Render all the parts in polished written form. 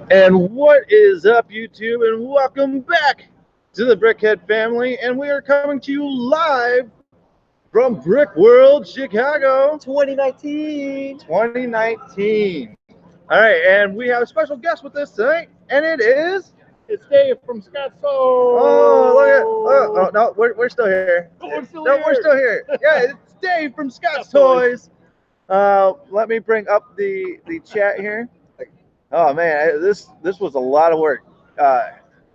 And what is up, YouTube? And welcome back to the Brickhead family. And we are coming to you live from Brickworld Chicago 2019. 2019. All right, and we have a special guest with us tonight, and it is. It's Dave from Scott's Oh, look at. Oh, no, we're still here. Oh, we're still No, here. we're still here. Yeah, it's Dave from Scott's Scott's Toys. Toys. Let me bring up the chat here. Oh man, this was a lot of work.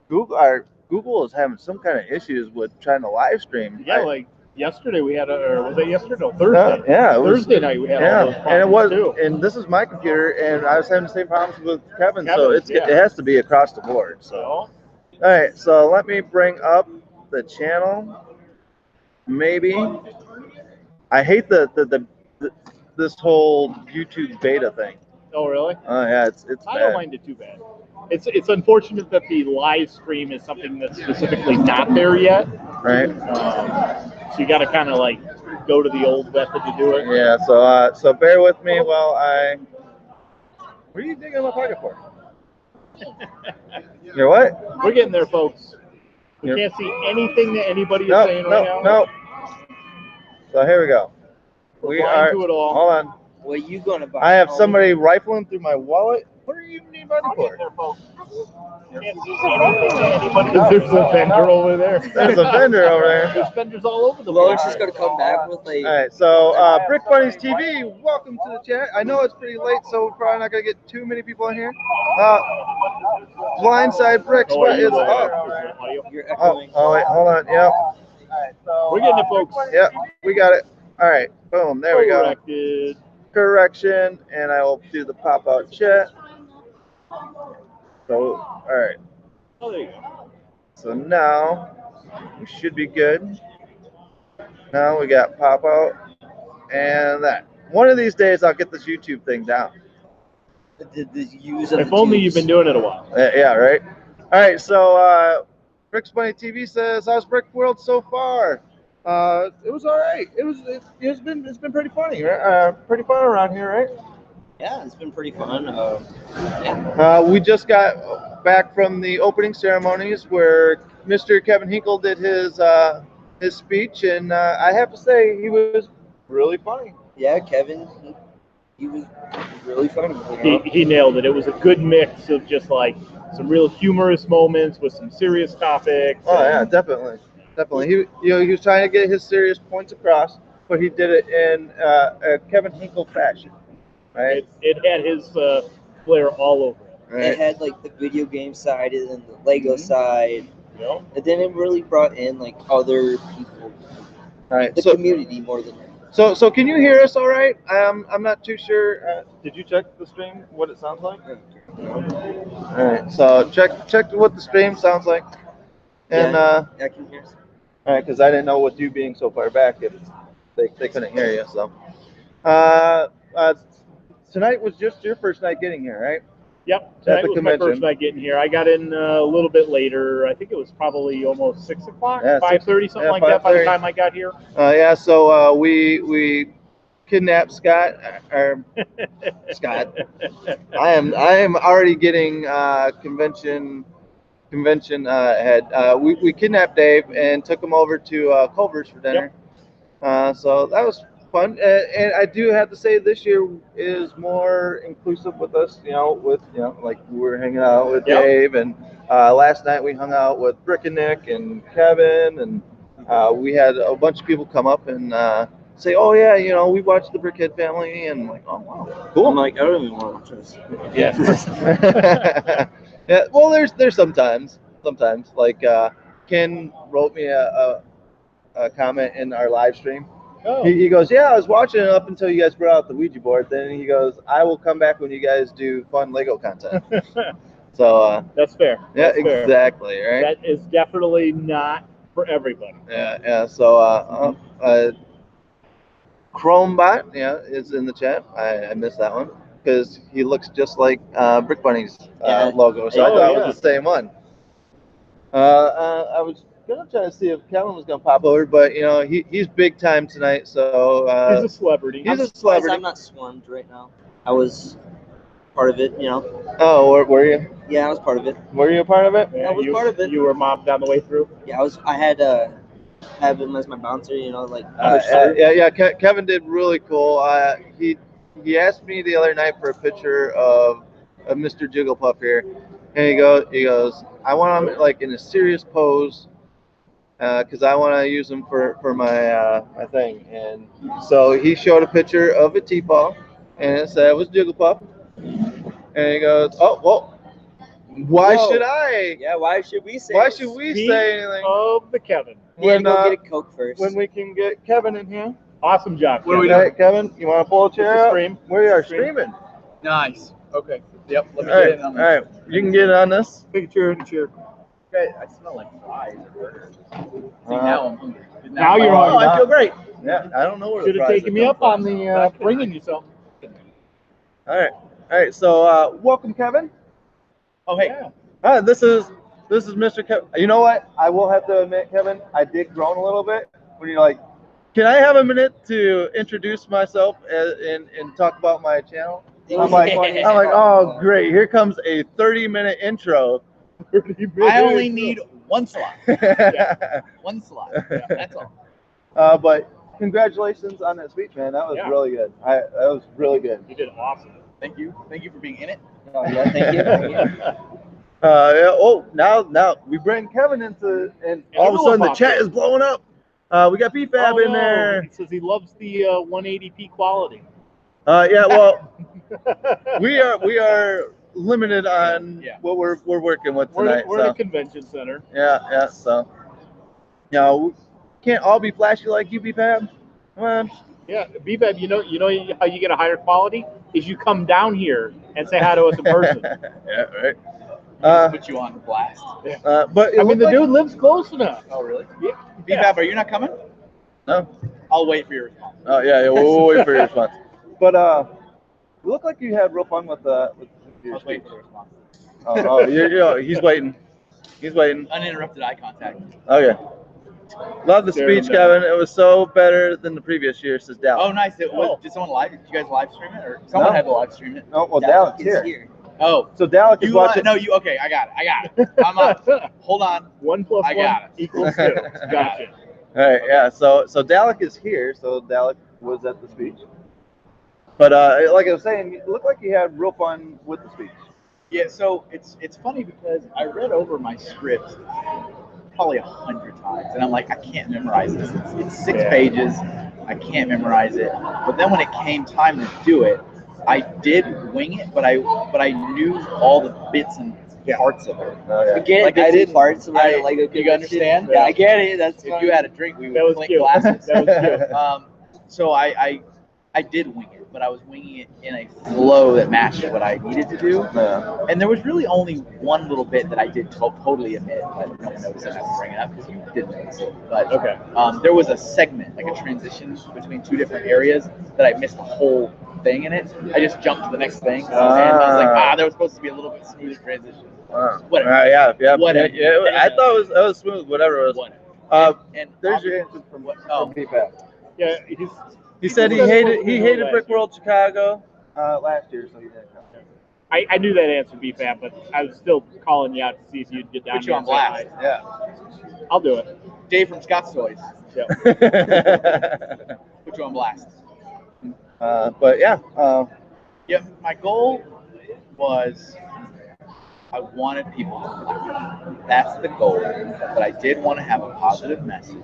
Google is having some kind of issues with trying to live stream. Yeah, like yesterday we had or was it yesterday? No, Thursday. Yeah, it was, Thursday night we had all those problems and it was, too. and this is my computer, and I was having the same problems with Kevin, so Kevin's, it has to be across the board. So, all right, so let me bring up the channel. Maybe I hate the this whole YouTube beta thing. Oh really? Oh yeah, it's bad. I don't mind it too bad. It's unfortunate that the live stream is something that's specifically not there yet. Right. So you got to kind of like go to the old method to do it. Yeah. So bear with me while I. What are you digging in my pocket for? You're what? We're getting there, folks. We can't see anything that anybody is saying right now. No. So here we go. We are. To it all. Hold on. What are you gonna buy? I have somebody rifling through my wallet. What are you need money for? Can't see anything that anybody. There's a vendor over there. There's a vendor over there. There's vendors all over the Well, place. it's just gonna come back with like. All right, so Brick Bunnies TV, welcome to the chat. I know it's pretty late, so we're probably not gonna get too many people in here. Blindside Bricks, what is up? You're echoing. Oh wait, hold on. Yep. All right, so we're getting it, folks. Yep, we got it. All right, boom, there we go. Corrected. Correction, and I will do the pop-out chat. So, all right. Oh, there you go. So now we should be good. Now we got pop-out and that. One of these days I'll get this YouTube thing down. If only you've been doing it a while. Yeah, right. All right, so Bricks Bunny TV says, "How's Brickworld so far?" It was all right. It's been pretty funny, right? Pretty fun around here, right? Yeah, it's been pretty fun. We just got back from the opening ceremonies where Mr. Kevin Hinkle did his speech, and I have to say he was really funny. Yeah, Kevin, he was really funny. He nailed it. It was a good mix of just like some real humorous moments with some serious topics. Oh yeah, definitely. He was trying to get his serious points across, but he did it in a Kevin Hinkle fashion, right? It had his flair all over it. Right. It had like the video game side and the Lego side, and then it really brought in like other people, Right. the community more than. So can you hear us all right? I'm not too sure. Did you check the stream? What it sounds like? All right. So check what the stream sounds like, and Yeah, I can hear. all right, because I didn't know with you being so far back, if they couldn't hear you. So tonight was just your first night getting here, right? Yep, tonight was my first night getting here. I got in a little bit later. I think it was probably almost 6 o'clock, 5:30, something like that by the time I got here. Yeah, so we kidnapped Scott. Scott. I am already getting convention head. We kidnapped Dave and took him over to Culver's for dinner. Yep. So that was fun, and I do have to say this year is more inclusive with us. Like we were hanging out with Dave, and last night we hung out with Brick and Nick and Kevin, and we had a bunch of people come up and say, "Oh yeah, we watched the Brickhead family," and I'm like, "Oh wow, cool." I'm like, I don't even want to watch this. Yeah. Yeah. Well, there's sometimes like Ken wrote me a comment in our live stream. Oh. He goes, "Yeah, I was watching it up until you guys brought out the Ouija board. Then he goes, I will come back when you guys do fun Lego content." So that's fair. Yeah, that's fair. Exactly. Right. That is definitely not for everybody. Yeah. So Chromebot, is in the chat. I missed that one because he looks just like Brick Bunny's logo, so I thought it was the same one. I was gonna try to see if Kevin was gonna pop over, but he's big time tonight, so he's a celebrity. He's a celebrity. I'm not swarmed right now. I was part of it, you know. Oh, were you? Yeah, I was part of it. Were you a part of it? Yeah, I was part of it. You were mobbed down the way through? Yeah, I had have him as my bouncer, you know, like yeah. Kevin did really cool. He asked me the other night for a picture of Mr. Jigglypuff here, and he goes, I want him like in a serious pose, because I want to use him for my thing. And so he showed a picture of a T-ball, and it said it was Jigglypuff, and he goes, oh well. Why should I? Yeah, why should we say? Why should we say anything? Of the Kevin. When go get a Coke first. When we can get Kevin in here. Awesome job. What are we doing, Kevin? You want to pull a chair? Stream. We are streaming. Nice. Okay. Yep. Let me get in on all right. You can get on this. Take a chair and a chair. Okay. I smell like fries. See, now I'm hungry. Now you're hungry. I feel great. Yeah, I don't know where should have taken me up on the bringing you something. All right. So welcome, Kevin. Oh hey. Yeah. This is Mr. Kevin. You know what? I will have to admit, Kevin, I did groan a little bit when you're like, can I have a minute to introduce myself and talk about my channel? I'm like, oh great, here comes a 30-minute intro. I only need one slot. Yeah. One slot. Yeah, that's all. But congratulations on that speech, man. That was really good. That was really good. You did awesome. Thank you. Thank you for being in it. Oh yeah, thank you. Now we bring Kevin into, and all of a sudden the chat is blowing up. We got BFAB in there. He says he loves the 180p quality. Yeah, well, we are limited on what we're working with tonight. We're in a convention center. Yeah. So, we can't all be flashy like you, BFAB. Come on. Yeah, BFAB. You know how you get a higher quality is you come down here and say hi to us in person. Yeah, right. Put you on blast. But I mean, the dude lives close enough. Oh really? Yeah. BFAB, are you not coming? No. I'll wait for your response. Oh yeah, we'll wait for your response. But you look like you had real fun with your speech. For the response. He's waiting. He's waiting. Uninterrupted eye contact. Okay. Love the speech, Kevin. It was so better than the previous year, says Dallas. Oh, nice. Did someone live? Did you guys live stream it, or someone had to live stream it? No, well, Dallas is here. Oh, so Dallas is watching. Okay, I got it. I'm up. Hold on. 1 + 1 equals 2. Gotcha. All right, yeah. So Dalek is here. So Dalek was at the speech. But like I was saying, it looked like you had real fun with the speech. Yeah. So it's funny because I read over my script probably 100 times, and I'm like, I can't memorize this. It's 6 pages. I can't memorize it. But then when it came time to do it, I did wing it, but I knew all the bits and parts of it. You get it, bits and parts of it. Like you understand? Yeah, I get it. That's if funny. you had a drink, we would clink glasses. That was cute. So I did wing it, but I was winging it in a flow that matched what I needed to do. Yeah. And there was really only one little bit that I did totally omit, but no one noticed it. I would bring it up because you didn't notice it. But there was a segment, like a transition between 2 different areas that I missed the whole thing in it. I just jumped to the next thing, and I was like, there was supposed to be a little bit smoother transition. Whatever. Yeah. Whatever. Yeah, I thought it was smooth. Whatever it was. Whatever. And there's your answer from BFAB. Yeah, he said he hated Brickworld Chicago last year, so he didn't come. I knew that answer, BFAB, but I was still calling you out to see if you'd get down. Put you on blast. Yeah. I'll do it. Dave from Scott's Toys. Yeah. Put you on blast. But yeah. My goal was I wanted people to laugh. That's the goal. But I did want to have a positive message.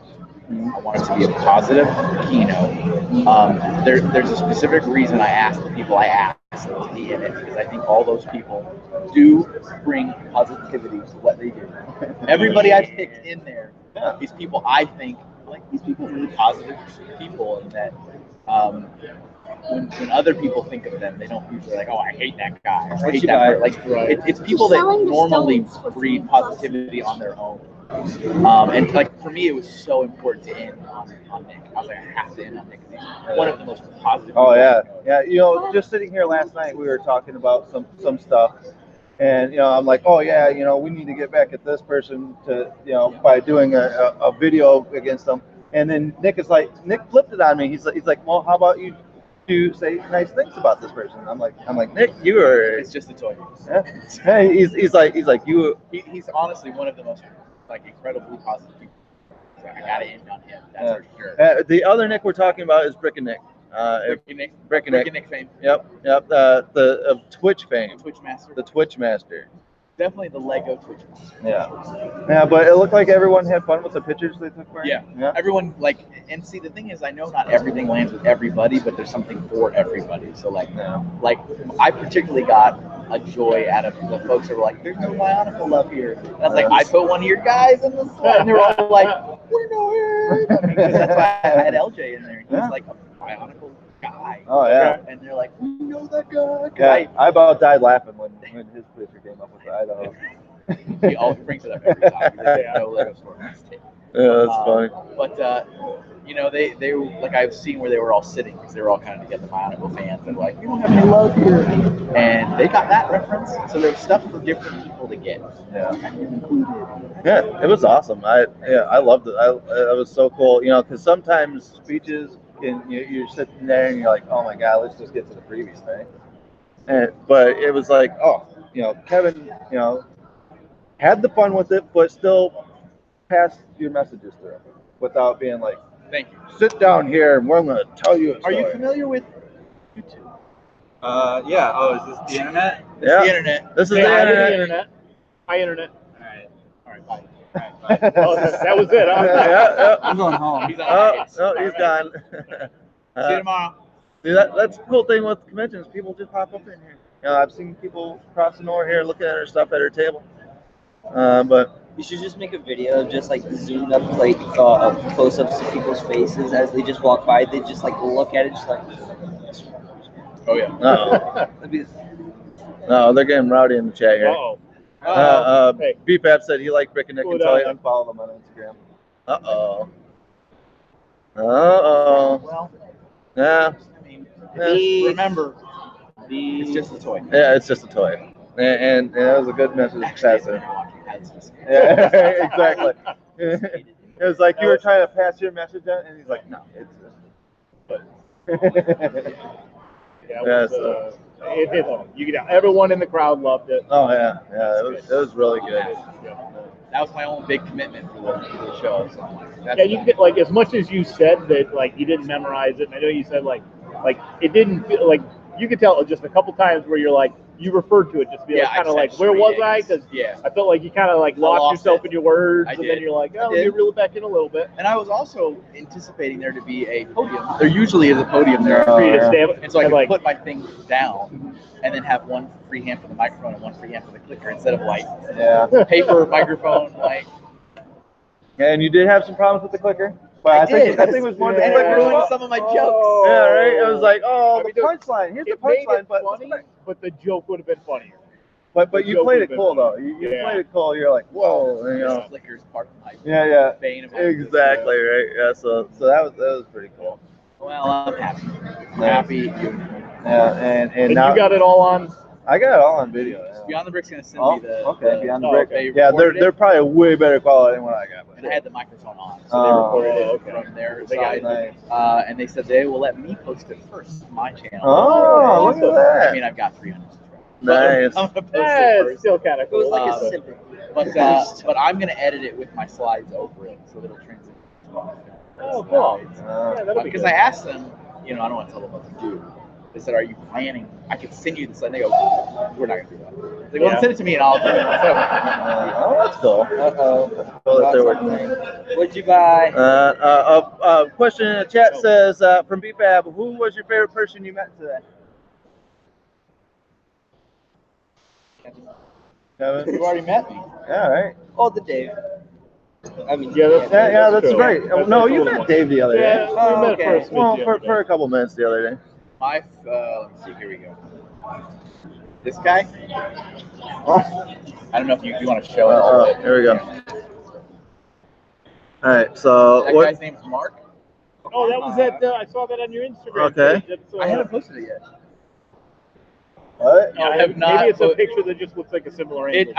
I want it to be a positive keynote. There's a specific reason I asked the people I asked to be in it, because I think all those people do bring positivity to what they do. Everybody I picked in there is people I think, like, these people are really positive people, and that when other people think of them, they don't usually like, oh, I hate that guy. Or, I hate that person. Like, it's people that normally breed positivity on their own. And like for me, it was so important to end on Nick. I was like, I have to end on Nick. He's one of the most positive. Oh yeah. Just sitting here last night, we were talking about some stuff, and I'm like, oh yeah, we need to get back at this person to by doing a video against them. And then Nick flipped it on me. He's like, well, how about you you say nice things about this person. I'm like, Nick, you are. It's just a toy. Yeah. Hey, he's like you. He's honestly one of the most like incredibly positive people. So I gotta end on him. That's for sure. The other Nick we're talking about is Brick and Nick. Brick and Nick fame. Yep. The Twitch fame. Twitch master. The Twitch master. Definitely the Lego Twitch master. Yeah, but it looked like everyone had fun with the pictures they took for it. Yeah. Everyone and see the thing is I know not everything lands with everybody, but there's something for everybody. So like I particularly got a joy out of the folks that were like, there's no Bionicle love here. And I was like, I put one of your guys in the slot, and they were all like, we're nowhere. Because that's why I had LJ in there. He's like a Bionicle guy. Oh yeah. And they're like, we know that guy. Yeah, I about died laughing when his picture came up with the Idaho. He always brings it up every time. No Lego store must take. Yeah, that's funny. But they like I've seen where they were all sitting because they were all kind of together, Bionicle fans. They're like, we don't have any love here, and they got that reference. So there was stuff for different people to get. Yeah. Yeah, it was awesome. I loved it. It was so cool. Because sometimes speeches you're sitting there and you're like, oh my god, let's just get to the previous thing. But it was like, Kevin, had the fun with it, but still passed your messages through without being like, thank you. Sit down here and we're going to tell you a story. Are you familiar with YouTube? Yeah. Oh, is this the internet? This is the internet. This is the internet. Hi, internet. All right, bye. Oh, that was it. Yeah. I'm going home. He's on He's gone. See you tomorrow. See, that's the cool thing with conventions. People just pop up in here. I've seen people crossing over here looking at her stuff at her table. But you should just make a video of just like zoomed up like close-ups of people's faces as they just walk by. They just like look at it, just like. Oh yeah. No, they're getting rowdy in the chat here. Hey. BPAP said he liked Brick and Nick until he unfollowed them on Instagram. Well. Yeah. I mean, remember, it's just a toy. Yeah, it's just a toy. And that was a good message to pass in. Yeah, exactly. It was like you were trying to pass your message on, and he's like, no, it's everyone in the crowd loved it. Oh yeah, it was really good. That was my own big commitment for the show. So you get like as much as you said that like you didn't memorize it. And I know you said like it didn't feel like you could tell just a couple times where you're like you referred to it just be kind of like where was I? Because I felt like you kind of like lost yourself in your words, and then you're like, oh, you reel it back in a little bit. And I was also anticipating there to be a podium. There usually is a podium there, and so I could put my thing down and then have one free hand for the microphone and one free hand for the clicker instead of like paper microphone like. And you did have some problems with the clicker. But I think it was more the clicker ruined some of my jokes. Yeah, right. It was like, the punchline. Here's the punchline, but the joke would have been funnier. But you played it cool though. You played it cool. You're like, whoa. This clicker's part of my bane of exactly right. Yeah. So that was pretty cool. Well, I'm happy. Happy. Yeah, and now you got it all on. I got it all on video. Yeah. Beyond the Brick's gonna send me the. Okay, Beyond the Brick. Yeah, they're probably a way better quality than what I got. And I had the microphone on, so they recorded it from their side. Nice. And they said they will let me post it first on my channel. Oh, look at that. I mean, I've got 300 subscribers. Nice. I'm gonna post it first. Still kind of cool. It was like a simple. But I'm gonna edit it with my slides over it, so it'll transition. Oh, cool. Because I asked them, I don't want to tell them what to do. They said, "Are you planning? I could send you this." And they go, "We're not gonna do that." They go, "Send it to me, and I'll do it." So, that's cool. What'd you buy? A question in the chat says from BFAB, who was your favorite person you met today? Kevin? You already met me. Yeah, right. Oh, the Dave. I mean, that's right. No, you met Dave the other day. Yeah, okay. For a couple minutes the other day. Let me see. Here we go. This guy. I don't know if you want to show it. Here we go. All right. So that guy's name's Mark. Oh, that was it. I saw that on your Instagram. Okay. I haven't posted it yet. What? I have not. Maybe it's a picture that just looks like a similar angle.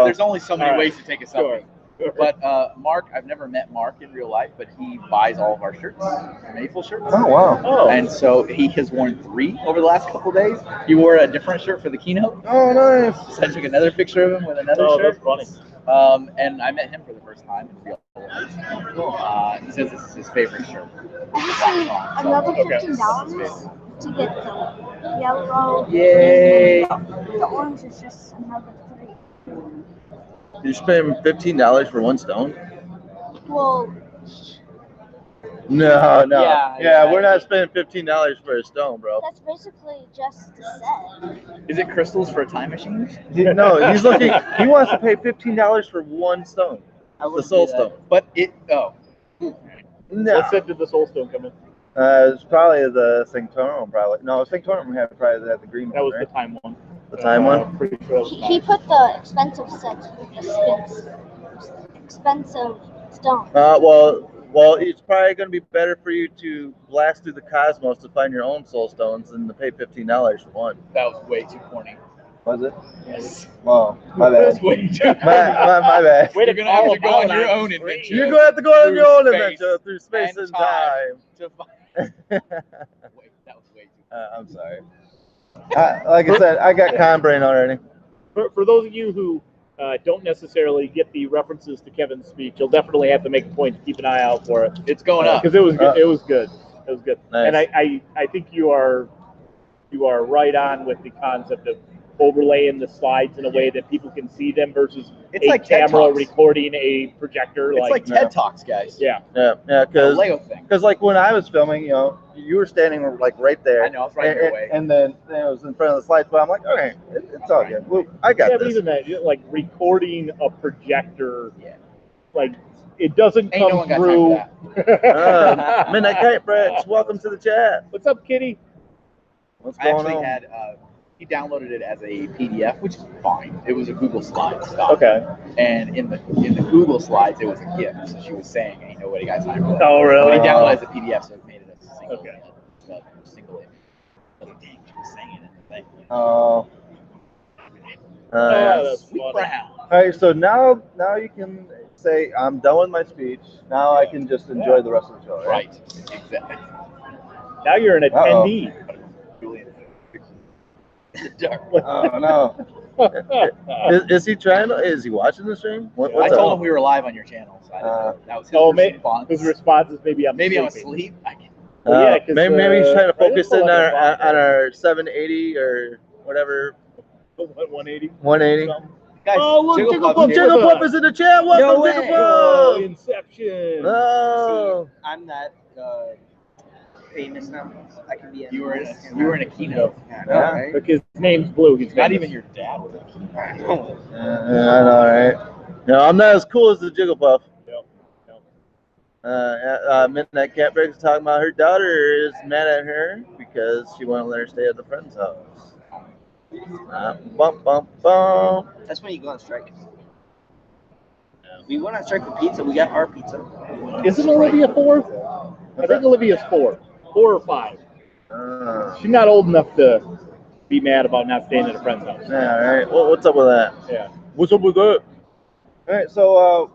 There's only so many ways to take a selfie. Sure. But Mark, I've never met Mark in real life, but he buys all of our shirts, our Maple shirts. Oh wow. Oh, And so he has worn 3 over the last couple of days. He wore a different shirt for the keynote. Oh nice. So I took another picture of him with another that's shirt. funny. And I met him for the first time in real life. He says this is his favorite shirt. Another $15 to get the yellow. Yay! The orange is just another 3. You're spending $15 for 1 stone? Well, No. Yeah, We're not spending $15 for a stone, bro. that's basically just the set. Is it crystals for a time machine? No, he's looking. He wants to pay $15 for 1 stone. The soul stone. But No. What set did the Soulstone come in? It's probably the Sanctorum, probably. No, Sanctorum had the green That one, was right? the time one. The time one? Pretty sure that was He put the expensive sets with the expensive stone. Well, it's probably going to be better for you to blast through the cosmos to find your own soul stones than to pay $15 for 1. that was way too corny. Was it? Yes. Oh, my That's bad. way too My bad. Way to You're gonna have call to go him on out your on own the adventure. screen. You're going to have to go on Through your own space adventure through space and time. To find... Wait, that was way too. I'm sorry. Like I said, I got con brain already. For those of you who don't necessarily get the references to Kevin's speech, you'll definitely have to make a point to keep an eye out for it. It's going up. Because it was good. It was good. It was good. Nice. And I think you are right on with the concept of overlaying the slides in a way that people can see them versus It's a like TED camera Talks. recording a projector. It's like TED Talks, guys. Yeah. Yeah, The because Lego thing. like when I was filming, you were standing like right there. I know, it's right your way. And then it was in front of the slides, but I'm like, okay, it's all good. Well, I got But this. even that, like recording a projector, Yeah. like it doesn't Ain't no come one got through. time for Midnight Kite Bricks, welcome to the chat. What's up, Kitty? What's I going actually on? had he downloaded it as a PDF, which is fine. It was a Google Slides stuff. Okay. And in the Google Slides, it was a GIF. So she was saying, "Ain't nobody got time for that." Oh, really? But he downloaded it as a PDF, so it made it a single. Okay. Single image. I was like, dang, she was saying it in the thing. Oh. That's Sweet funny. brown. All right, so now you can say I'm done with my speech. Now I can just enjoy the rest of the show. Right? Right. Exactly. Now you're an Uh-oh. attendee. Dark. Oh no. Is he trying to? Is he watching the stream? I What's told him up? we were live on your channel, so I didn't know. That was his Oh, maybe response. his response is maybe I'm sleeping. asleep. I can... Well, yeah, 'cause, maybe he's trying to right, focus it's in 11 o'clock, on our 780 or whatever. 180. 180. Something. Guys, Oh, look, Jigglepuff's here. Jigglepuff is in the chat. Welcome, No way. Oh, Jigglepuff. Inception. Oh. I'm not famous now. I can be. You were in a keynote. Yeah. Right? Look, his name's Blue. He's Not famous. even your dad was in a keynote. I know. Yeah, I know, right? No, I'm not as cool as the Jigglepuff. Yep. Midnight Cat Breaks is talking about her daughter is mad at her because she won't let her stay at the friend's house. Bump, bump, bump. That's when you go on strike. We went on strike for pizza. We got our pizza. Isn't Olivia 4? I think Olivia's 4. 4 or 5. She's not old enough to be mad about not staying at a friend's house. Yeah, all right. Well, what's up with that? Yeah. What's up with that? All right, so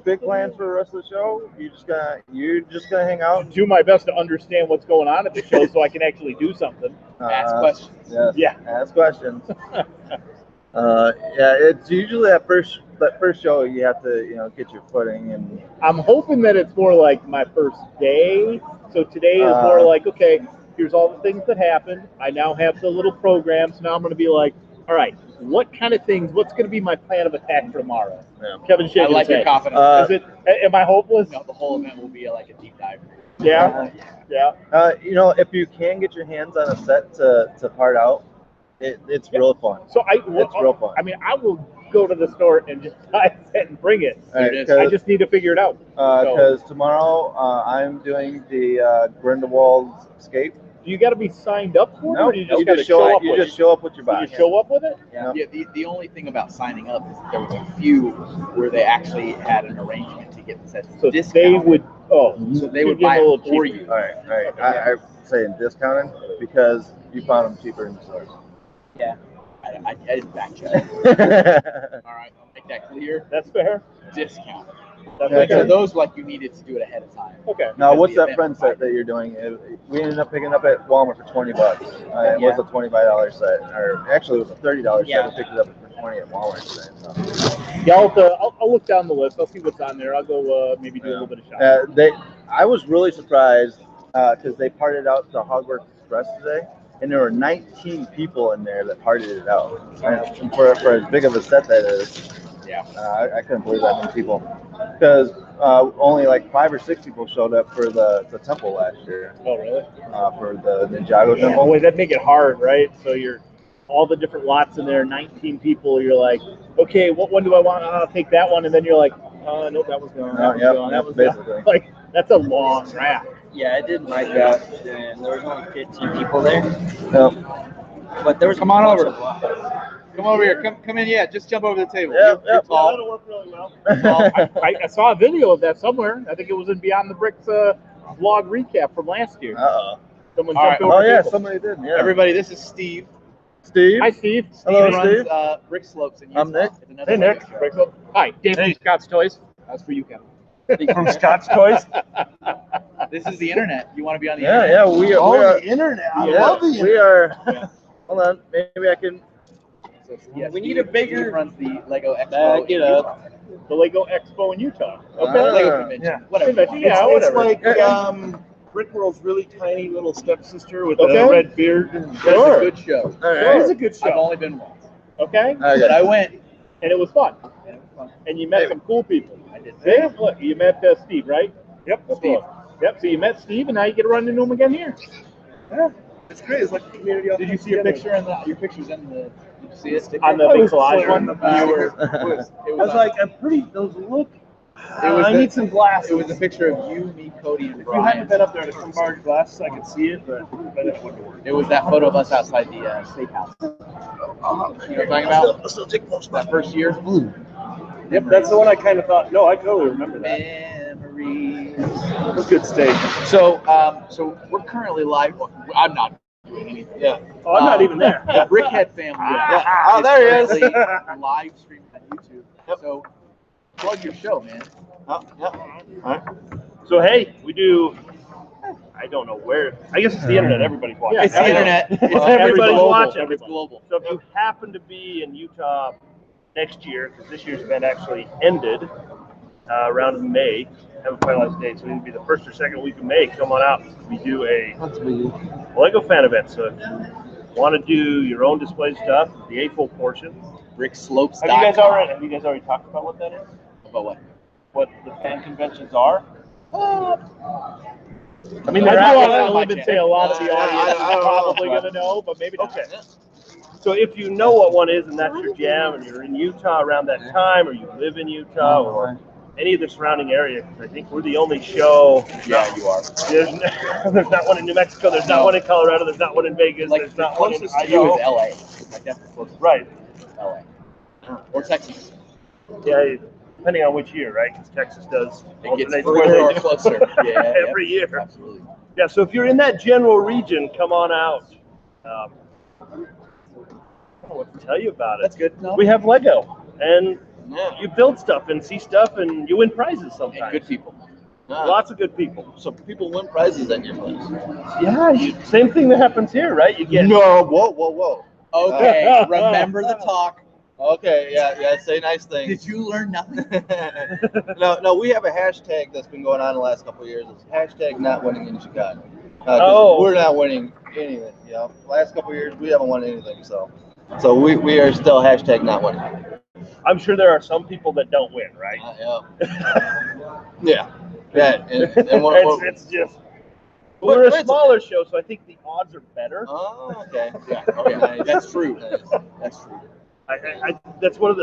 big plans for the rest of the show? You're just gonna hang out? Do my best to understand what's going on at the show so I can actually do something. Ask questions. Yes. Yeah. Ask questions. It's usually that first show you have to get your footing and. I'm hoping that it's more like my first day. So today is more like, okay, here's all the things that happened. I now have the little program. So now I'm going to be like, all right, what kind of things, what's going to be my plan of attack for tomorrow? Yeah. Kevin shaking I like his your head. confidence. Am I hopeless? No, the whole event will be like a deep dive. Yeah. Yeah. If you can get your hands on a set to part out, it's real fun. So It's real fun. I mean, I will go to the store and just buy a set and bring it. All right, it is. I just need to figure it out. Because tomorrow I'm doing the Grindelwald's Escape. Do you got to be signed up for it, No, or do you just you got to just show up you with just it? show up with your You body. just show up with it? Yeah. Yeah, the only thing about signing up is that there was a few where they actually had an arrangement to get the sets So discounted. they would. Oh, So they you'd would get buy a little it for cheaper. you. All right. I'm saying discounted because you found them cheaper in the stores. Yeah. I didn't back check. All right, make that clear. That's fair. Discount. That's Yeah, Like, fair. so those like you needed to do it ahead of time. Okay. Now, Because what's the that event friend was set that you're doing? We ended up picking up at Walmart for $20. It was a $25 set, or actually it was a $30 Yeah. set. We picked it up for 20 at Walmart today. So. Yeah, I'll look down the list. I'll see what's on there. I'll go maybe do a little bit of shopping. I was really surprised because they parted out the Hogwarts Express today, and there were 19 people in there that partied it out. And for as big of a set that is, Yeah. I couldn't believe that many people. Because only like 5 or 6 people showed up for the temple last year. Oh, really? For the Ninjago temple. Boy, that'd make it hard, right? So you're all the different lots in there, 19 people. You're like, okay, what one do I want? I'll take that one, and then you're like, oh, nope, that was gone. That was gone. That was basically. gone. Like that's a long draft. Yeah, I did my draft, and there was only 15 people there. Yep. But there was Come on a bunch over. of lots. Come over here. Come in. Yeah, just jump over the table. Yep, You're yep. tall. That'll work really well. I saw a video of that somewhere. I think it was in Beyond the Bricks vlog recap from last year. Uh-oh. Someone All jumped right. over Oh, the yeah, table. somebody did. Yeah. Everybody, this is Steve. Steve. Hi, Steve. Hello, Steve Steve. runs Brick Slopes in Utah. I'm Nick. It's another Hey, Nick. Lego show. Hi, Dave from Scott's Toys. That's for you, Kevin. From Scott's Toys. This is the internet. You want to be on the Yeah, internet? yeah, we are. the internet. I Yeah, love the internet. we are. Yeah. Hold on, maybe I can. So, yeah, We need Steve- a bigger- Steve runs the Lego Expo. Back in it up. Utah. The Lego Expo in Utah. Okay. Lego convention. yeah. Whatever. Convention, you want. yeah, It's whatever. like Brickworld's really tiny little stepsister with Okay. a red beard. And It's Sure. a good show. All It right. is a good I've show. only been once, Okay. but I went. And it was fun. And it was fun. And you met some cool people. I did. See? Look, you met Steve, right? Yep. Steve. Yep. So you met Steve, and now you get to run into him again here. Yeah. It's great. It's like a community. all Did you comes see your together. picture in the? Your pictures in the. Did you see it? On the I big was collage on one. the back. You were. I was like, I'm pretty. Those look. It was I the- need some glasses. It was a picture of you, me, Cody, and If you hadn't Brian. been up there to some large glasses, I could see it, but it wouldn't work. It was that photo of us outside the steakhouse. You know what I'm talking about? I'll still take most of That first year. Yep, that's the one I kind of thought. No, I totally remember that. Memories. It was a good steak. So, so we're currently live. I'm not doing anything. Yeah. Oh, I'm not even there. The Brickhead family. Oh, there he is. currently live streaming on YouTube. So, plug your show, man. Oh, yeah. All right. So hey, we do. I don't know where. I guess it's the internet. Everybody's watching. It's the internet. It's Everybody's global. watching. It's global. So if you happen to be in Utah next year, because this year's event actually ended around May, haven't finalized the date, so it'll be the first or second week of May. Come on out. We do a Lego fan event. So if you want to do your own display stuff, the A-full portion. BrickSlopes.com. Have you guys already talked about what that is? About what? What the fan conventions are? I mean, they're I out go there on on a my limb and channel. say a lot of the I audience is don't know. probably going to know, but maybe not. Okay. So if you know what one is and that's your jam, and you're in Utah around that time, or you live in Utah, or any of the surrounding area, because I think we're the only show. Yeah, you are. There's not one in New Mexico. There's not one in Colorado. There's not one in Vegas. Like there's the not one in closest to you Idaho. is LA. Like that's the closest. Right. LA. Or Texas. Yeah, depending on which year, right? Because Texas does It gets alternate further where or they- closer. Yeah, every year. Absolutely. Yeah, so if you're in that general region, come on out. I don't know what to tell you about it. That's good. No? We have Lego, and Yeah. you build stuff and see stuff, and you win prizes sometimes. And good people. Lots of good people. So people win prizes at your place. Yeah, same thing that happens here, right? You get No. Whoa, whoa, whoa. Okay, remember the talk. Okay. Yeah. Say nice things. Did you learn nothing? No, we have a hashtag that's been going on the last couple of years. It's hashtag not winning in Chicago. 'Cause Oh. we're not winning anything. You know, last couple of years we haven't won anything. So we are still hashtag not winning. I'm sure there are some people that don't win, right? Yeah. Yeah. And what, It's just we're a Wait, smaller show, so I think the odds are better. Oh, okay. Yeah. Okay. That's true. That's true. That's one of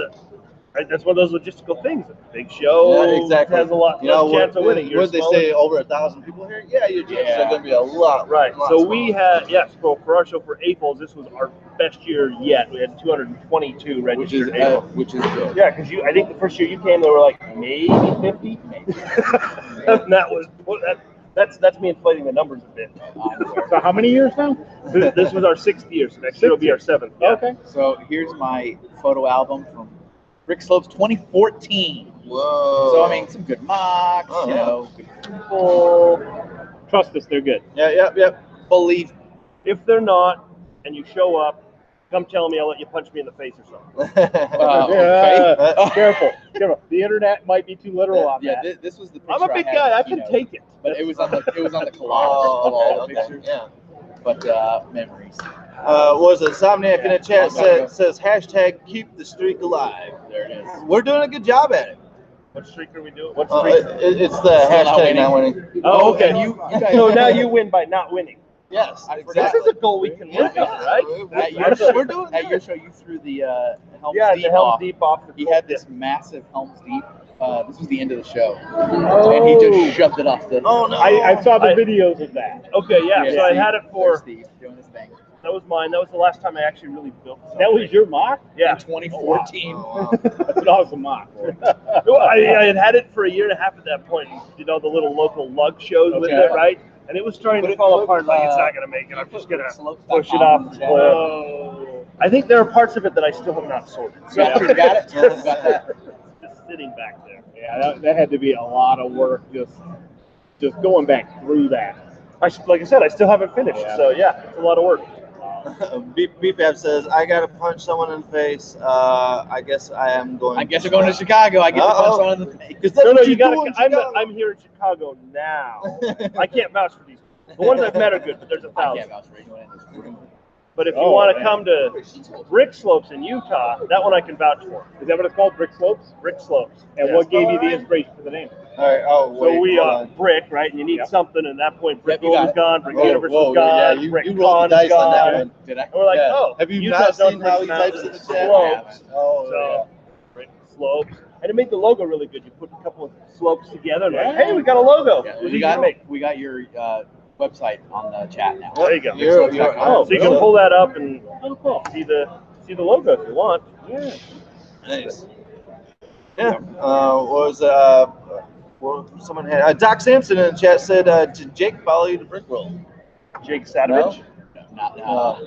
those logistical things. A big show Yeah, exactly. has a lot less chance of winning. You're Would they smaller. say over 1,000 people here? Yeah, your chances Yeah. are going to be a lot. Right. lot So smaller. we had, for our show for April's, this was our best year yet. We had 222 registered April. Which is good. Yeah, because I think the first year you came, there were like maybe 50. And that That's me inflating the numbers a bit. So how many years now? This was our 6th year, so next year will be our 7th. Yeah. Okay. So here's my photo album from Brick Slopes 2014. Whoa. So I mean, some good mocks, Oh, you yeah. know, good people. Trust us, they're good. Yep. Believe me. If they're not, and you show up, come tell me. I'll let you punch me in the face or something. Careful. The internet might be too literal on Yeah, that. this was the I'm picture a big I had, guy. I you can know, take it. But it was on the collage Oh, of all the okay. pictures. Yeah. But memories. Was it Somniac in the chat says hashtag keep the streak alive. There it is. We're doing a good job at it. What streak are we doing? What streak? It's the hashtag not winning. Oh, okay. And you guys. So now you win by not winning. Yes, This is a goal we can work on, right? At your show, at your show, you threw the Helm's Yeah, Deep the Helm's off. Deep off. The He had this massive Helm's Deep. This was the end of the show, Oh. and he just shoved it off the. Oh no! I saw the videos of that. Okay, yeah. So I had it There's for. Steve doing his thing. That was mine. That was the last time I actually really built something. That was your mock? Yeah. In 2014. Oh, wow. That's an awesome mock. I had it for a year and a half at that point. Did all the little local lug shows with Okay. it, right? And it was starting to fall apart. Like it's not gonna make it. I'm just gonna push it off the floor. Oh. I think there are parts of it that I still have not sorted. So You got it? You got that? just sitting back there. Yeah, that had to be a lot of work just going back through that. Like I said, I still haven't finished. Yeah. So yeah, it's a lot of work. BPAP says I gotta punch someone in the face. I guess I am going. I guess we're going to Chicago. I get to punch someone in the face. Because that's No, what you do in gotta. Chicago. I'm here in Chicago now. I can't vouch for these. The ones I've met are good, but there's I 1,000. can't vouch for anyone in this room. But if you Oh, want to man. come to Brick Slopes in Utah, that one I can vouch for. Is that what it's called? Brick Slopes? Brick Slopes. And Yes. what gave you the inspiration for the name? All right. Oh wait. So we hold are on. Brick, right? And you need Yep. something. And at that point, Brick Yep, you got was it. gone, Brick Whoa, Universe whoa, was gone, yeah, you Brick rolled the Con was dice on that gone. one. Did I? And we're like, Yeah. oh, Have you Utah's not known seen for how its he types in mountains, the chat? slopes. Oh So Brick Slopes. And it made the logo really good. You put a couple of slopes together and like, Yeah. hey, we got a logo. Yeah, It was we easy got to make. we got your website on the chat now. There you go. You're Oh, so you can pull that up and Oh, cool. see the logo if you want. Yeah. Nice. Yeah. Well, someone had Doc Sampson in the chat said, "Did Jake follow you to Brickworld?" Jake Sadovich. Not now.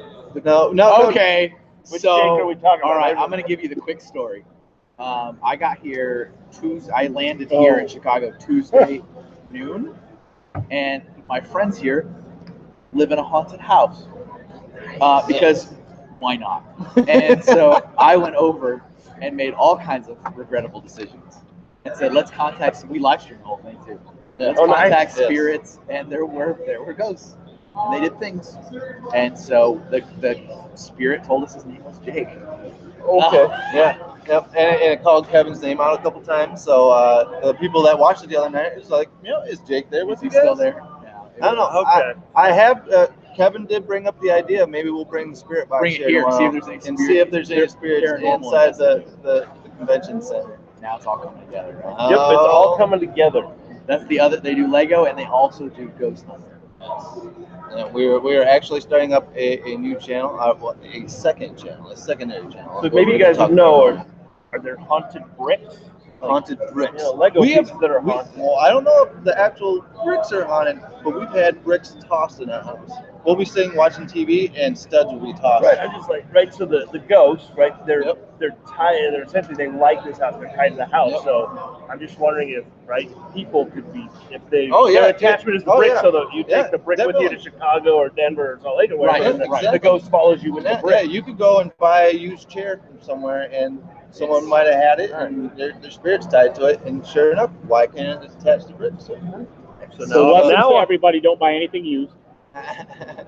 No. Okay. Which So, Jake are we talking about? all right, I'm going to give you the quick story. I got here Tuesday. I landed here in Chicago Tuesday noon, and my friends here live in a haunted house because why not? And so I went over and made all kinds of regrettable decisions and said, let's contact. We live streamed the whole thing too. Let's contact spirits, and there were ghosts. And they did things. And so the spirit told us his name was Jake. Okay. Yeah. Yep. And it called Kevin's name out a couple times. So the people that watched it the other night, it's like, is Jake there with Is you he guys? still there? Yeah. I don't know. Okay. I have. Kevin did bring up the idea. Maybe we'll bring the spirit box Bring it here, tomorrow see if there's any and spirit- see if there's any spirits paranormal inside the convention center. Now it's all coming together, right? Yep, it's all coming together. That's the other. They do Lego and they also do Ghost Hunter. And we are actually starting up a new channel, a second channel, a secondary channel. So maybe you guys would know, are there haunted bricks? haunted bricks. You know, Lego pieces that are haunted. Well, I don't know if the actual bricks are haunted, but we've had bricks tossed in our house. We'll be sitting watching TV and studs will be tossed. Right, I'm just like, right, so the ghosts, right, they're tied, they're essentially, they like this house, they're tied to the house, so I'm just wondering if, right, people could be, if they, their attachment is the brick, so that you take the brick with you to Chicago or Denver or Salt Lake or whatever, and the ghost follows you with the brick. Yeah, you could go and buy a used chair from somewhere and someone might have had it and their spirit's tied to it, and sure enough, why can't it attach to bricks? So now everybody don't buy anything used.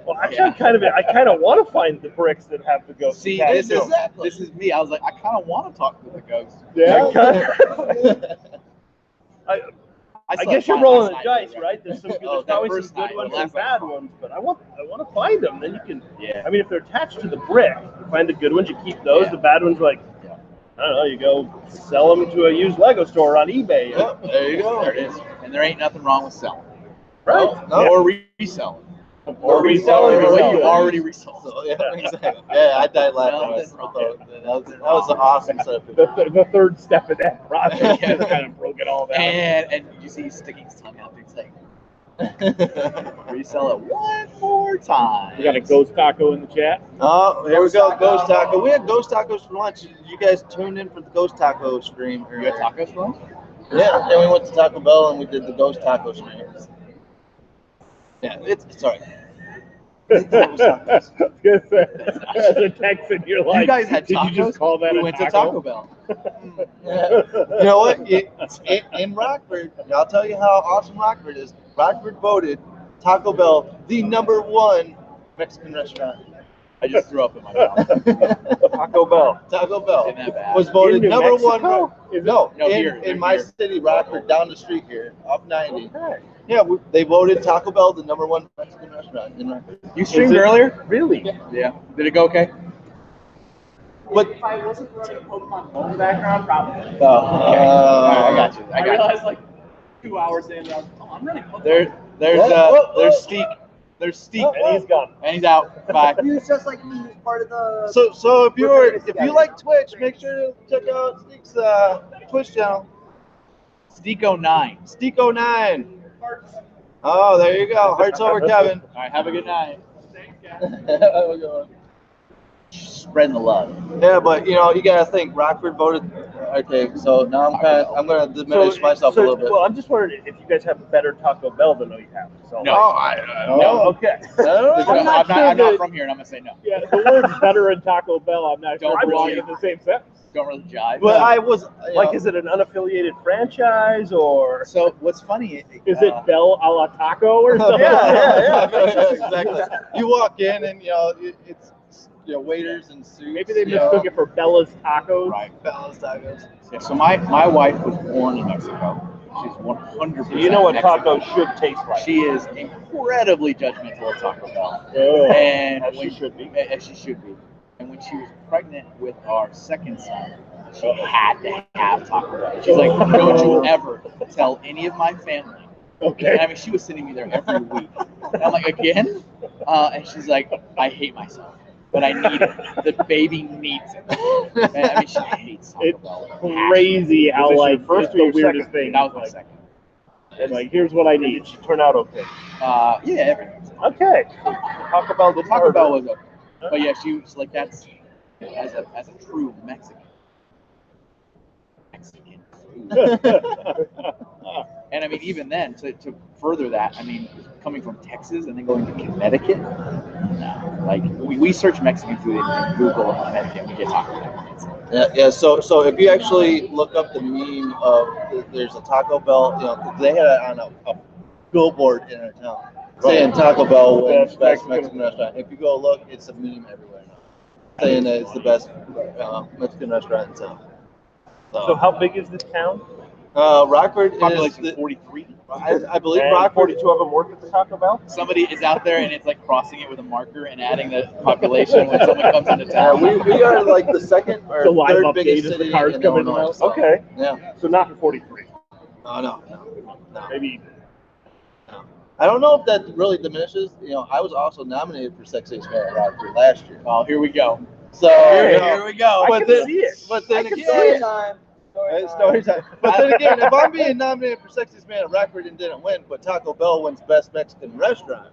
Well, actually, I kind of want to find the bricks that have the ghosts. See, attached this to them. is me. I was like, I kind of want to talk to the ghost. Yeah. I guess you're rolling the dice, right? There's some, there's probably some good ones and bad ones, but I want to find them. Then you can. Yeah. I mean, if they're attached to the brick, you find the good ones, you keep those. Yeah. The bad ones, like, I don't know, you go sell them to a used Lego store on eBay. There you go. There it is. And there ain't nothing wrong with selling. Right? No. Or reselling. Or reselling Or what what you you already resold. So, yeah, exactly. Yeah, I died laughing. That was an awesome setup. The third step of that process just kind of broke it all down. And you see he's sticking his tongue out. He's like, Resell it one more time. We got a ghost taco in the chat. Oh, here we go, Ghost Taco. We had Ghost Tacos for lunch. You guys tuned in for the Ghost Taco stream You earlier. got tacos for lunch? Yeah, then we went to Taco Bell and we did the Ghost Taco stream. Yeah, it's sorry. As a Texan, you're like, You guys had did tacos? you just call that We a went taco? to Taco Bell. Yeah. You know what? In Rockford, I'll tell you how awesome Rockford is. Rockford voted Taco Bell the #1 Mexican restaurant. I just threw up in my mouth. Taco Bell. Taco Bell Isn't that bad? was voted In New #1. Mexico? Is it? No, No, here, in my here. city, Rockford, down the street here, up 90. Okay. Yeah, they voted Taco Bell the #1 Mexican restaurant in Rockford. You streamed Is it- earlier? Really? Yeah. Did it go okay? But If I wasn't running Pokemon Go in the background, probably. Oh, okay. All right, I got you. I I got you. realized like 2 hours in, I'm running Pokemon. There's Steak. There's Steak. And he's gone. And he's out. Bye. He was just like me. He was part of the. so if you like Twitch, make sure to check out Steve's Twitch channel, Steak09. Steeko9. Oh, there you go. Hearts over Kevin. All right, have a good night. Thanks, guys. Spreading the love. Yeah, but you gotta think. Rockford voted. Okay, so now I'm gonna diminish myself a little bit. Well, I'm just wondering if you guys have a better Taco Bell than we have. So. No. I don't know. Okay. I'm not sure not that- from here, and I'm gonna say no. Yeah, the word's better in Taco Bell. I'm not sure Don't if belong really- in the same sentence. Don't really jive. But I was Like, is it an unaffiliated franchise or? So what's funny? Is it Bell a la Taco or something? yeah, exactly. You walk in and it's waiters and suits. Maybe they mistook it for Bella's Tacos. Right. Bella's Tacos. Yeah, so my wife was born in Mexico. She's 100%. So you know what Mexican. tacos should taste like. She is incredibly judgmental of Taco Bell, Oh. and As when she should be. As she should be. And when she was pregnant with our second son, she had to have Taco Bell. She's like, "Don't you ever tell any of my family." Okay. And I mean, she was sending me there every week. And I'm like, "Again?" And she's like, "I hate myself, but I need it. The baby needs it." And I mean, she hates Taco It's Bell. crazy how Was this your like first it's or the your weirdest second? thing. That was my Like, second. like, here's what I need. Did she turn out okay? Yeah, everything. Okay. Taco Bell did Taco Bell was okay. But yeah, she was like, that's as a true Mexican food. And I mean, even then, to further that, I mean, coming from Texas and then going to Connecticut, no. Like, we search Mexican food in Google in Connecticut, and we get Taco Bell. Yeah. So if you actually look up the meme of there's a Taco Bell, 'cause they had it on a billboard in our town saying Taco Bell wins best Mexican restaurant. If you go look, it's a meme everywhere now saying that it's the best Mexican restaurant in town. So how big is this town? Rockford is Population 43. I believe And Rockford. 42 of them work at the Taco Bell? Somebody is out there and it's like crossing it with a marker and adding the population when someone comes into town. We are like the second or The live third update biggest as the city cars in come in and Illinois. out. So, Okay. Yeah. So not in 43. Oh no. Maybe. I don't know if that really diminishes. I was also nominated for Sexiest Man at Rockford last year. Oh, here we go. So Here we go. I can see it. But then Story again, time. it's story time. But then again, if I'm being nominated for Sexiest Man at Rockford and didn't win, but Taco Bell wins Best Mexican Restaurant,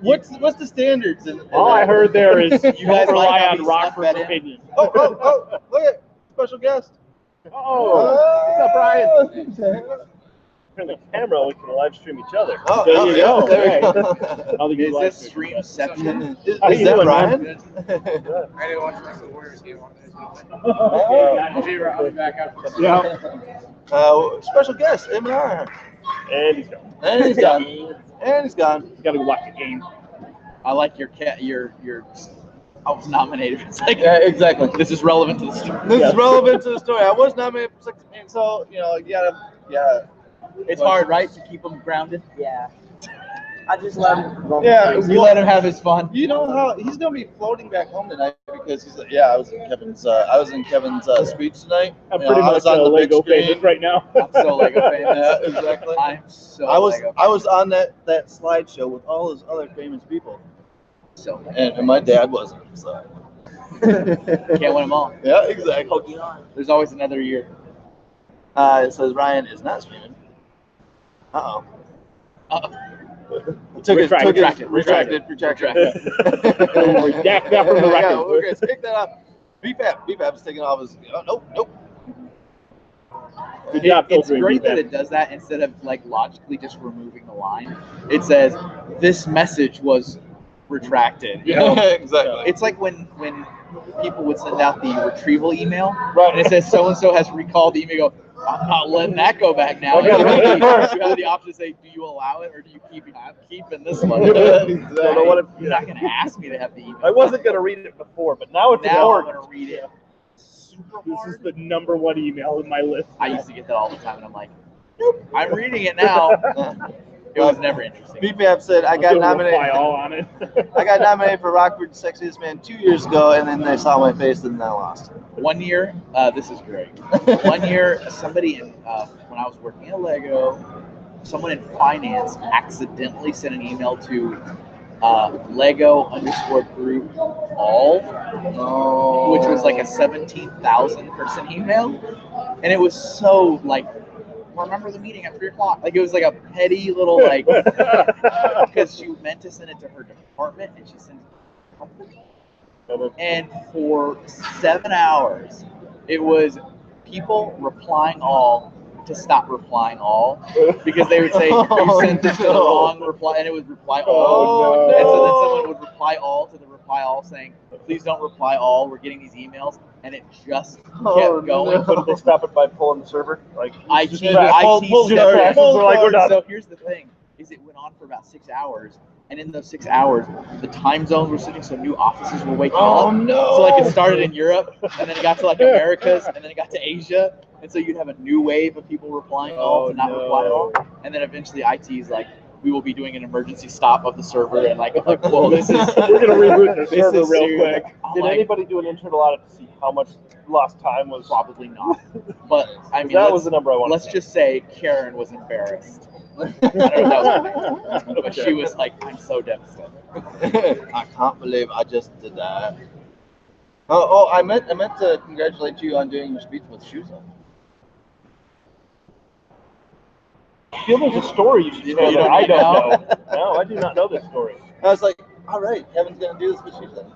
what's the standards? All I heard there is you guys don't like rely how on we snuck Rockford's that in? opinion. Oh, look at special guest. Oh, what's up, Brian? Turn the camera, we can live stream each other. Oh, There you yeah, go. there we Right. go. I don't think Is you like this it. streamception? Is How you that doing, Brian? I didn't watch the rest of the Warriors game. I'll be back after. Yeah. Special guest, M&R. And he's gone. And he's gone. And he's gone. Got to go watch the game. I like your cat. Your. I was nominated. It's like, Yeah, exactly. this is relevant to the story. This is relevant to the story. I was nominated for Sexiest Man, so you gotta. It's hard, right, to keep him grounded. Yeah. I just let him. Yeah, You let him have his fun. You know how he's gonna be floating back home tonight because he's like, I was in Kevin's speech tonight. I'm You know, pretty I much was on the big Lego screen. famous right now. I'm so Lego famous. Yeah, exactly. I'm so I was Lego I was on that slideshow with all those other famous people, so and my dad wasn't. So can't win them all. yeah, exactly. There's always another year. It says Ryan is not streaming. Uh Retracted. Redact that from the record. Yeah, we're gonna take that off. BPAP's taking off his. Oh, nope. Good job It's filtering great that feedback. it does that instead of like logically just removing the line. It says this message was retracted. You know? Exactly. It's like when people would send out the retrieval email, right? And it says so and so has recalled the email. Go, I'm not letting that go back now. You have the option to say, do you allow it or do you keep it? I'm keeping this one. Don't know what it, You're not going to ask me to have the email. I wasn't going to read it before, but now it's Now I'm important. going to read it. Super This hard. is the #1 email in my list. I used to get that all the time, and I'm like, nope, I'm reading it now. It was never interesting. BPAP said I got nominated. All on it. I got nominated for Rockford's Sexiest Man 2 years ago, and then they saw my face and I lost. 1 year, this is great. 1 year, somebody in when I was working at Lego, someone in finance accidentally sent an email to Lego_group all, which was like a 17,000 person email, and it was so like, remember the meeting at 3 o'clock? Like it was like a petty little like, because she meant to send it to her department and she sent it to the company, and for 7 hours, it was people replying all to stop replying all because they would say you sent this to the wrong reply, and it would reply all. And so then someone would reply all to the reply all saying, please don't reply all, we're getting these emails, and it just kept going. Couldn't they stop it by pulling the server? Like IT just started. we're like, we're done. So here's the thing, is it went on for about 6 hours, and in those 6 hours, the time zones were switching, so new offices were waking up. no! So like it started in Europe, and then it got to like Americas, and then it got to Asia, and so you'd have a new wave of people replying all to not reply all, and then eventually IT's like, we will be doing an emergency stop of the server, and like whoa, this is We're gonna reboot the this server is real serious. quick. I'm Did like, anybody do an internal audit to see how much lost time was? probably not, but I mean, That was the number I wanted. let's just say Karen was embarrassed. I don't know if that was her name, but she was like, I'm so devastated. I can't believe I just did that. Oh, I meant to congratulate you on doing your speech with shoes on. I feel there's a story you should You tell don't that I know? don't know. No, I do not know this story. I was like, all right, Kevin's gonna do this with shoes on.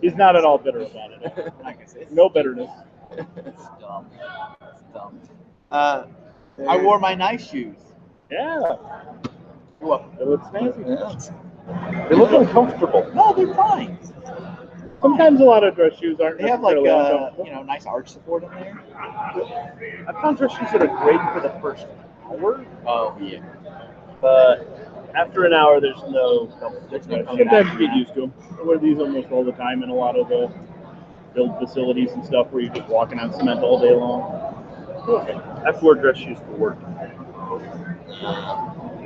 He's not at all bitter about it. Like I said, No bitterness. it's dumb. It's dumb. Uh, I wore my nice shoes. Yeah. What? It looks fancy. Yeah. They look uncomfortable. No, they're fine. Sometimes a lot of dress shoes aren't They have like necessarily uncomfortable. nice arch support in there. I found dress shoes that are great for the first hour, Oh yeah. but after an hour, there's no comfort. There's no comfort. Sometimes you get used to them. I wear these almost all the time in a lot of the build facilities and stuff where you're just walking on cement all day long. Okay. I have to wear dress shoes for work.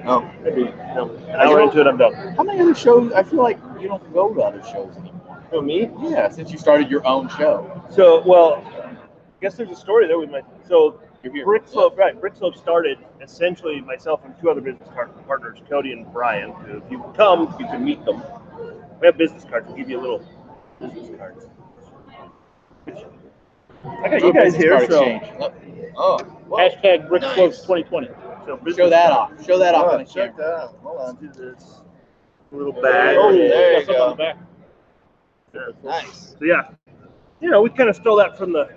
Oh, Maybe an hour into it, I'm done. How many other shows? I feel like you don't go to other shows anymore. Oh, me? Yeah, since you started your own show. So, well, I guess there's a story there with my. So, You're here. Brickflow, right? Brickflow started essentially myself and 2 other business partners, Cody and Brian. Who, if you come, you can meet them. We have business cards. We'll give you a little business card. I got you guys Business here, card so exchange. oh, Hashtag Brickworld 2020. so business Show that card. off. Show that off on the check camera. that out. Hold on. Do this. A little bag. Oh, there you got something go. on the back. Nice. So yeah, we kind of stole that from the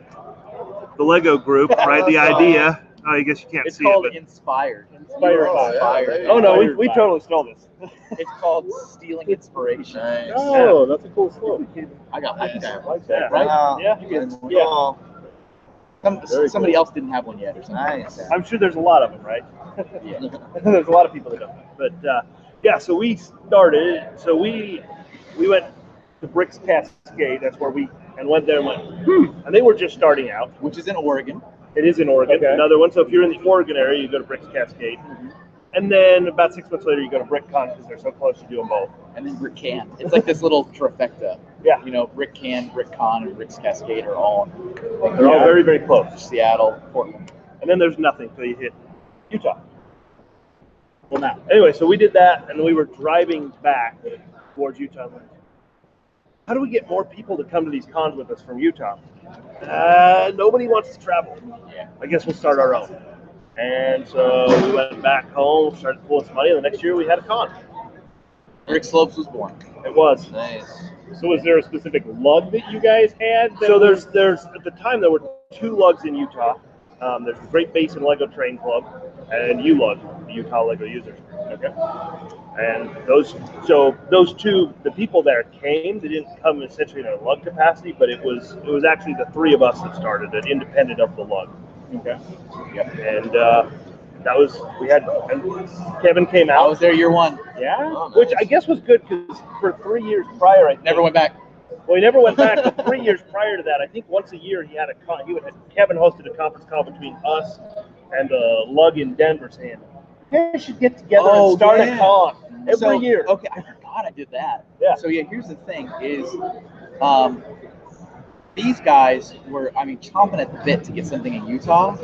Lego group, right? The idea. Oh, I guess you can't It's see called it, Inspired. Inspired Oh, by. yeah, there you but oh no, Inspired we by. totally stole this. It's called Stealing Inspiration. Nice. Oh, that's a cool slope. I got that. Yeah. Right? Yeah. Oh, Somebody else didn't have one yet or something. nice. I'm sure there's a lot of them, right? Yeah. There's a lot of people that don't. But yeah, so we started. So we went to Bricks Cascade. That's where we went there and went. And they were just starting out. Which is in Oregon. It is in Oregon. Okay. Another one. So if you're in the Oregon area, you go to Bricks Cascade. And then about 6 months later, you go to BrickCon because they're so close. You do them both. And then Brickcan. It's like this little trifecta. Yeah. You know, Brickcan, BrickCon, and Bricks Cascade are all They're all very, very close. Seattle, Portland. And then there's nothing till you hit Utah. Well, now. Anyway, so we did that, and we were driving back towards Utah. I'm like, how do we get more people to come to these cons with us from Utah? Nobody wants to travel. Yeah. I guess we'll start our own. And so we went back home, started pulling some money, and the next year we had a con. Rick Slopes was born. It was. Nice. So was there a specific lug that you guys had? So there's at the time there were 2 lugs in Utah. There's the Great Basin Lego Train Club and ULUG, the Utah Lego Users. Okay. And those 2, the people there came. They didn't come essentially in a lug capacity, but it was actually the 3 of us that started it, independent of the lug. Okay. Yep. And that was and Kevin came I out. was there year 1. Yeah. Oh, nice. Which I guess was good because for 3 years prior, I think, Never went back. Well, he never went back. But 3 years prior to that, I think once a year he had Kevin hosted a conference call between us and the lug in Denver, saying, "Hey, we should get together and start a con every year." Okay, I forgot I did that. Yeah. So yeah, here's the thing: is these guys were, chomping at the bit to get something in Utah,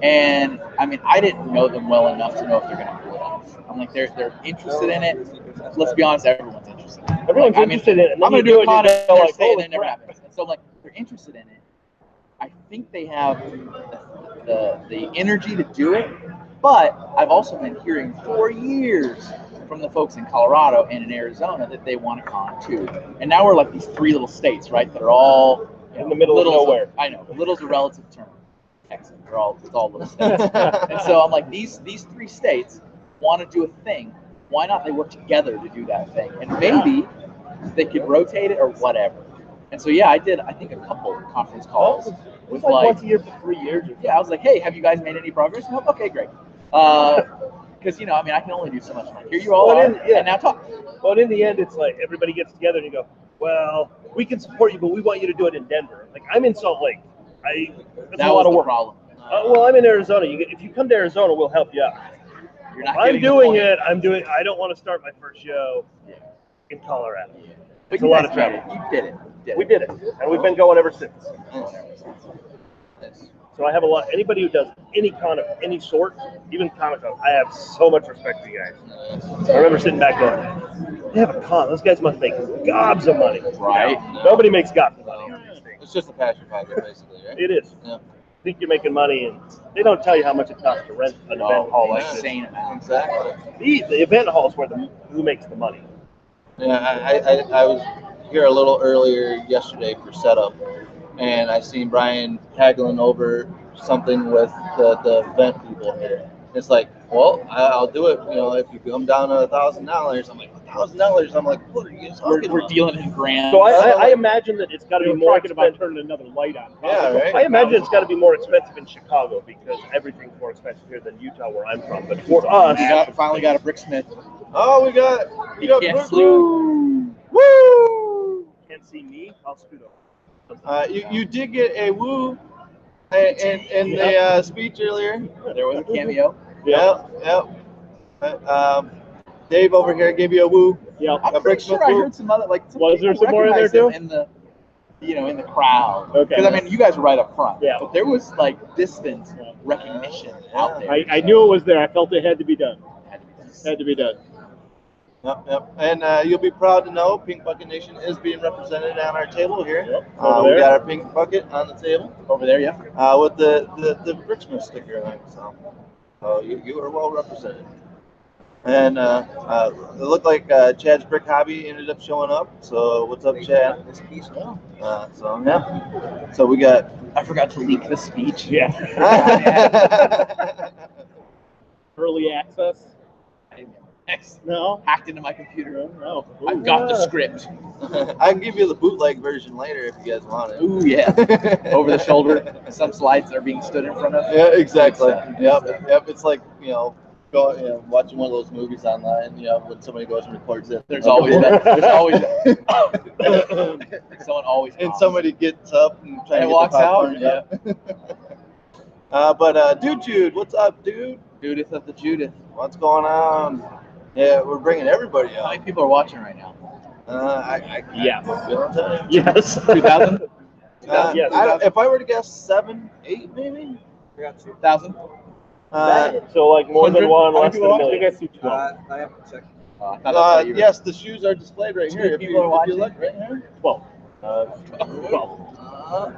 and I didn't know them well enough to know if they're going to pull it off. I'm like, they're interested in it. Let's be honest, everyone's interested. Everyone's interested in it. And I'm then going to do you a con it, and you go they're like, saying "Holy it never crap." happens. And so they're interested in it. I think they have the energy to do it, but I've also been hearing for years from the folks in Colorado and in Arizona that they want a con too. And now we're like these 3 little states, right, that are all In the middle of nowhere. I know, little's a relative term. Texas, it's all little states. And so I'm like, these 3 states want to do a thing. Why not they work together to do that thing? And maybe they could rotate it or whatever. And so yeah, I did. I think a couple conference calls It with was like once a year for 3 years. yeah, I was like, hey, have you guys made any progress? No? Okay, great. Because I can only do so much. Here you all are, and now talk. Well, in the end, it's like everybody gets together and you go, "Well, we can support you, but we want you to do it in Denver." Like, I'm in Salt Lake. That's That a lot was of the work. problem. Well, I'm in Arizona. If you come to Arizona, we'll help you out. You're not I'm getting the doing point. it. I don't want to start my first show in Colorado. But It's you a lot guys of travel. did it. You did it. We did it, and we've been going ever since. Nice. So I have anybody who does any con of any sort, even Comic-Con, I have so much respect for you guys. I remember sitting back going, "They have a con. Those guys must make gobs of money." Right. No, nobody makes gobs of money on these things. It's just a passion project, basically, right? It is. Yeah. Think you're making money, and they don't tell you how much it costs to rent an event hall like this. Insane amount. Exactly. The event hall is where who makes the money. Yeah, I was here a little earlier yesterday for setup, and I seen Brian haggling over something with the event people here. It's like, well, I'll do it. If you come down to $1,000, I'm like, $1,000. I'm like, what are you guys talking We're about? dealing in grand. So I imagine that it's got to be You're more talking about expensive. turning another light on. Yeah, right. I imagine it's got to be more expensive in Chicago because everything's more expensive here than Utah, where I'm from. But for us, Finally got a bricksmith. Oh, we got He can't Brickworld. sleep. Woo! can't see me. I'll scoot over. You did get a woo in the speech earlier. There was a cameo. Yep. Dave over here gave you a woo. Yeah. I'm A pretty sure I bricksmith heard some other Was there people some more in there recognize too? him in the crowd. Okay. Because you guys were right up front. Yeah. But there was distant recognition out there. I knew it was there. I felt it had to be done. Had to be done. Yep. And you'll be proud to know Pink Bucket Nation is being represented on our table here. Yep. We Over there. got our pink bucket on the table Over there, yeah. with the Bricksmith sticker on it. So you are well represented. And it looked like Chad's Brick Hobby ended up showing up. So what's up, Chad? This piece now. So we got. I forgot to leak the speech. Yeah. Early access. No. Hacked into my computer. No. I've got the script. I can give you the bootleg version later if you guys want it. Ooh, yeah. Over the shoulder. Some slides that are being stood in front of. Yeah, exactly. Good stuff. Yep. It's like watching one of those movies online. When somebody goes and records it. There's always that. There's always that. Someone always. And calls. somebody gets up and tries to get walks the popcorn. out. Yeah. But Dude, what's up, dude? Judith of the Judith. What's going on? Yeah, we're bringing everybody How out. many people are watching right now? Yes. Yes. 2,000? Yes. If I were to guess 7, 8, maybe. 1,000? So like more than 100? one, How less many than a people million. I see 12. I haven't checked. I thought that's what you were- Yes, the shoes are displayed right here. Two If people are you watching. look right here. 12. 12.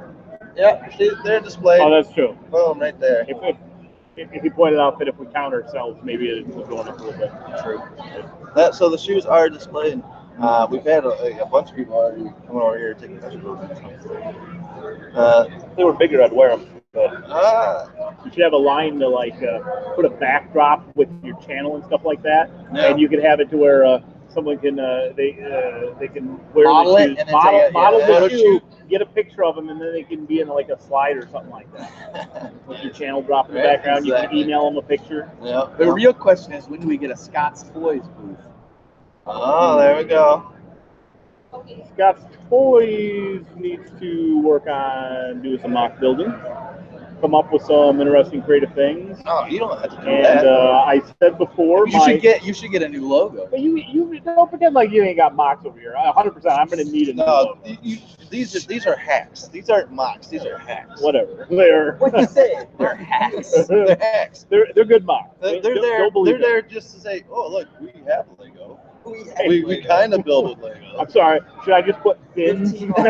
Yeah, they're displayed. Oh, that's true. Boom, right there. If If you pointed out that if we count ourselves, maybe it's going up a little bit. True. So the shoes are displayed. We've had a bunch of people already coming over here taking pictures of them. If they were bigger, I'd wear them. But You should have a line to like put a backdrop with your channel and stuff like that, Yeah. and you could have it to where someone can they can wear Model the it shoes, and then model, take a- model yeah, the photo shoe, shoot. get a picture of them, and then they can be in like a slide or something like that. With your channel drop in the Right, background, exactly. you can email them a picture. Yeah. The real question is, when do we get a Scott's Toys booth? Oh, there we go. Scott's Toys needs to work on doing some mock building, come up with some interesting creative things. Oh, you don't have to do And that. I said before, You should get a new logo. But you don't pretend like you ain't got mocks over here. 100%. I'm gonna need a new No, logo. these are hacks. These aren't mocks. These are hacks. Whatever. They're What you say? They're hacks. They're hacks. they're good mocks. They're Don't there. believe They're it. there just to say, oh look, we have Lego. We We kind of build with Lego. I'm sorry. Should I just put fins? 15 Yeah, I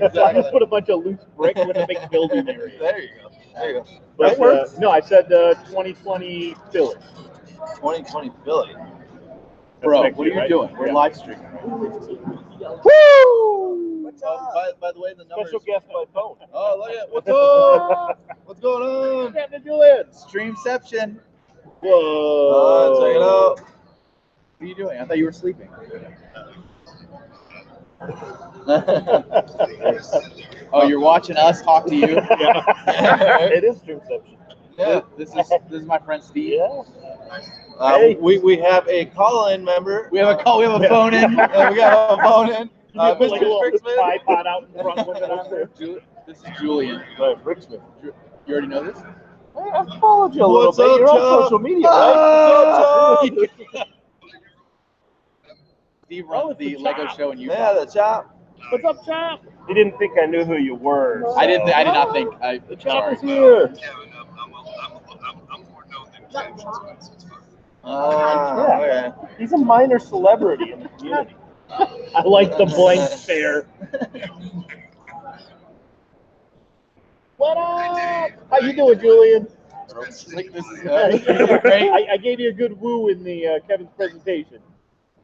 exactly. just put a bunch of loose brick with a big building area. There you go. There you go. But, That works. no, I said 2020 Philly. 2020 Philly. Bro, next what are year, you right? doing? We're Yeah. live streaming. Woo! What's Oh, up? by the way, the numbers. special guest by phone. Oh, look at what's up? What's going on? What's happening, Julian? Streamception. Whoa. Check it out. What are you doing? I thought you were sleeping. Oh, you're watching us talk to you. It is Dreamception. Yeah. This is my friend Steve. Yeah. Hey. We have a call-in member. We have a call. We have a phone in. We got a phone in. You just put like a Mr. little Fricksman. tripod out in front with it on there. This is Julian. Right, Bricksmith. You already know this? I followed you a little What's bit. up, You're on Chuck? social media, right? Steve runs it's the the Lego chop. show in Utah. Yeah, the chop. What's up, Chop? He didn't think I knew who you were. I did so- not think. The Chop Sorry. is here. Okay. He's a minor celebrity in the community. I like the blank stare. What up? How you doing, Julian? Like, this is great. I gave you a good woo in the Kevin's presentation.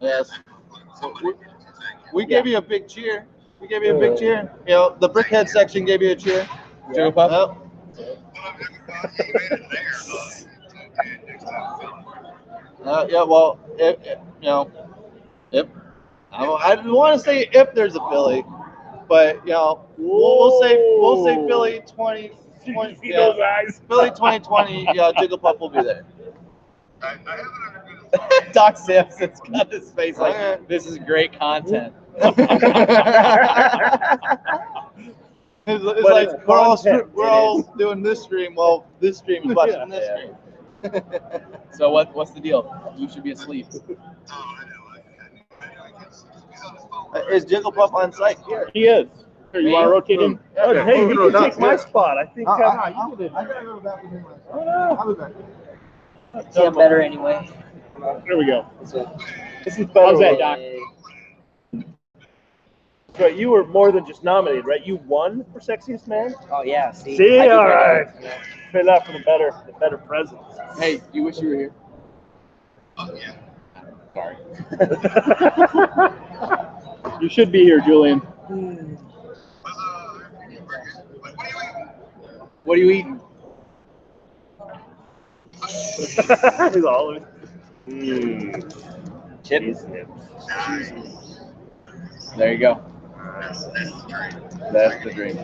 Yes. So we gave you a big cheer. We gave you a big cheer. You know, the Brickhead section gave you a cheer. Joe Pup. Yeah. Well, you know, if I didn't want to say if there's a Philly, but you know, we'll say Philly 2020. See those eyes? Philly 2020. Yeah, Jigglypuff will be there. Doc Simpson's got this face like, Okay. this is great content. It's But like it's we're all content. we're all doing this stream while this stream is watching this Yeah. stream. So what's the deal? You should be asleep. Is Jigglypuff on site here? He is. Here, you want to rotate him? Oh, hey, you can take my spot. I think. I gotta go to the bathroom anyway. I'll be back. See, I'm better anyway. There we go. This is better. How's that, Doc? Right, you were more than just nominated, right? You won for sexiest man. Oh yeah. See. See, I do all better. right. Trade out for the better presence. Hey, you wish you were here? Sorry. You should be here, Julian. What are you eating? He's always. Chips. There you go. That's the dream.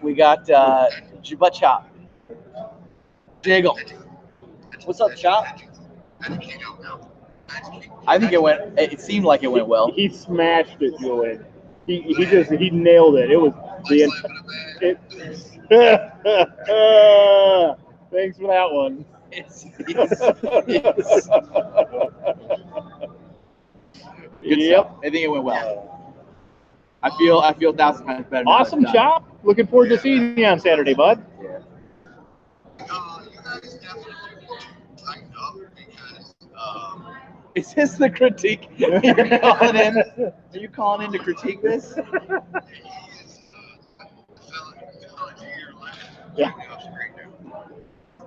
We got Juba Chop. Jiggle. What's up, Chop? I think it seemed like it went well. He smashed it, Julian. He nailed it. It was thanks for that one. Good Yep. stuff. I think it went well. I feel 1,000 times better. now that Awesome it's done. Chop. Looking forward to seeing you on Saturday, bud. Yeah. Is this the critique? Are you calling in to critique this? Yeah.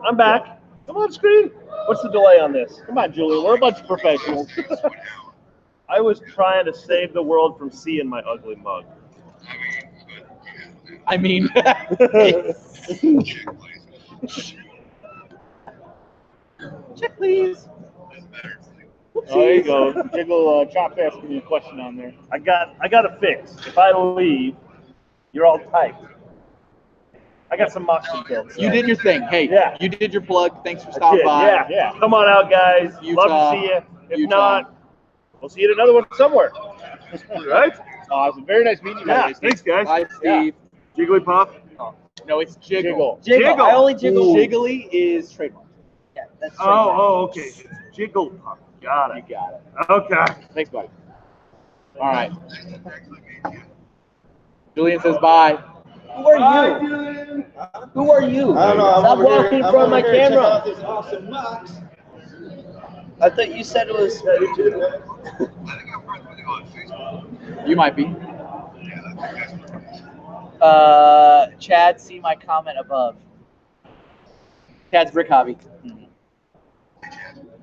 I'm back. Come on, screen. What's the delay on this? Come on, Julian. We're a bunch of professionals. I was trying to save the world from seeing my ugly mug. I mean, check please. Oh, there you go. Jiggle Chop's asking you a question on there. I got a fix. If I leave, you're all tight. I got some moxie built. You did your thing. Hey, Yeah. you did your plug. Thanks for stopping by. Yeah. Yeah. Come on out, guys. Utah. Love to see you. If Utah. not, we'll see you at another one somewhere. Right? Awesome. Very nice meeting you. Yeah. guys. Thanks, guys. Bye, Steve. Jigglypuff. No, it's Jiggle. Jiggle. I only jiggle. Jiggly is trademark. Yeah, that's Okay. Jigglypuff. Got You it. got it. Okay. Thanks, buddy. All right. Julian says bye. Who are you? Who are you? I don't know. Stop walking in front of my camera. This awesome box. I thought you said it was. You might be. Chad, see my comment above. Chad's brick hobby.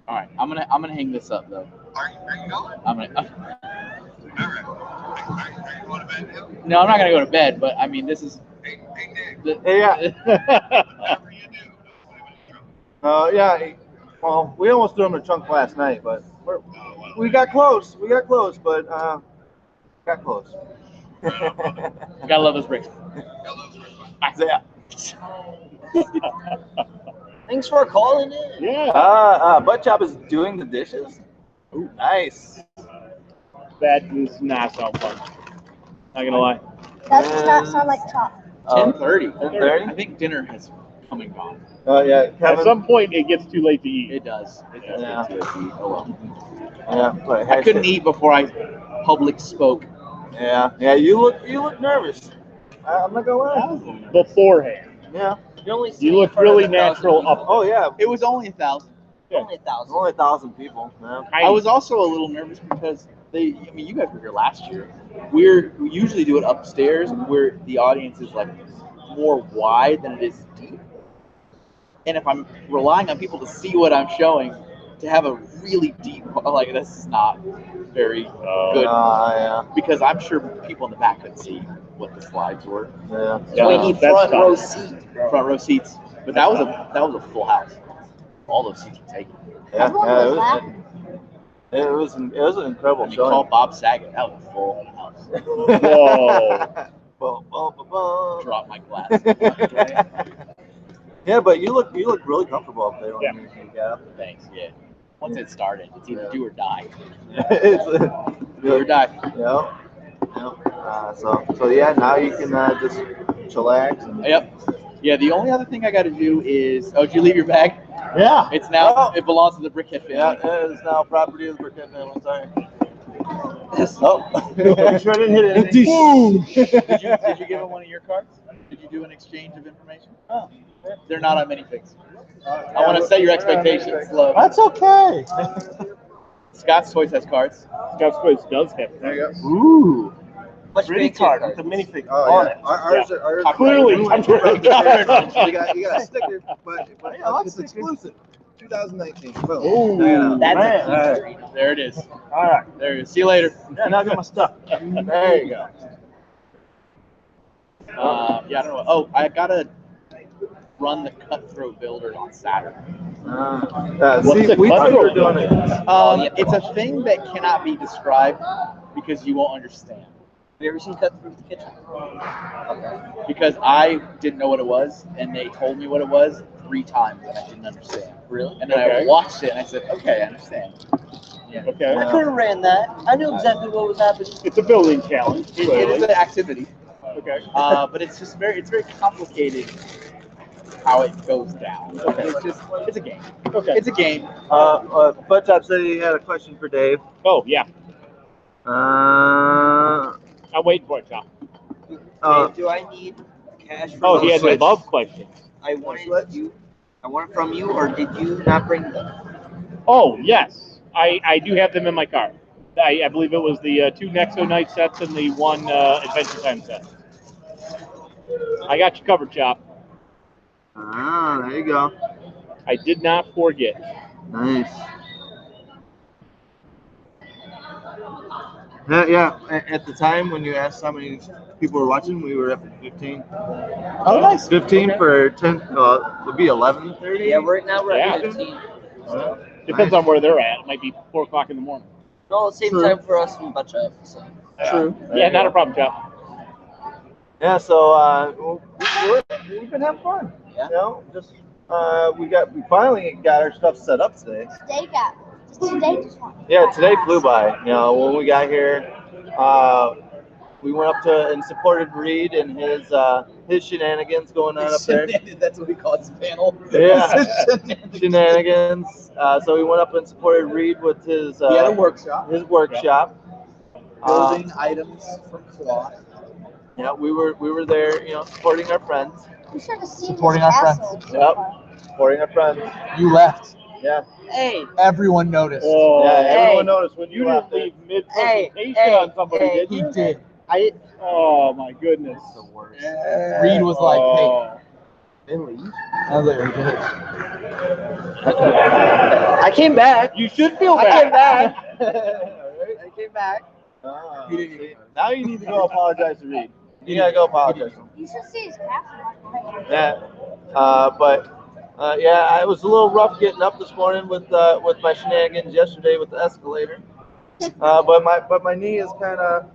All right, I'm gonna hang this up though. Are you going? I'm gonna. Are you going to bed now? No, I'm not gonna go to bed, but I mean, this is. Hey, Nick, Yeah. whatever you do, don't put him in trouble. Yeah. Well, we almost threw him in the trunk last night, but we got close. We got close, but got close. Gotta love those bricks. Yeah. Thanks for calling in. Yeah. Butt Chop is doing the dishes. Ooh, nice. That does not sound fun. Not gonna lie. That does not sound like Chop. 10:30. 10:30? I think dinner has come and gone. Yeah. At Kevin. some point, it gets too late to eat. It does. It does. Yeah. Get to it. Oh well. Yeah. But I couldn't eat before I public spoke. Yeah. You look nervous. I'm not gonna lie. Beforehand. Yeah. You look really natural up. Oh yeah. It was only 1,000. Only 1,000. Only 1,000 people. Yeah. I was also a little nervous because you guys were here last year. We usually do it upstairs where the audience is like more wide than it is deep. And if I'm relying on people to see what I'm showing, to have a really deep, like this is not very good. Yeah. Because I'm sure people in the back couldn't see what the slides were. Yeah. Yeah, We need that's front tough. row seat, bro. Front row seats. But that was a full house. All those seats were taken. Yeah. Everyone was laughing. It was an incredible And you showing. called Bob Saget. That was a full house. Whoa. Bum, bum, bum, bum. Drop my glass. Yeah, but you look really comfortable up there when Yeah. you get up. Thanks. Yeah. Once it started, it's either do or die. It's, Do or die. yeah. So yeah, now you can just chillax. And, Yep. Yeah. The only other thing I got to do is. Oh, did you leave your bag? yeah. It's now. Oh. It belongs to the Brickhead Yeah, family. it is now property of the Brickhead family. Sorry. Make sure I didn't hit anything. Did you give him one of your cards? Did you do an exchange of information? Oh. They're not on minifigs. I want to set your expectations low. That's okay. Scott's Toys has cards. Scott's Place does have that. There you go. Ooh. Much Pretty fancier card cards. with the minifig Oh, on yeah. it. Ours are Clearly, you I'm got a sticker, but it's exclusive. 2019. Boom. Ooh, There you go. That's Man. a key. There it is. All right. There it is. See you later. Yeah, now I got my stuff. There you go. Yeah, I don't know. Oh, I gotta run the Cutthroat Builder on Saturday. What's See, the we thought you were cutthroat doing it. It's a thing that cannot be described because you won't understand. Have you ever seen Cut Through the Kitchen? Because I didn't know what it was, and they told me what it was 3 times, and I didn't understand. Really? And then I Okay. watched it, and I said, okay, I understand. Okay. I could have ran that. I knew exactly what was happening. It's a building challenge. It is Clearly. an activity, Okay. but it's just very complicated how it goes down. It's a game. Okay. It's a game. Butt Chop said he had a question for Dave. Oh, yeah. Uh, I'm waiting for it, Tom. Dave, do I need cash for Oh, those he has an switch? above question. I want it from you, or did you not bring them? Oh, yes. I do have them in my car. I believe it was the 2 Nexo Night sets and the 1 Adventure Time set. I got you covered, Chop. there you go. I did not forget. Nice. Yeah. At the time when you asked how many people were watching, we were up at 15. Oh, nice. 15 Okay. for 10. Would be 11:30. Yeah, we're Yeah. at 15. Depends on where they're at. It might be 4 o'clock in the morning. No, same True. time for us from bunch up. So. True. Yeah, not a problem, Jeff. Yeah, so we've been having fun. Yeah. You know, just we finally got our stuff set up today. Today just went. Yeah, today flew by. You know, when we got here, we went up to and supported Reed and his shenanigans going on up there. That's what we call his panel. Yeah, shenanigans. So we went up and supported Reed with his He had a workshop. his workshop. Building items from cloth. Yeah, we were there, you know, supporting our friends. You should have seen Supporting his our friends. castle. Yep, supporting our friends. You left. Yeah, Hey, Everyone noticed. Oh, yeah. Everyone Hey. noticed when you you didn't left. leave mid Hey, presentation hey, on somebody, hey. did He you? did. Oh my goodness. The worst. Reed was like, Oh. "Hey, leave." I was like, "Okay." I came back. You should feel I bad. came back. Alright. I came back. He didn't even See, now you need to go apologize to Reed. You gotta go apologize. You should see his castle. Yeah, yeah, it was a little rough getting up this morning with my shenanigans yesterday with the escalator. But my knee is kind of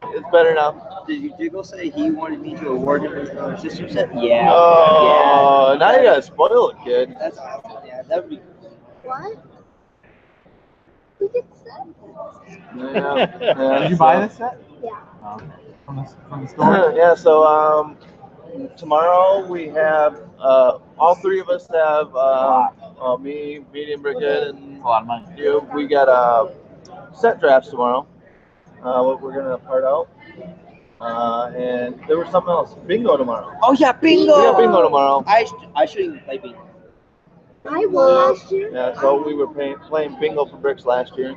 it's better now. Did you Diggle say he wanted me to award him his brother sister set? Yeah. Oh, now you gotta spoil it, kid. That's awesome. Yeah, that would be cool. What? Who gets that? Yeah. Did you buy this set? Yeah. From the store? Yeah. So tomorrow we have all three of us have me, Medium Brickhead, and It's a lot of money. you. We got set drafts tomorrow. What we're gonna part out. And there was something else. Bingo tomorrow. Oh yeah, bingo. We got bingo tomorrow. I should even play bingo. I won last year. Yeah, so we were playing bingo for bricks last year.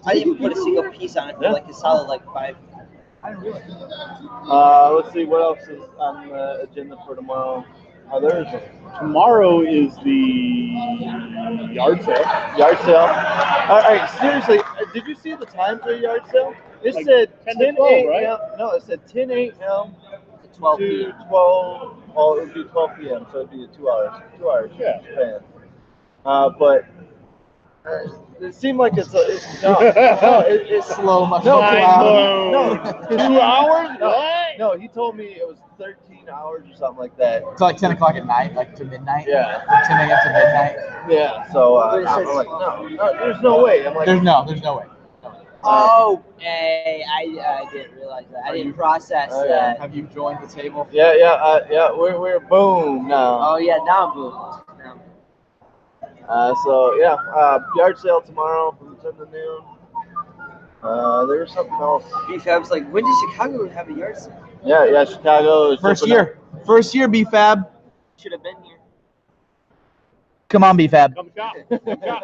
I didn't even put a single piece on it for like a solid like 5. I didn't realize. Let's see what else is on the agenda for tomorrow. There's Tomorrow is the yard sale. yard sale. All right, seriously, did you see the time for the yard sale? It Like said 10 to 10 12, a.m. right? No, it said 10 a.m. To 12 to p.m. 12. Oh, it would be 12 p.m. So it'd be 2 hours. 2 hours. Yeah. Span. But it seemed like it's Slow motion. No, Mind blown. 2 hours? What? No, he told me it was 13 hours or something like that. It's like 10 o'clock at night, like to midnight. Yeah. From 10 a.m. to midnight. Yeah. So But it I'm says like, 12. no, there's no way. I'm like, There's no way. Oh, hey, I didn't realize that. I didn't process Oh, yeah. that. Have you joined the table? yeah. We're boom now. Oh yeah, now I'm boom. So yeah, yard sale tomorrow from 10 to noon. There's something else. BFAB's like, when does Chicago have a yard sale? Yeah. Chicago is First open year. First year, BFAB. Should have been here. Come on, BFAB. Come shop. Come shop.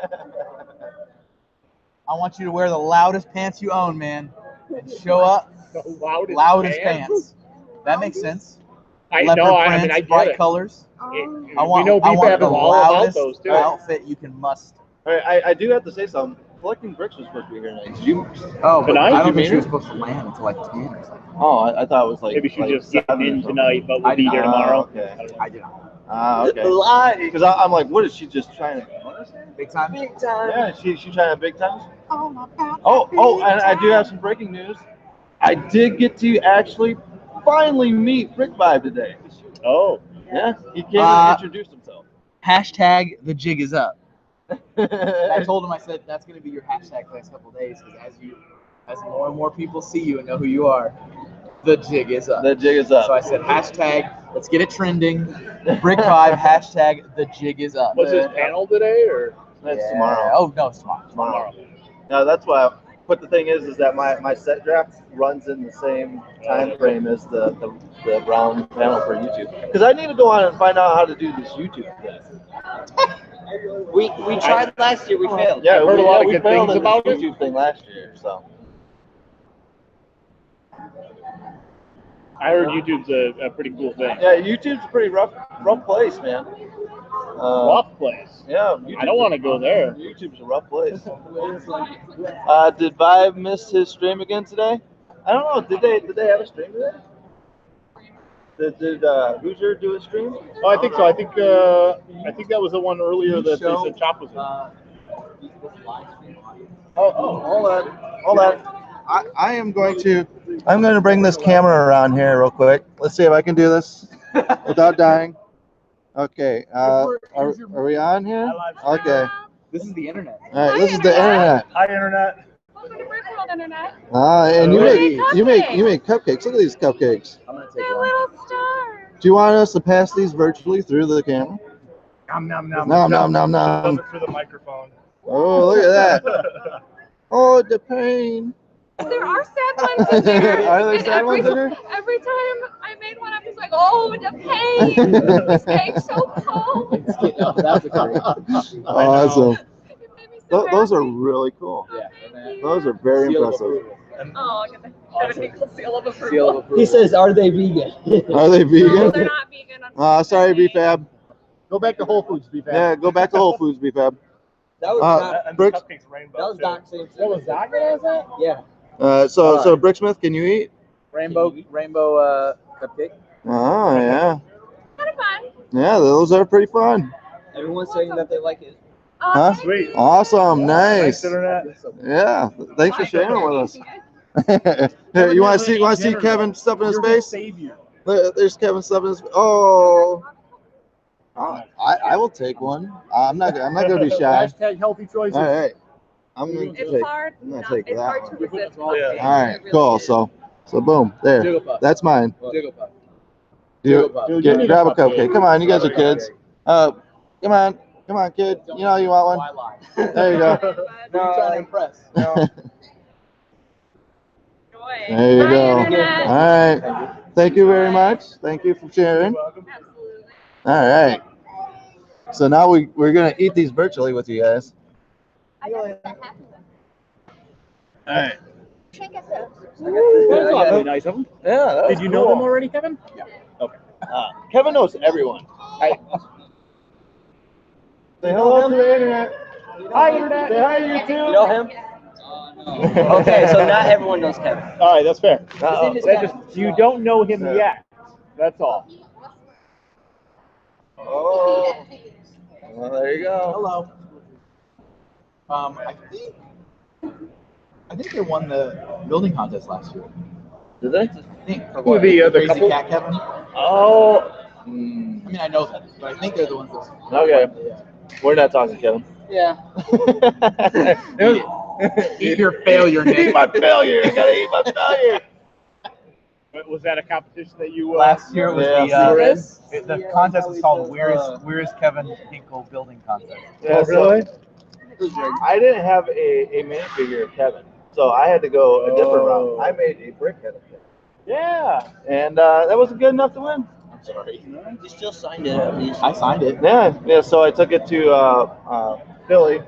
I want you to wear the loudest pants you own, man. And show up The loudest, loudest pants. That makes sense. I Leopard know. I prints, mean, I get bright it. colors. We I want know BFAB the is all about loudest those too. outfit you can must. All right, I do have to say something. Collecting bricks was supposed to be here tonight. Did you? Oh, but Tonight, I you don't think she mean? was supposed to land until like 10 or something. Oh, I thought it was like Maybe she's like just getting 7 or in something. tonight, but we'll I be did here not. tomorrow. Okay. I don't know. I did not. Okay. Live. Because I'm like, what is she just trying to? Big time? Big time. Yeah, she trying to big time. Oh my God. Oh, and I do have some breaking news. I did get to actually finally meet Brick Vibe today. Oh. Yeah, he came and introduced himself. Hashtag the jig is up. I told him, I said, that's going to be your hashtag for the next couple of days, because as more and more people see you and know who you are, the jig is up. The jig is up. So I said, hashtag, let's get it trending. Brick Vibe, hashtag, the jig is up. Was his panel today or That's Yeah. tomorrow. Oh, no, it's tomorrow. Tomorrow. No, that's why. But the thing is that my set draft runs in the same time frame as the round panel for YouTube. Because I need to go on and find out how to do this YouTube thing. We tried last year. We failed. Yeah, heard a lot of we good failed things in about this it. YouTube thing last year. So I heard YouTube's a pretty cool thing. yeah, YouTube's a pretty rough place, man. Rough place. Yeah, I don't want to go there. YouTube's a rough place. Did Vibe miss his stream again today? I don't know. Did they have a stream today? Did Hoosier do a stream? Oh, I think so. I think that was the one earlier that they said Chop was in. Hold on. I'm going to bring this camera around here real quick. Let's see if I can do this without dying. Okay. Are we on here? Okay. This is the internet. All right. This is the internet. Hi, internet. Welcome to Brickworld Internet. And you Hey, make cupcakes. Look at these cupcakes. I'm gonna take They're one. little stars. Do you want us to pass these virtually through the camera? Nom nom nom. Nom nom nom Love nom. it for the microphone. Oh, look at that. Oh, the pain. There are sad ones in there. Are there And sad ones in there? Every time I made one, I'm just like, oh, the pain. This cake so cold. That's a great. Awesome. It made me so Those are happy. really cool. Yeah. Those are very Seal of impressive. approval. Oh, look at that. Seal of approval. Seal of approval. He says, "Are they vegan?" Are they No, vegan? they're not vegan. Sorry, unfortunately. BFAB. Go back to Whole Foods, be fast. Yeah, go back to Whole Foods, BFAB. That was And the Bricks. cupcakes rainbow. That was too. Doc saying. That was Doc that has that? Yeah. So Bricksmith, can you eat? Rainbow cupcake. Oh yeah, Kind of fun. yeah. Those are pretty fun. Everyone's saying that they like it. Huh? Sweet. Awesome, nice. Thanks, internet. Yeah, thanks for sharing with us. Here, you want to see Kevin stuffing his face? Savior. There's Kevin stuffing his. Oh, I will take one. I'm not gonna be shy. Hashtag healthy choices. All right, I'm gonna It's take. hard. I'm gonna not- take it's that hard one. to resist. Oh, yeah. cupcakes. All right, It really cool. is. So boom, there. Jigglypuff. That's mine. Jigglypuff. You Dude, you need grab a a cupcake. cupcake. Come on, you guys are kids. Come on, kid. You know you want one. There you go. No, trying to impress. Joy. There you Bye, go. Internet. All right. Thank you very much. Thank you for sharing. Absolutely. All right. So now we're gonna eat these virtually with you guys. I got that happy. All right. Can't get those. That's awfully nice of him. Yeah. Did you know them already, Kevin? Kevin knows everyone. Say hello to the internet. Hi, Internet. Say hi to you You too. know him? Okay, so not everyone knows Kevin. All right, that's fair. Uh-oh. That just, you don't know him yet. That's all. Oh. Well, there you go. Hello. I think they won the building contest last year. Did they? I think. Who, the other Crazy couple? Cat Kevin. Oh, I mean, I know that, but I think they're the ones that. Okay. Yeah. We're not talking, Kevin. Yeah. Eat your failure, Nick. Eat my failure. You gotta eat my failure. was that a competition that you Last year was Yeah. the contest was called Where is Kevin Hinkle Building Contest. Yeah, really? I didn't have a minifigure of Kevin, so I had to go a different Oh. route. I made a brickhead of Kevin. Yeah. And that wasn't good enough to win. I'm sorry. You still signed it at least. I signed it. Yeah. So I took it to Philly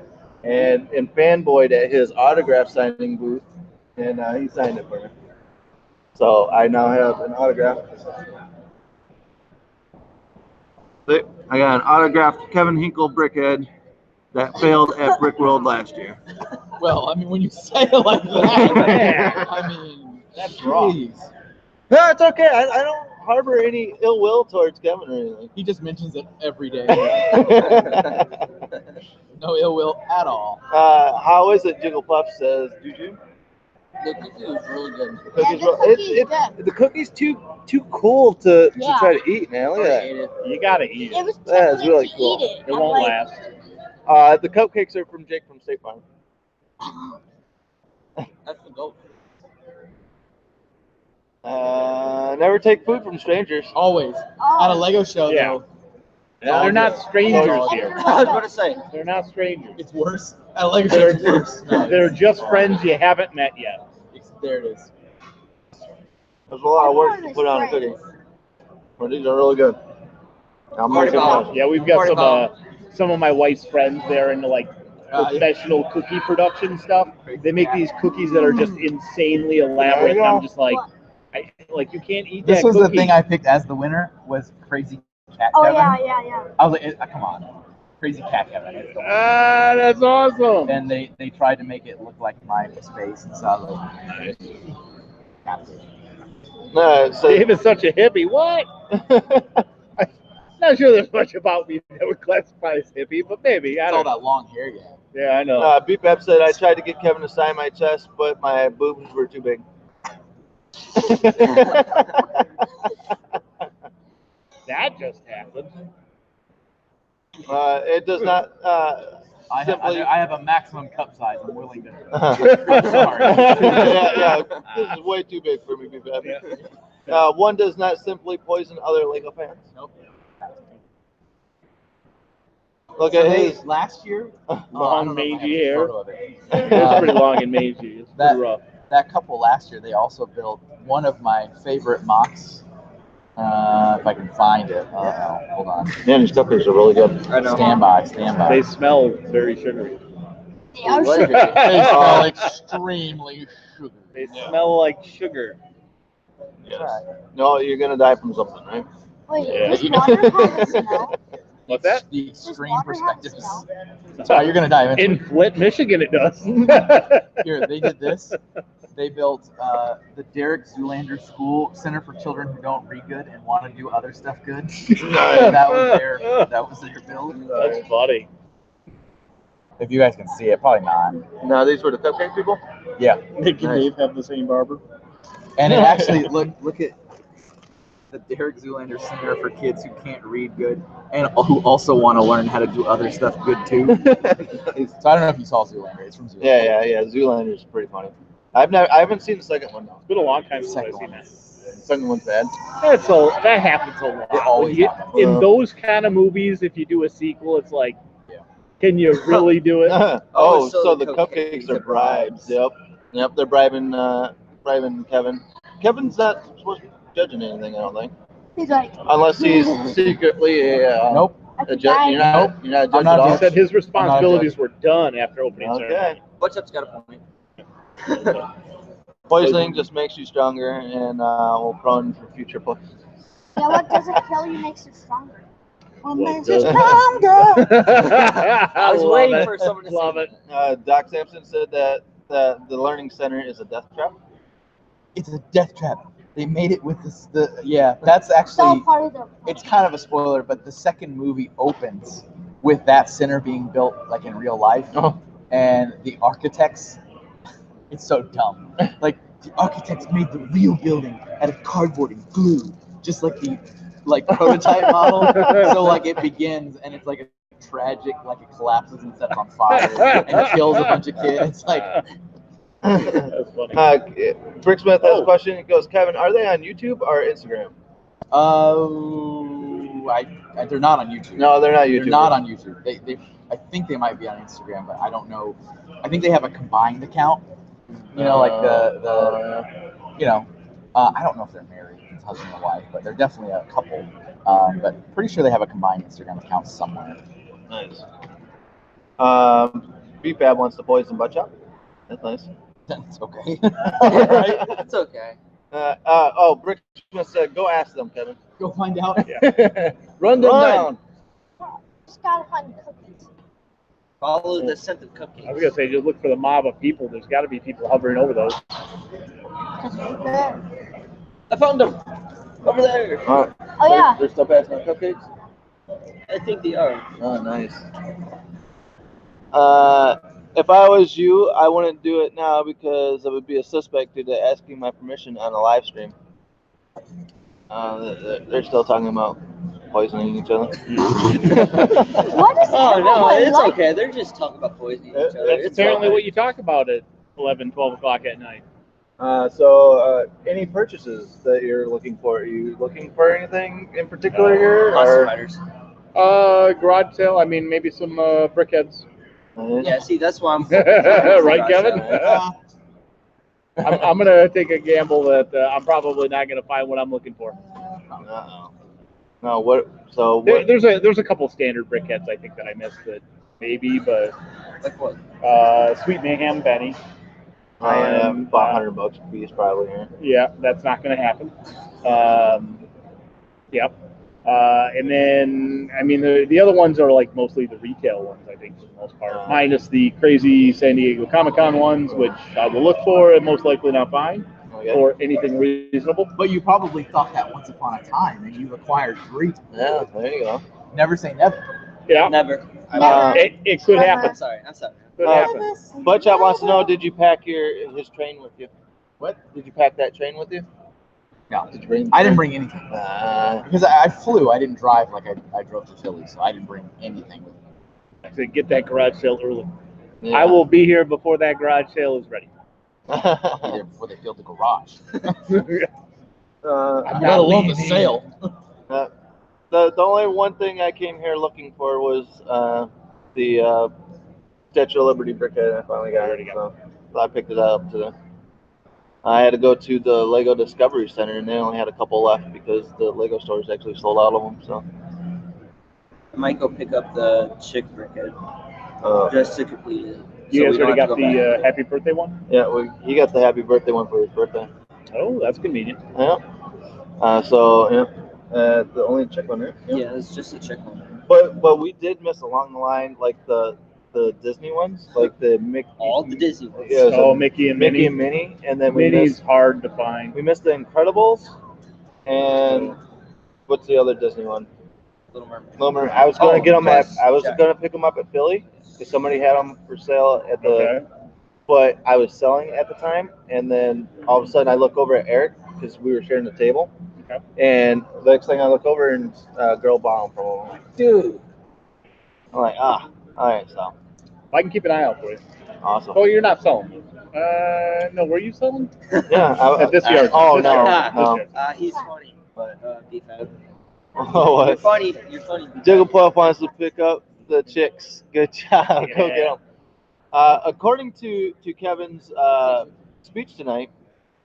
and fanboyed at his autograph signing booth, and he signed it for me. So I now have an autograph. See, I got an autographed Kevin Hinkle Brickhead that failed at Brickworld last year. Well, I mean, when you say it like that, I mean, That's wrong. jeez. No, it's okay. I don't harbor any ill will towards Kevin or anything. He just mentions it every day. No ill will at all. How is it? Jigglypuff says, "Juju." The cookie was really good. The cookies, Yeah, the cookie's good. the cookies too cool to Yeah. try to eat, man. Look I at ate it. You gotta eat It it. was That is tempting really to cool. eat it. It I'm won't like, last. The cupcakes are from Jake from State Farm. That's the goat. Never take food from strangers. Always. oh, At a Lego show, Yeah. though, They're not strangers Oh, here. I was about to say. They're not strangers. it's worse. At a Lego show, it's worse. No, They're just friends you haven't met yet. there it is. There's a lot of work to put on a cookie. But these are really good. I'm Party making foul. one. Yeah, we've got Party foul. some of my wife's friends. They're into like Yeah. professional cookie production stuff. They make these cookies that are just insanely elaborate. And I'm just like, you can't eat This that was cookie. the thing I picked as the winner was Crazy Cat Oh Kevin. yeah. I was like, come on, Crazy Cat Kevin. It's the one. That's awesome. And they tried to make it look like my space, and so I was like, No, so Dave is such a hippie. What? I'm not sure there's much about me that would classify as hippie, but maybe. I it's all don't know. that long hair, yeah. Yeah, I know. BPAP said I tried to get Kevin to sign my chest, but my boobs were too big. That just happened. It does not. I have a maximum cup size. I'm willing to. I'm sorry. yeah, this is way too big for me, BPAP. One does not simply poison other Lego fans. Nope. Look at his. Last year. Long mangy hair. It. It's pretty long and mangy. It's pretty rough. That couple last year, they also built one of my favorite mocks. If I can find it. Hold on. Man, these cupcakes are really good. I know. Stand by. They smell very sugary. They are What? sugary. They smell extremely sugary. They smell like sugar. Yes. No, you're gonna die from something, right? Wait, Yeah. does water have a smell? What's that? The extreme water have a perspective is. smell? That's why you're gonna die eventually. In Flint, Michigan, it does. Here, they did this. They built the Derek Zoolander School Center for Children Who Don't Read Good and Want to Do Other Stuff Good. That was their build. That's funny. If you guys can see it, probably not. No, these were the cupcake people. Yeah. Nick and Dave have the same barber. And it actually look at the Derek Zoolander Center for kids who can't read good and who also want to learn how to do other stuff good too. So I don't know if you saw Zoolander. It's from Zoolander. Yeah. Zoolander's pretty funny. I haven't seen the second one though. It's been a long time since I've Second seen one. that. The second one's bad. That happens a lot. It always happens. In those kind of movies, if you do a sequel, it's like, Yeah. can you really do it? Oh, so so the the cupcakes cupcakes are are bribes. Yep, they're bribing Kevin. Kevin's not supposed to be judging anything, I don't think, He's like, unless he's secretly Nope. a judge. You're not a judge I'm not at all. He said his responsibilities were done after opening ceremony. Okay. What's up's got a point. Poisoning just makes you stronger and will prone for future poisoning. yeah, what doesn't kill you makes you stronger. What makes you doesn't? stronger? I was love waiting it. for someone to Love say it. Doc Sampson said that the learning center is a death trap. It's a death trap. They made it with that's It's all actually part of the. it's kind of a spoiler, but the second movie opens with that center being built like in real life. And the architects, it's so dumb. Like the architects made the real building out of cardboard and glue, just like the prototype model. So like it begins and it's like a tragic, like it collapses and sets on fire and kills a bunch of kids. Like That's funny. Bricksmith has a question. He goes, Kevin, are they on YouTube or Instagram? they're not on YouTube. No, they're not YouTube. They're not on YouTube. I think they might be on Instagram, but I don't know. I think they have a combined account. You know, like I don't know if they're married, it's husband and wife, but they're definitely a couple. But pretty sure they have a combined Instagram account somewhere. Nice. BFAB wants to poison butt chop. That's nice. That's okay. Right? That's okay. Bricksmith said, go ask them, Kevin. Go find out. Run them down. Just gotta find cookies. Follow the scent of cupcakes. I was gonna say, just look for the mob of people. There's got to be people hovering over those. Just right there. I found them over there. All right. Oh yeah. They're still passing out cupcakes? I think they are. Oh, nice. If I was you, I wouldn't do it now because I would be a suspect to asking my permission on a live stream. They're still talking about poisoning each other. What is Oh no, everyone it's like? okay. They're just talking about poisoning each other. That's It's apparently okay. what you talk about at 11, 12 o'clock at night. Any purchases that you're looking for? Are you looking for anything in particular here? Monster Or? Fighters. Garage sale. I mean, maybe some brickheads. Yeah, see, that's why I'm. Right, Kevin? I'm gonna take a gamble that I'm probably not gonna find what I'm looking for. Uh-oh. No, what? So what? There's a couple standard brickheads I think that I missed that maybe, but Like what? Sweet Mayhem Benny. About $100 a piece probably here. Yeah, that's not gonna happen. Yep. And then, I mean, the other ones are like mostly the retail ones, I think, for the most part, minus the crazy San Diego Comic-Con ones, which I will look for and most likely not find, or anything reasonable. But you probably thought that once upon a time, and you acquired 3. Yeah, there you go. Never say never. Yeah, Never. it could happen. I'm sorry. Could happen. Butchop wants to know: did you pack his train with you? What? Did you pack that train with you? No, I didn't bring anything. Because I flew. I didn't drive like I drove to Philly, so I didn't bring anything with me. I said, get that garage sale early. Yeah. I will be here before that garage sale is ready. I'll be there before they build the garage. I'm Let alone the sale. The only one thing I came here looking for was the Statue of Liberty brickhead. I finally got it, so I picked it up today. I had to go to the Lego Discovery Center, and they only had a couple left because the Lego stores actually sold out of them. So I might go pick up the chick brickhead just to complete it. You guys we don't already have got to go the back. happy birthday one? yeah, he got the happy birthday one for his birthday. Oh, that's convenient. Yeah. The only chick one there. Yeah, it's just a chick one. But we did miss along the line like the Disney ones, like the Mickey. All the Disney ones. Yeah, so Mickey and Mickey Minnie. and Minnie, and then we Minnie's missed, hard to find. we missed the Incredibles, and what's the other Disney one? Little Mermaid. Little Mermaid. I was gonna get them plus I was Jack. gonna pick them up at Philly because somebody had them for sale at the. Okay. But I was selling at the time, and then all of a sudden I look over at Eric because we were sharing the table, Okay. and the next thing I look over and a girl bought them from him. I'm like, dude. I'm like, all right, so I can keep an eye out for you. awesome. Oh, you're not selling. No, were you selling? Yeah, At this yard. Oh This no, yard. no. This yard. He's funny, but defense. Oh, You're what? funny. You're funny. Jigglepuff wants to pick up the chicks. Good job. Go Yeah. get them. According to Kevin's speech tonight,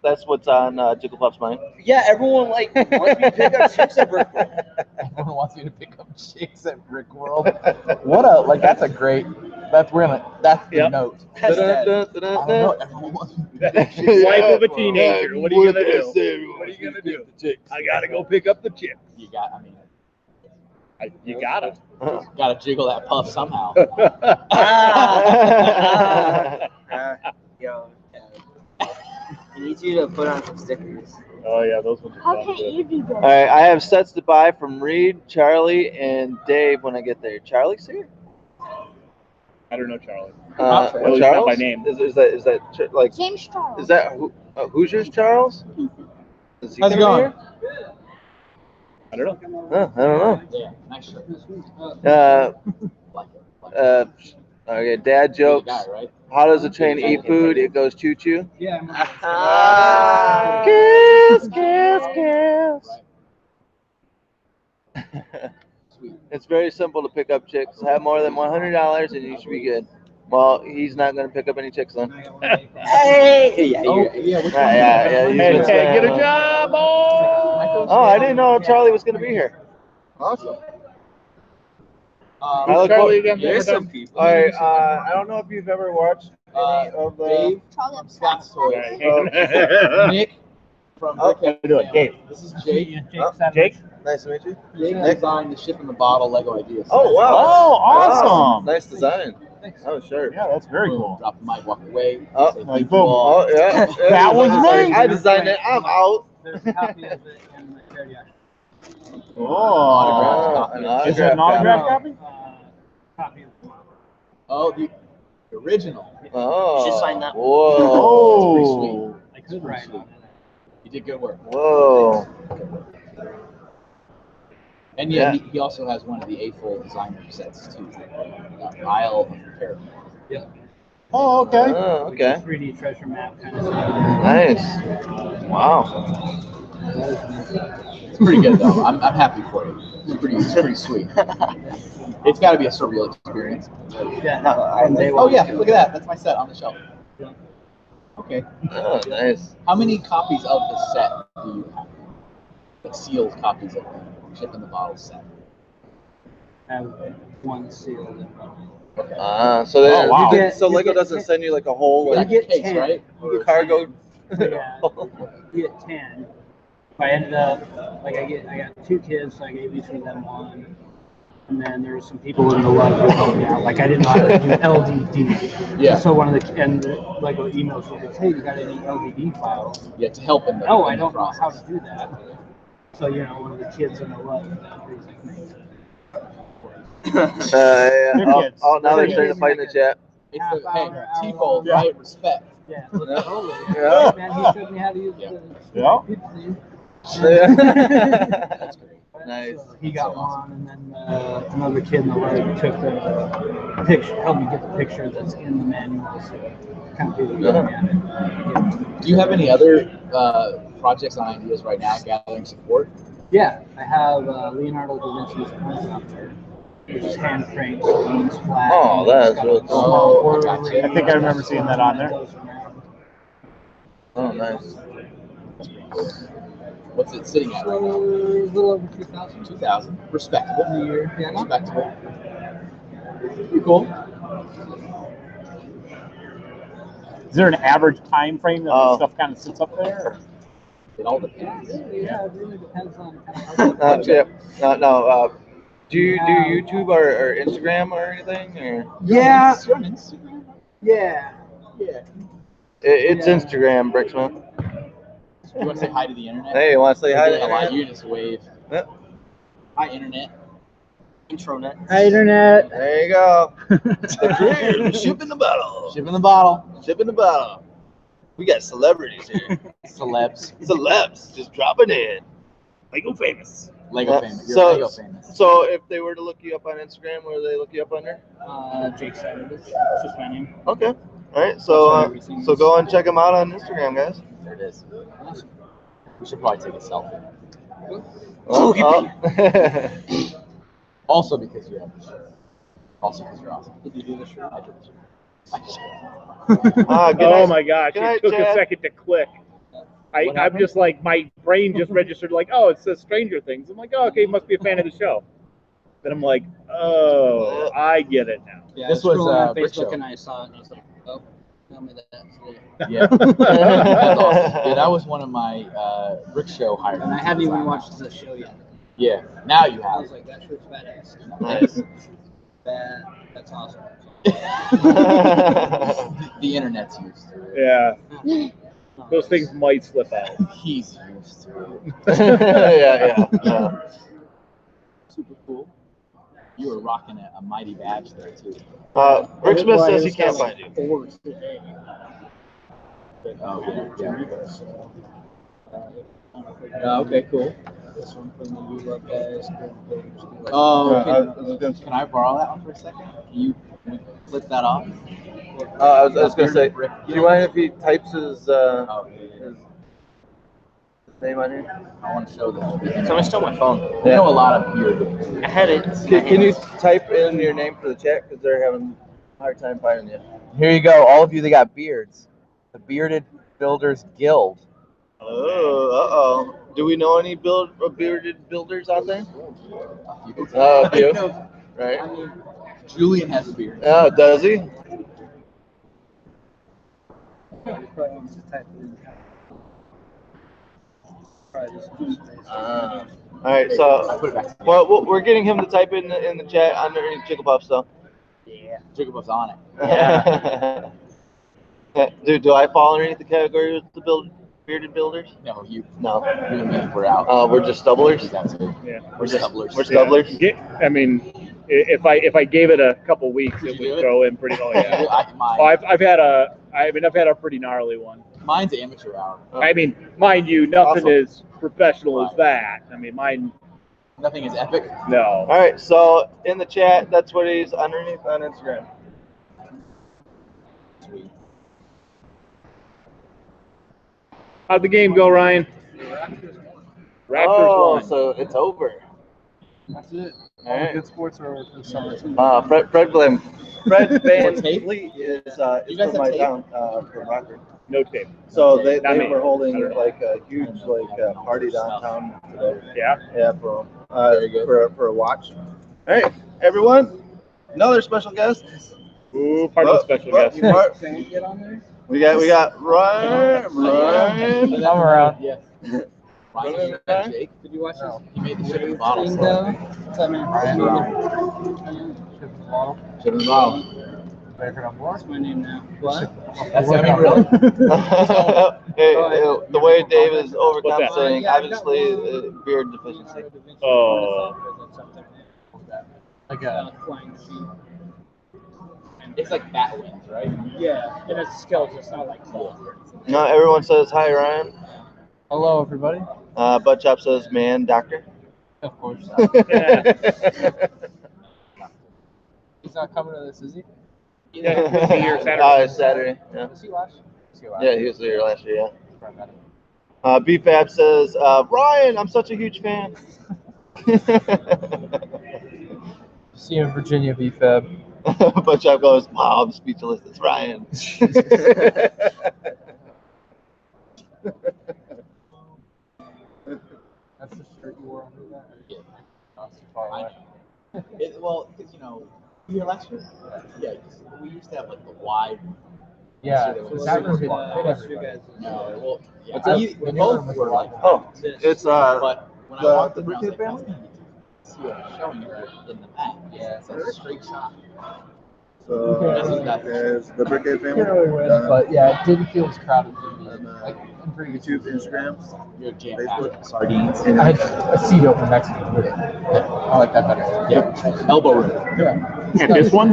that's what's on Jigglepuff's mind. Yeah, everyone wants me to pick up chicks at Brickworld. Everyone wants me to pick up chicks at Brickworld. That's a great. That's the note. That's that. I don't know. Everyone wants me to That's the life of a teenager. What are you gonna do? What are you gonna do? I gotta go pick up the chick. You got. I mean, You gotta. gotta jiggle that puff somehow. Yo, I need you to put on some stickers. Oh yeah, those ones are How fun. can you do All that? right, I have sets to buy from Reed, Charlie, and Dave when I get there. Charlie's here. I don't know, Charlie. Well, he's not Charles? by name. Is that like? James Charles. Is that Hoosiers Charles? Is he How's it gonna be going? here? I don't know. I don't Yeah, nice shirt. know. Like it. Okay, dad You're the jokes. guy, right? How does a train eat food? It goes choo choo. Yeah. Kiss, kiss, kiss. Sweet. It's very simple to pick up chicks. Have more than $100 and you should be good. Well, he's not going to pick up any chicks then. Hey! Yeah, Oh, you're, yeah. Which one? Yeah, he's Hey, been get a saying- job, boy! Oh, I didn't know Charlie was going to be here. Awesome. I look Charlie forward- again? there's some people. All right, I don't know if you've ever watched any of the. Dave Charlie from Scott's Toys. Right. Nick from Oh, Brickhead. do it, Dave. This is Jake. Jake? Nice to meet you. Jake Nick. designed the ship in the bottle Lego ideas. Oh wow! Oh, awesome. Nice design. Oh sure. Yeah, that's very Boom, cool. Drop the mic, walk away. Oh, say like thank you boom. all. Oh yeah. That was me. I designed it. I'm out. There's a copy of it in the charity auction. Oh, Autographed copy. is it an autograph copy? Copy of the Oh, the original. Oh. You should sign that one. Whoa. Oh, I could write on it. You did good work. Whoa. And yeah, he also has one of the A-fold designer sets too. Isle of Repair. oh, okay. Oh, okay. 3D treasure map kind of stuff. Nice. Wow. It's pretty good though. I'm happy for you. It's pretty sweet. It's got to be a surreal experience. Yeah. Oh yeah, look at that. That's my set on the shelf. Okay. Oh, nice. How many copies of the set do you have? Like sealed copies of the chip in the bottle set. Have one sealed. So then, Oh, wow. you so You Lego get doesn't 10. send you like a whole Like get case, 10. right? cargo. Yeah. You get 10. If I ended up like I got 2 kids, so I gave each of them one. And then there were some people in the lab who helped me out. Like I didn't know how to do LDD. Yeah. So one of the like emails goes, hey, you got any LDD files? Yeah, to help in the No, in I the don't know how process. to do that. So one of the kids in the lab, he's like, "Mate." Yeah. kids. Oh, now they're They're starting to fight in the chat. It's Half the hey, hour, T-fold, hour. right? Respect. Yeah, totally. Yeah. Man, he showed me how to use the Yeah. people thing. That's great. Nice. So he got one, and then another kid in the lab took the picture, helped me get the picture that's in the manual, so kind of people looking at it. Do you have any other projects and ideas right now gathering support? Yeah, I have Leonardo da Vinci's Ornithopter, which is hand cranked, so it leans flat. Oh, and that's it's got a really cool. small Oh, I order gotcha. rate. I think I remember seeing that on there. Goes around. Oh, nice. What's it sitting at So, right now? a little over 2,000 2,000. Respectable. a year. Yeah, not Respectable. Pretty cool. Is there an average time frame that Oh. this stuff kind of sits up there? Or? It all depends. Yeah, it really depends on kind of how Yeah. No. Do you do YouTube or Instagram or anything? Or Yeah. You're on Instagram? Yeah. Yeah. it's Yeah. Instagram, Bricksman. You want to say hi to the internet? Hey, you want to say hi to Say hello. the You just wave. Yep. Hi, internet. Intronet. Hi, internet. There you go. The career, ship in the bottle. Ship in the bottle. Ship in the bottle. We got celebrities here. Celebs. Celebs just dropping in. Lego famous. Lego famous. You're So- Lego famous. So if they were to look you up on Instagram, where do they look you up under? Jake Saturday. It's just my name. Okay. All right. So go and check them out on Instagram, guys. There it is. We should probably take a selfie. Oh. Also because you have the shirt. Also because you're awesome. Did you do the shirt? I did the shirt. Good Oh night. my gosh, Good it night, took a Chad. second to click. What I'm happened? just like, my brain just registered like, oh, it says Stranger Things. I'm like, oh, okay, you must be a fan of the show. Then I'm like, oh, I get it now. Yeah, This I was was, scrolling on Brick Facebook Show. and I saw it and I was like, oh, tell me that. Yeah. That's awesome. Yeah, that was one of my Brick Show highlights. And I haven't even watched the show yet. Yeah. Now you I have. was like, that shirt's badass. Nice. That's awesome. The internet's used to it. Yeah, those things might slip out. He's used to it. yeah. Super cool. You were rocking a mighty badge there too. Rick Smith says he can't find you. Oh yeah. Okay, cool. This one from the You Love Guys. Oh, can I borrow that one for a second? Can you flip that off? I was gonna say, do you mind if he types his Oh, his name on here? I want to show them. Somebody stole my phone. You know a lot of beard. I had it. Can you type in your name for the chat, because they're having a hard time finding you. Here you go, all of you that got beards. The Bearded Builders Guild. Oh, do we know any bearded builders out there? A few. Right. I mean, Julian has a beard. Oh, does he? All right, so Put it back. well, we're getting him to type in the chat underneath Jigglepuff, so. Yeah. Jigglepuff's on it. Yeah. Dude, do I fall underneath the category of the bearded builders? No, you. No. You and me, we're out. We're just stubblers. That's it. Yeah. We're stubblers. We're stubblers. Yeah. I mean, if I gave it a couple weeks, it would go in pretty well. Yeah. I've had a pretty gnarly one. Mine's amateur hour. I mean, mind you, nothing Awesome. as professional as that. I mean, mine. Nothing is epic. No. All right, so in the chat, that's what he's underneath on Instagram. Sweet. How'd the game go, Ryan? Raptors won. So it's over. That's it. All right. Good sports are for the summer too. Fred Van tape? Fleet is You guys from my have tape? town, from Rockford. No tape. So they Not me. were holding I don't know. like a huge party downtown today. Yeah. Yeah, for Very good. for a watch. All right, everyone. Another special guest. Ooh, part of the special guest. Can you get on there? We got Ryan. I'm around. Yeah. Ryan and Jake. Did you watch this? He made the shipping bottle. What's that, man? Shipping bottle. What's my name now? What? That's, I mean, really. The way Dave is What's overcompensating, that? obviously, beard deficiency. Oh. Like a Flying machine. It's like bat wings, right? yeah, and it's skeleton. It's not like claw. No, everyone says hi, Ryan. Hello, everybody. Butt Chop says, man, doctor. Of course. Yeah. He's not coming to this, is he? Yeah, he'll be here Saturday. It's Saturday. Yeah. Was he last? Yeah, he was here last year. Yeah. BFAB says, Ryan, I'm such a huge fan. See you in Virginia, BFAB. Butt Chop goes, wow, I'm speechless. It's Ryan. That's the shirt you wore under that? Yeah. Not too far away. Well, because you here last year. Yeah, we used to have like the wide. Yeah, So that super was big. everybody. No, well, yeah, What's that? both were like. Oh, it's But when I walked the the Brickhead family? see what I'm showing you in the back. Yeah. It's a straight shot. So, there's the Brickhead family. Can't really win, but yeah, it didn't feel as crowded to me. Like in previous YouTube, years. Instagram. You're jam Facebook. packed. Sardines. I had a seat open next to me. Yeah, I like that better. Yeah. Elbow room. Yeah. And this one?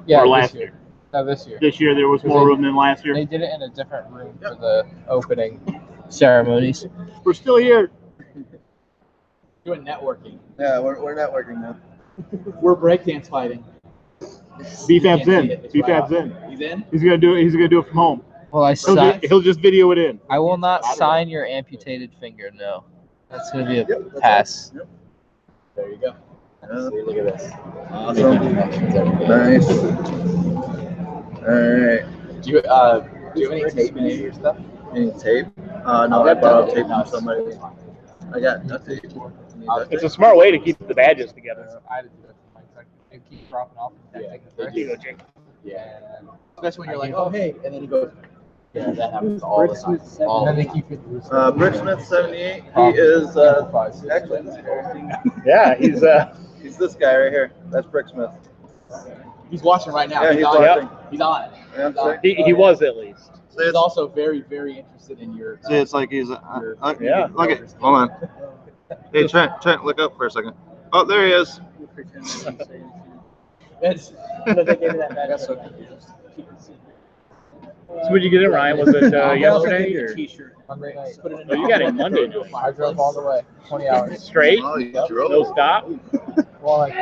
Yeah, Or this last year. No, this year. This year there was more room than last year. They did it in a different room for the opening ceremonies. We're still here. Doing networking. Yeah, we're networking now. We're breakdance fighting. BFAB's in. BFAB's in. He's in. He's gonna do it from home. Well, He'll just video it in. I will not sign your amputated finger. No, that's gonna be a pass. Yep. There you go. See, look at this. Awesome. Nice. All right. Do you have any tape in any of your stuff? Any tape? No, I borrowed tape from somebody. I got duct tape. It's a smart way to keep the badges together. I had to do that. I keep dropping off. And taking the Here you go, Jake. Yeah. That's when you're like, oh hey, and then he goes. Yeah, that happens all the time. And then they keep it. Bricksmith78. He is actually this guy. Yeah, He's this guy right here. That's Bricksmith. He's watching right now. Yeah, he's watching. He's on it. Yeah, He's on it. he was at least. See, He's also very, very interested in your. see, it's like he's. Yeah. Look at. Hold on. Hey, Trent, look up for a second. Oh, there he is. That's. So when did you get it, Ryan? Was it yesterday or? Monday night. Oh, you got it Monday night. I drove all the way, 20 hours. Straight? Oh, you No drove. stop? Well, like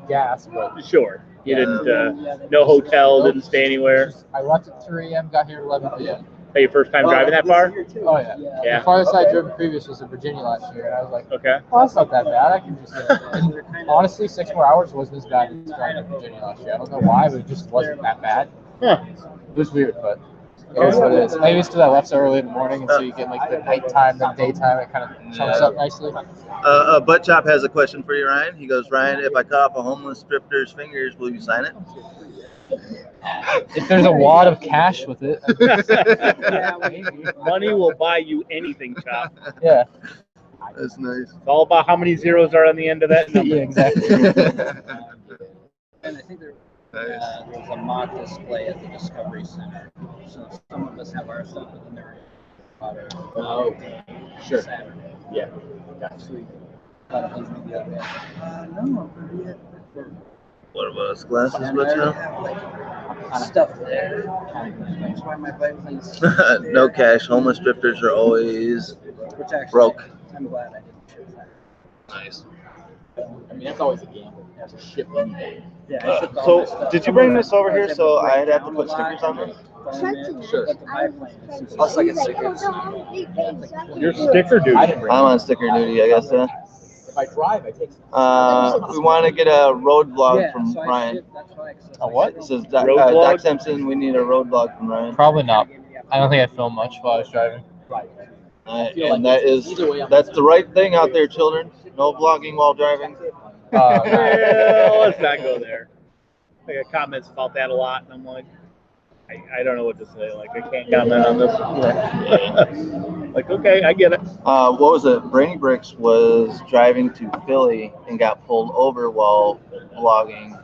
gas, but Sure. You didn't, no hotel, didn't stay anywhere. I left at 3 a.m., got here at 11 p.m. Hey, your first time driving that far? Oh, yeah. Yeah. The farthest I drove previous was in Virginia last year, and I was like, Okay. oh, that's not that bad. I can just get it. And honestly, 6 more hours wasn't as bad as driving in Virginia last year. I don't know why, but it just wasn't that bad. Huh. It was weird, but it is what it is. Maybe it's because I left so early in the morning, and so you get like the nighttime, then daytime, it kind of chunks up nicely. Butt Chop has a question for you, Ryan. He goes, Ryan, if I cut off a homeless stripper's fingers, will you sign it? If there's a wad of cash with it, Money will buy you anything, Chop. yeah. That's nice. It's all about how many zeros are on the end of that number. Yeah, exactly. And I think there Nice. was a mock display at the Discovery Center. So some of us have our stuff, but then there are Oh, sure. Saturday. Yeah. What about his glasses, Butt Chop? Stuff there. That's why my Vikings, No cash. Homeless strippers are always which actually, broke. I'm glad I didn't choose that. Nice. I mean, that's always a gamble. You have to ship anything. Yeah, I shipped all my So, stuff. did you bring this over here so I'd have to put stickers on this? Sure. But the biplane is Plus, I get stickers. You're sticker dude. I didn't bring I'm on sticker duty, I guess. If I drive, I take some. We want to get a road vlog Yeah, from so I Ryan. shipped, that's why I said- A what? It says Road Doc vlog? Simpson. We need a road vlog from Ryan. Probably not. I don't think I filmed much while I was driving. Right. And that's the right thing out there, children. No vlogging while driving. Well, let's not go there. I got comments about that a lot, and I'm like, I don't know what to say. Like, I can't comment on this. Like, okay, I get it. What was it? Brainy Bricks was driving to Philly and got pulled over while vlogging.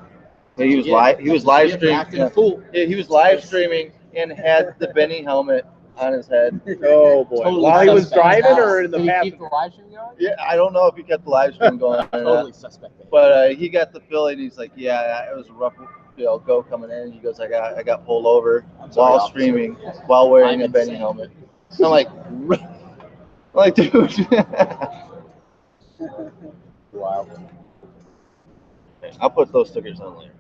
He was live. He was live streaming. Yeah, he was live streaming and had the Benny helmet on his head. Oh boy! Totally While he was suspect. driving, or in the Did he past? keep the live stream going? Yeah, I don't know if he kept the live stream going or Totally not. suspect. But he got the Philly and he's like, yeah, it was a rough, go coming in. He goes, I got pulled over while streaming, while wearing a Benny helmet. I'm like, dude. Wow. I'll put those stickers on later.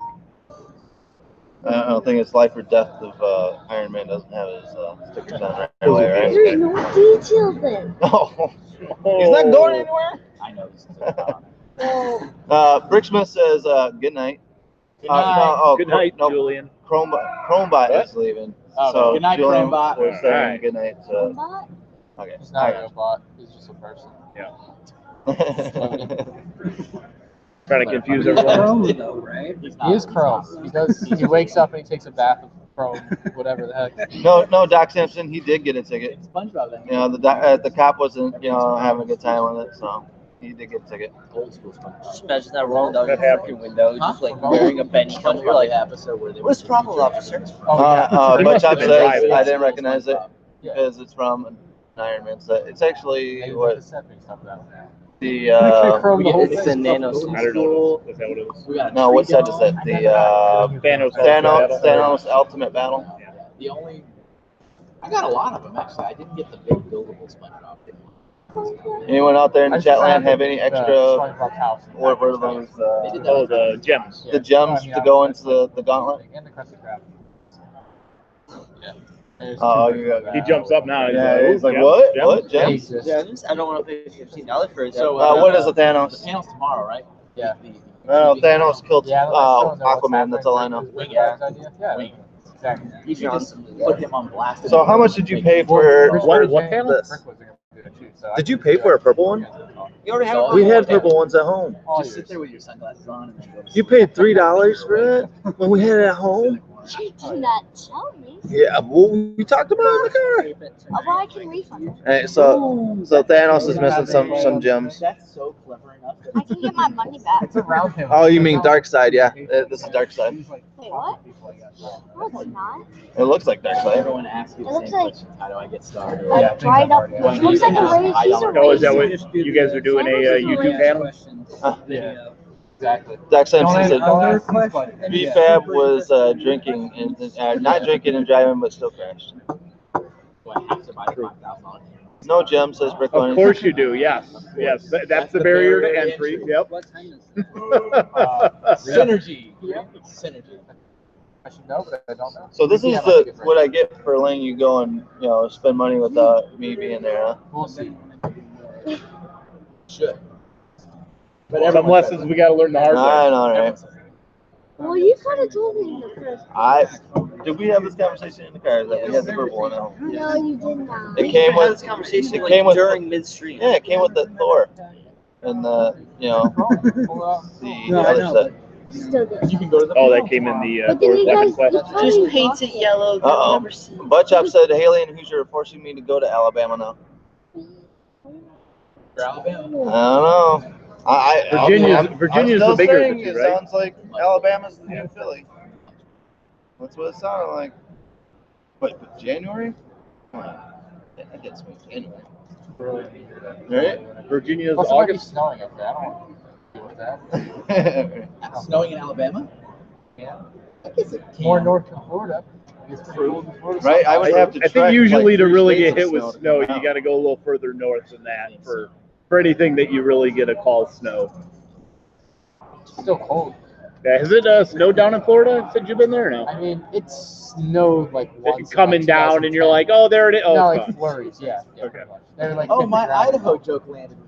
I don't think it's life or death of Iron Man doesn't have his stickers on right away, right? There's no detail then. Oh, he's not going anywhere. I know this is Bricksmith says good night. Good night. Good night, Julian. Chromebot is leaving. Okay. So Good night, Julian Chromebot. was saying Alright. good night. Robot? Okay. He's not a robot. He's just a person. Yeah. Alright. Trying to confuse everyone. Chrome though, right? He's He not. is Chrome because he wakes up and he takes a bath of Chrome, whatever the heck. No, Doc Simpson, he did get a ticket. SpongeBob then. You know, the cop wasn't, having a good time with it, so he did get a ticket. Old school SpongeBob. Just imagine that rolling down That your happened. fucking window, Huh? just like wearing a Benny helmet. You're like, episode where they what's the problem, officer? Oh yeah. He But must have Chop been says driving. I didn't recognize it Yeah. because it's from an Iron Man set. It's actually Maybe what the set makes up that. the Chrome the whole It's the thing. nano I don't know. Is that what it was? We got a no, what tree set is dome. it? The Thanos Ultimate Battle. The only. I got a lot of them actually. I didn't get the big buildable SpongeBob. Anyone out there in I the just chat land found have any the extra SpongeBob's house. what were those Oh, the gems. the gems to go into the gauntlet? And the Krusty Krab. Yeah. There's Oh, two you different, got- He jumps up now. Yeah, he's like, gems, what? gems. What? Yeah, Gems? he's just- I don't want to pay $15 for it. So, What is the The Thanos? panel's tomorrow, right? Yeah. Well, Thanos killed Yeah, I still don't know what's Aquaman. That's all I know. happening. Yeah, idea. Yeah, exactly. You should just put him on blast. So, how much did you pay for What panel? this? Brick was gonna do it too, so I Did you think pay we for a got- purple one? You already have We had purple ones at home. all Just sit yours. there with your sunglasses on and then go to You sleep. paid $3 for that when we had it at home. You did not tell me. Yeah, well, we talked about it in the car. Well, I can refund it. Hey, so Thanos is missing some gems. That's so clever enough. I can get my money back. It's around him. Oh, you mean Dark Side? Yeah, this is Dark Side. Wait, what? No, it's not. It looks like Dark Side. Everyone asks you It the looks same like- questions. How do I get started? A Yeah, dried up. yeah. It looks like a raised. He's a Oh, is that raisin. what you guys are doing a YouTube panel? Yeah, exactly. Zach Simpson said Don't ask these questions. BFAB was drinking and not drinking and driving, but still crashed. Do I have to buy $5,000? No gem, says Brick. Of course you do. Yes, yes. That's the barrier to entry. Yep. What time is it? Synergy. Synergy. I should know, but I don't know. So this Yeah, is like a different- what I get for letting you go and spend money without me being there. Huh? We'll see. Should. Some lessons we got to learn the hard way. I know, right? Well, you kind of told me in the first. Did we have this conversation in the car? That we had the purple one out. No, you did not. It came Had with this conversation it like came with during midstream. yeah, it came with the Thor and the other set. Still did. You can go to the. Oh, that came in the But then Thor you weapon guys, quest. you told Just me paint it yellow. Uh-oh. Never seen it. Butchop said Haley and Hoosier are forcing me to go to Alabama now. For Alabama. I don't know. Virginia's I'm the still bigger of saying the two, it right? sounds like Alabama's the new Philly. That's what it sounded like. But January? Come on. I get some January. Right? Virginia's Plus, it might be August. snowing up there. I don't want to deal with that. Snowing in Alabama? Yeah. I guess it can. More north than Florida. It's pretty cold in Florida. Right? I would have to I think trek, usually like, to 3 really states get hit of with snow to snow, come you out. got to go a little further north than that for anything that you really get a call snow. It's still cold. Yeah, has it snowed down in Florida since you've been there or no? I mean, it snowed like once. in, Coming like, down and you're 2010. like, oh, there it is. Oh, no, it's like gone. flurries. Yeah. Okay. Pretty much. They're like Oh, 50 my rounds. Idaho joke landed.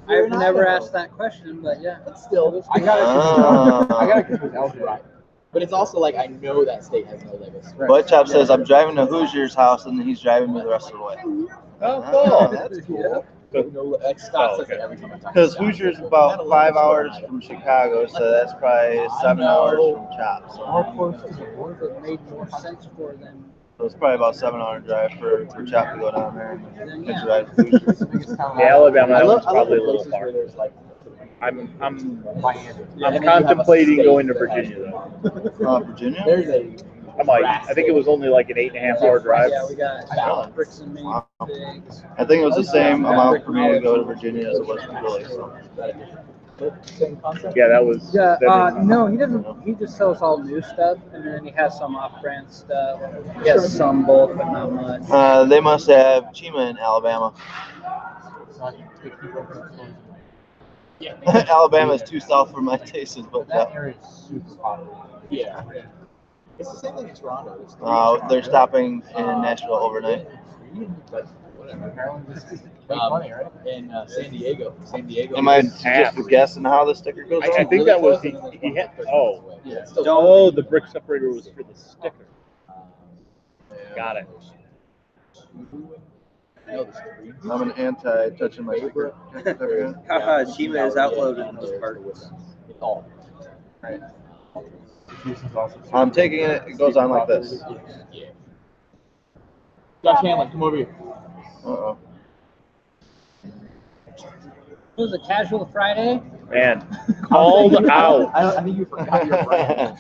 I've never asked that question, but yeah. But still, I got it. I got it because it was algebra. But it's also like I know that state has no limits. Butchop says I'm driving to Hoosier's house and then he's driving me the rest of the way. Oh, cool. That's cool. Like Scott says it every time I talk. Because Hoosier's about 5 hours from Chicago, so that's probably 7 hours from Chop. So. How close to the border made more sense for them? So it's probably about 7 hour drive for Chop to go down there and catch a ride to Hoosier. Yeah, Alabama. I love probably a little places far. where there's like I'm then you have a contemplating state going to that has- Virginia though. Virginia? There's a I might. I think it was only like an 8.5 hour drive. Yeah, we got balance. bricks and main Wow. things. I think it was the same amount for me to go to Virginia as it was for Philly. So. Same concept. Yeah, that was. Yeah, that is- no, he doesn't. He just sells all new stuff, and then he has some off-brand stuff. He has some bulk, but not much. They must have Chima in Alabama. Alabama is too south for my tastes, but That area is super popular. Yeah. It's the same thing in Toronto. There's three they're stopping in Nashville overnight. but whatever. In San Diego. Am I half. just guessing how the sticker goes I on? think that was he had. Oh, Yeah, it's still oh, the brick separator was for the sticker. Got it. No, there's three. I'm an anti-touching my sticker. Haha, Chima is outloaded in those parts. Oh. Right. I'm taking it. It goes on like this. Josh Hanlon, come over here. Uh-oh. It was a casual Friday. Man, called out. I think you forgot your brand.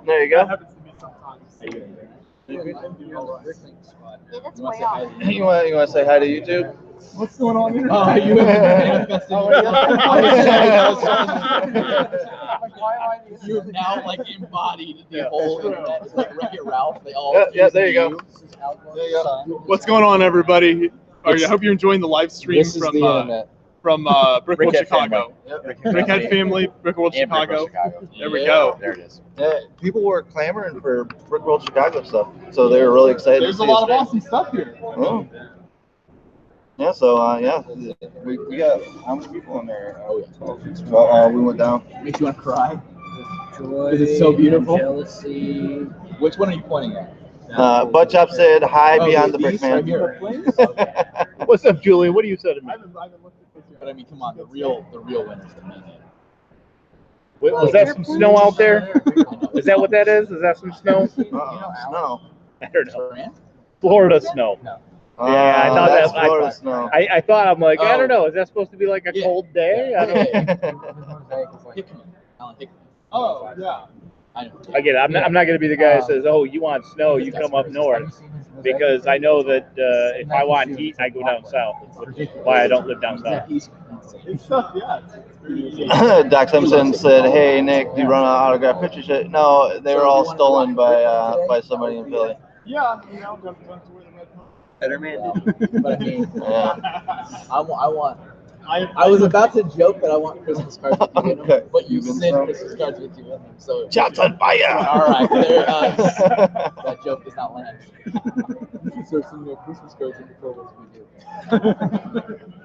There you go. Yeah, that's You way want to say hi off. to You want to say hi to YouTube? What's going on here? Oh, you manifested. You have now like embodied the whole internet. It's like Wreck-It Ralph. They all. Yeah, there you go. There you go. What's going on, everybody? I hope you're enjoying the live stream This is from the internet. Brickworld Chicago. Yep. Brickhead family, Brickworld Chicago. There we go. There it is. Yeah, people were clamoring for Brickworld Chicago stuff, so they were really excited. There's to a see lot of us. awesome stuff here. Oh. Yeah, so yeah, we got how many people in there? Oh yeah. Well, we went down. Makes you want to cry. Joy, Is it so beautiful? Jealousy. Which one are you pointing at? Butt Chop said hi Oh, beyond the these right Brickman. here. What's up, Julian? What do you say to me? But I mean, come on, the real winners, the minion. Was that some snow out there? Is that what that is? Is that some snow? No. I don't know. Durant? Florida snow. Yeah, I thought that's that. Florida snow. I thought I'm like I Oh. don't know. Is that supposed to be like a Yeah. cold day? I don't. Hickman. Alan Hickman. Oh, yeah. I know. I get it. I'm not going to be the guy that says, "Oh, you want snow? You come up north," because I know that if I want heat, I go down south. Which is why I don't live down south. He's It's stuff, yeah. It's pretty Doc Simpson said, "Hey Nick, do you run an autograph picture shit?" No, they were all stolen by somebody in Philly. Yeah, you know, don't wear the red coat. Better man did. But I mean, Yeah. I want. I was about to joke that I want Christmas cards with you in them, but you sent Christmas cards with you in them, so. Chop's on fire! All right, there. That joke does not land. You should start sending out Christmas cards in the photos we do.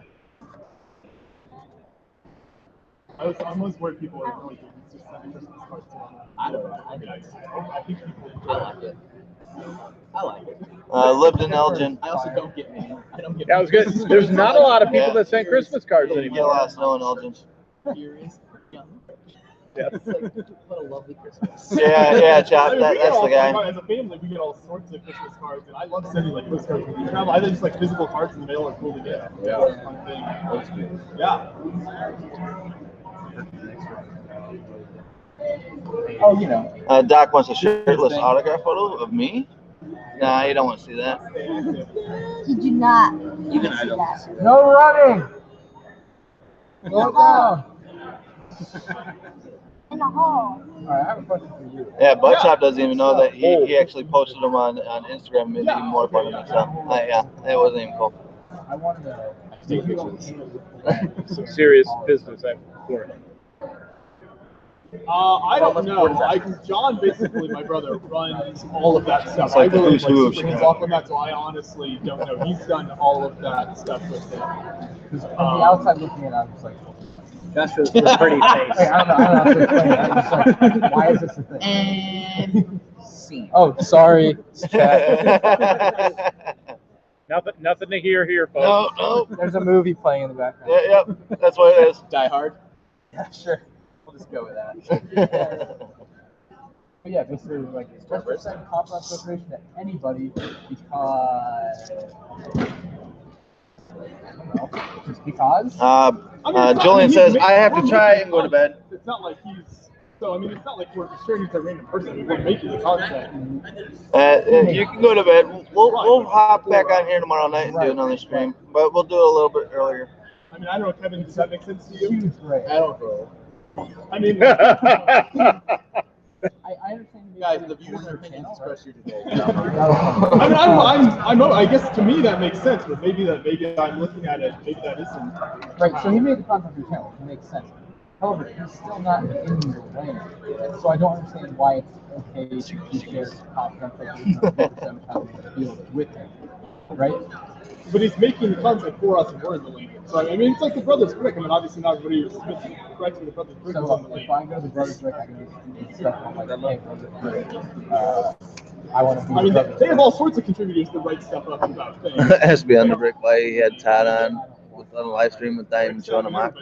I'm always worried people are really just sending Christmas cards to them. I don't know. I think people enjoy it. I like it. Lived in Elgin. I also don't get me. I don't get. That was good. There's not a lot of people Yeah. that send Christmas cards You get a anymore. lot of snow in Elgin. Furious. Yeah. It's like, what a lovely Christmas. Yeah, Chop, I mean, we that's get the all guy. as a family, we get all sorts of Christmas cards, and I love sending like Christmas cards when we travel. I think just like physical cards in the mail are cool to get. Yeah. It's a fun thing. Yeah. Oh, you know. Doc wants a shirtless autograph photo of me. Nah, you don't want to see that. You do not. Even I don't see that. No running. Go down. In the hall. All right, I have a question for you. Yeah, Butt Chop doesn't even know that he actually posted them on Instagram, made even more fun of himself. Yeah, it wasn't even cool. I wanted to Take pictures. Some serious business at Florida. I don't know. John, basically, my brother, runs all of that stuff. It's like I really the who's who of super hands Chicago. off on that, so I honestly don't know. He's done all of that stuff with him. From the outside looking in, I was like, That's with pretty face. hey, I don't know how to explain it. I was like, why is this a thing? And scene. Oh, sorry. Chat. Nothing to hear here, folks. No. There's a movie playing in the background. Yeah, yep. That's what it is. Die Hard. Yeah, sure. We'll just go with that. But yeah, basically, like, just to send compromise corporation to anybody because. I don't know. Just because? Julian says, I have to try and go to bed. It's not like he's. So, I mean, it's not like we're sharing with a random person. We're making the content. You can go to bed. We'll hop back on here tomorrow night and do another stream, but we'll do it a little bit earlier. I mean, I don't know, Kevin, does that make sense to you? I don't know. I mean, I understand. Guys, the views and opinions expressed here today. I mean, I guess to me that makes sense, but maybe I'm looking at it, maybe that isn't. Right, so he made the content for your channel, it makes sense. However, he's still not in the lane. So I don't understand why it's okay to share content with him. Right? But he's making the content for us and we're in the lane. So I mean, it's like the Brothers Brick. I mean, obviously not everybody is correcting the Brothers Brick is on the lane. If I go to the Brothers Brick, I can do stuff on like, hey, Brothers Brick, I want to be. I mean, they have all sorts of contributors that write stuff up about things. SB on the Brick, why he had Todd on a live stream without even showing him out.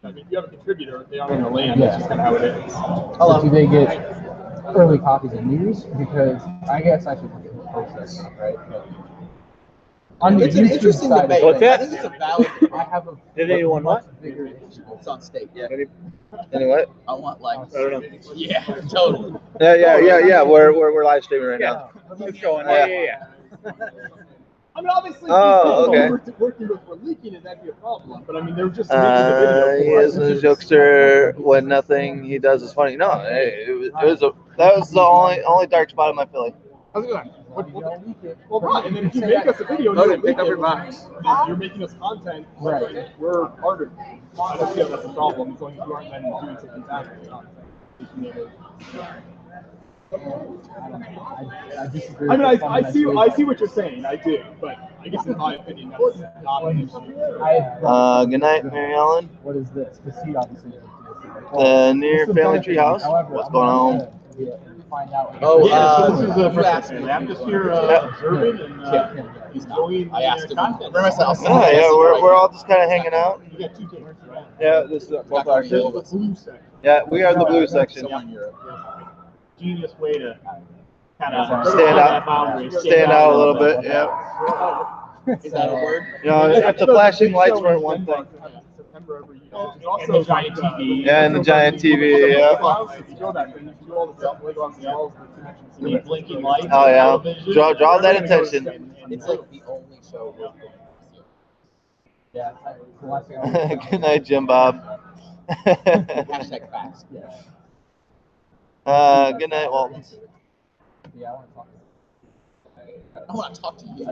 I mean, if you have a contributor, they are in the lane. That's just kind of how it is. So do they get early copies of news? Because I guess I should look at the process, right? But it's an interesting debate. What's that? I think it's a valid. I have a. Did anyone what? Bigger issue. It's on state. Yeah. Anyway. I want like. I don't know. Yeah, totally. Yeah. We're live streaming right now. It's going. Yeah. I mean, obviously, okay. working with for leaking it, that'd be a problem. But I mean, they're just making the video. He isn't a jokester when nothing he does is funny. No, that was the only dark spot in my Philly. Well, right, and then if you make us a video, you pick up your box. You're making us content. Right. We're part of it. I don't see how that's a problem as long as you aren't then doing something bad with content. I disagree. I mean, I see what you're saying. I do, but I guess in my opinion, that's not an issue. Good night, Mary Ellen. What is this? Because he obviously. The near family tree house. What's going on? Find out. So this is a breakfast. I'm just here observing and enjoying the content. We're all just kind of hanging out. You got two tickets, right? Yeah, this is both our This is the blue section. Yeah, we are the blue section. Genius way to kind of stand out a little bit. Yeah. Is that a word? You know, if the flashing lights weren't one thing. And the giant TV. Yeah, and the giant TV. You need blinking lights. Oh yeah. Draw that attention. It's like the only show. Yeah. Good night, Jim Bob. Hashtag facts. Good night, Walton. Yeah, I want to talk to you.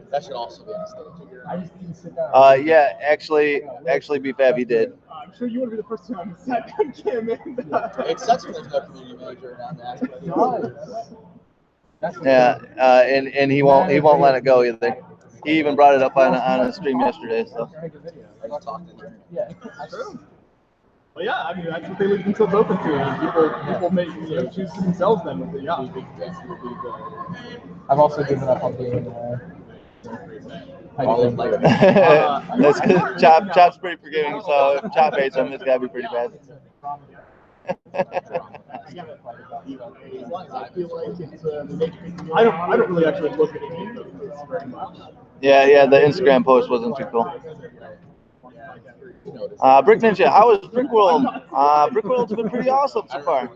That should also be on stage. I just need to sit down. Yeah, actually, BFAB, he did. I'm sure you want to be the first one on the set. Kim, it sucks when there's no community manager around that. Yeah, and he won't let it go either. He even brought it up on a stream yesterday. So. I just talked to him. Yeah. Well, yeah, I mean, that's what they leave themselves open to. And people make, choose themselves then. With I've also given up on being that's because Chop's pretty forgiving, so if Chop hates him, it's gotta be pretty bad. I don't really actually look at any of those very much. Yeah, the Instagram post wasn't too cool. Brick Ninja, how was Brickworld? Brickworld's been pretty awesome so far.